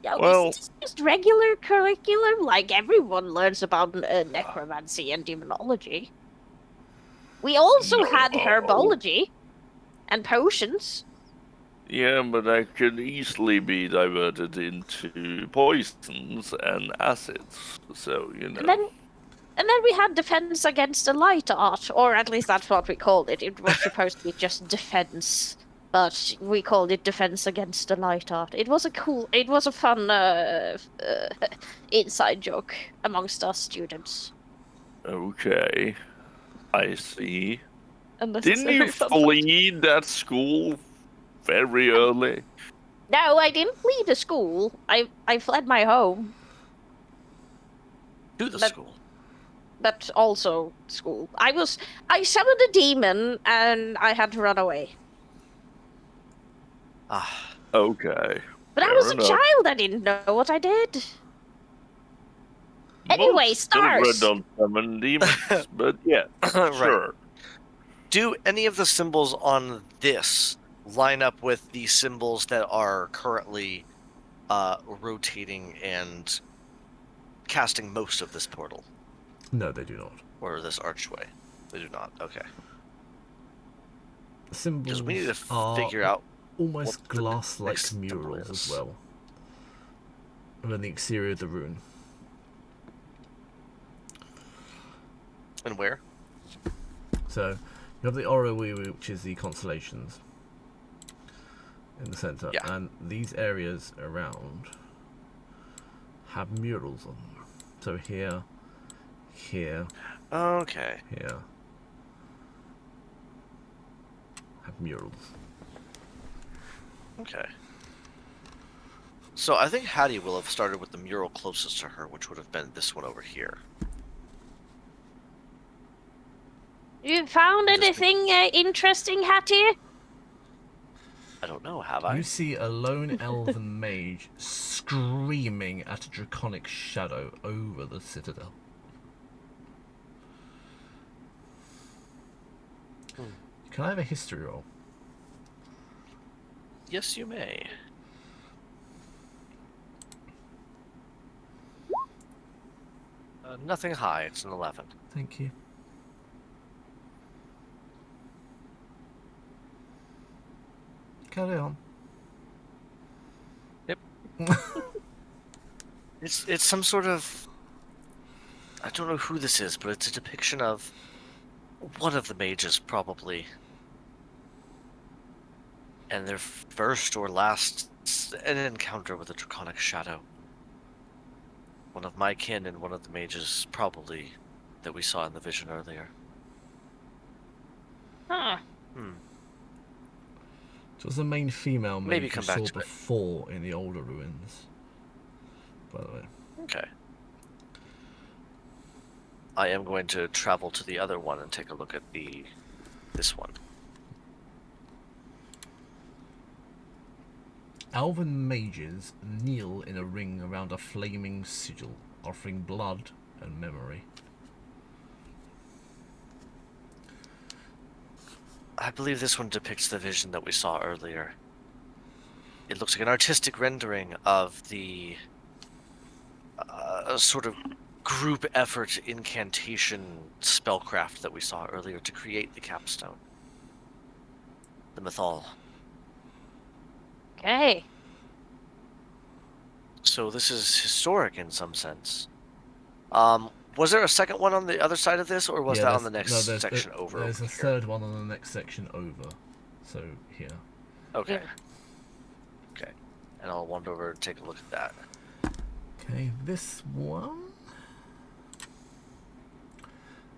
[SPEAKER 3] Yeah,
[SPEAKER 4] Well,
[SPEAKER 3] it's just regular curriculum. Like everyone learns about necromancy and demonology. We also had herbology and potions.
[SPEAKER 4] Yeah, but that could easily be diverted into poisons and acids. So you know.
[SPEAKER 3] And then we had defense against the light art, or at least that's what we called it. It was supposed to be just defense, but we called it defense against the light art. It was a fun inside joke amongst us students.
[SPEAKER 4] Okay, I see.
[SPEAKER 3] And
[SPEAKER 4] Didn't you flee that school very early?
[SPEAKER 3] No, I didn't flee the school. I fled my home.
[SPEAKER 2] To the school.
[SPEAKER 3] But also school. I summoned a demon and I had to run away.
[SPEAKER 2] Ah.
[SPEAKER 4] Okay.
[SPEAKER 3] But I was a child. I didn't know what I did. Anyway, stars.
[SPEAKER 4] Still red on summon demons, but yeah, sure.
[SPEAKER 2] Right. Do any of the symbols on this line up with the symbols that are currently rotating and casting most of this portal?
[SPEAKER 1] No, they do not.
[SPEAKER 2] Or this archway? They do not. Okay.
[SPEAKER 1] The symbols
[SPEAKER 2] Because we need to
[SPEAKER 1] are
[SPEAKER 2] figure out
[SPEAKER 1] almost
[SPEAKER 2] what the
[SPEAKER 1] glass-like
[SPEAKER 2] next symbol
[SPEAKER 1] murals
[SPEAKER 2] is.
[SPEAKER 1] as well. And then the exterior of the rune.
[SPEAKER 2] And where?
[SPEAKER 1] So, you have the orrery, which is the constellations in the center,
[SPEAKER 2] Yeah.
[SPEAKER 1] and these areas around have murals on them. So here,
[SPEAKER 2] Okay.
[SPEAKER 1] here have murals.
[SPEAKER 2] Okay. So I think Hattie will have started with the mural closest to her, which would have been this one over here.
[SPEAKER 3] You found anything interesting, Hattie?
[SPEAKER 2] I don't know, have I?
[SPEAKER 1] You see a lone elven mage screaming at a draconic shadow over the citadel. Can I have a history roll?
[SPEAKER 2] Yes, you may. Nothing high, it's an 11.
[SPEAKER 1] Thank you. carry on.
[SPEAKER 2] Yep. It's some sort of... I don't know who this is, but it's a depiction of one of the mages, probably. And their first or last an encounter with a draconic shadow. One of my kin and one of the mages, probably, that we saw in the vision earlier.
[SPEAKER 3] Huh.
[SPEAKER 1] It was the main female mage
[SPEAKER 2] Maybe
[SPEAKER 1] you
[SPEAKER 2] come back
[SPEAKER 1] saw
[SPEAKER 2] to it.
[SPEAKER 1] before in the older ruins. By the way.
[SPEAKER 2] Okay. I am going to travel to the other one and take a look at this one.
[SPEAKER 1] Elven mages kneel in a ring around a flaming sigil, offering blood and memory.
[SPEAKER 2] I believe this one depicts the vision that we saw earlier. It looks like an artistic rendering of the sort of group effort incantation spellcraft that we saw earlier to create the capstone. The mythal.
[SPEAKER 3] Okay.
[SPEAKER 2] So this is historic in some sense. Was there a second one on the other side of this, or was that on the next section over?
[SPEAKER 1] There's a third one on the next section over. So here.
[SPEAKER 2] Okay.
[SPEAKER 3] Yeah.
[SPEAKER 2] Okay. And I'll wander over and take a look at that.
[SPEAKER 1] Okay, this one.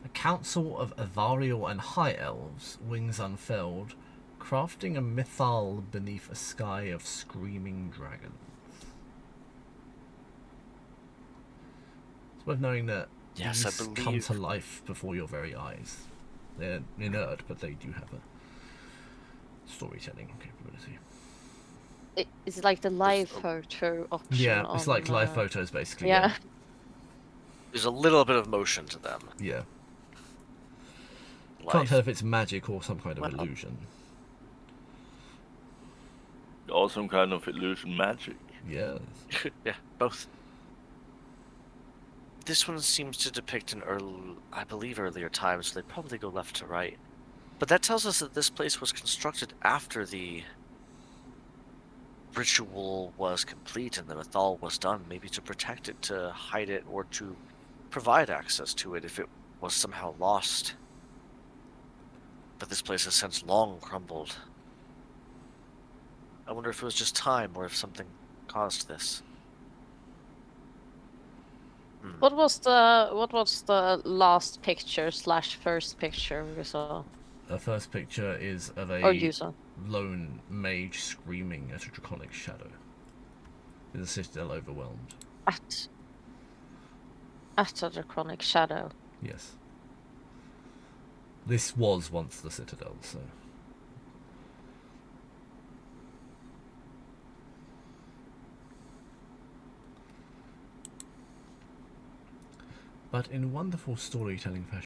[SPEAKER 1] A council of Avarial and High Elves, wings unfurled, crafting a mythal beneath a sky of screaming dragons. It's worth knowing that
[SPEAKER 2] Yes,
[SPEAKER 1] these
[SPEAKER 2] I believe...
[SPEAKER 1] come to life before your very eyes. They're inert, but they do have a storytelling capability.
[SPEAKER 3] Is it like the live photo option?
[SPEAKER 1] Yeah, it's like live
[SPEAKER 3] on,
[SPEAKER 1] photos, basically.
[SPEAKER 3] Yeah.
[SPEAKER 2] There's a little bit of motion to them.
[SPEAKER 1] Yeah.
[SPEAKER 2] Life.
[SPEAKER 1] Can't tell if it's magic or some kind of illusion.
[SPEAKER 4] Or some kind of illusion magic.
[SPEAKER 1] Yes.
[SPEAKER 2] Yeah, both. This one seems to depict an earlier time, so they probably go left to right. But that tells us that this place was constructed after the ritual was complete and the mythal was done, maybe to protect it, to hide it, or to provide access to it if it was somehow lost. But this place has since long crumbled. I wonder if it was just time, or if something caused this.
[SPEAKER 3] What was the last picture / first picture we saw?
[SPEAKER 1] The first picture is of a lone mage screaming at a draconic shadow. With the citadel overwhelmed.
[SPEAKER 3] At a draconic shadow.
[SPEAKER 1] Yes. This was once the citadel, so... But in wonderful storytelling fashion,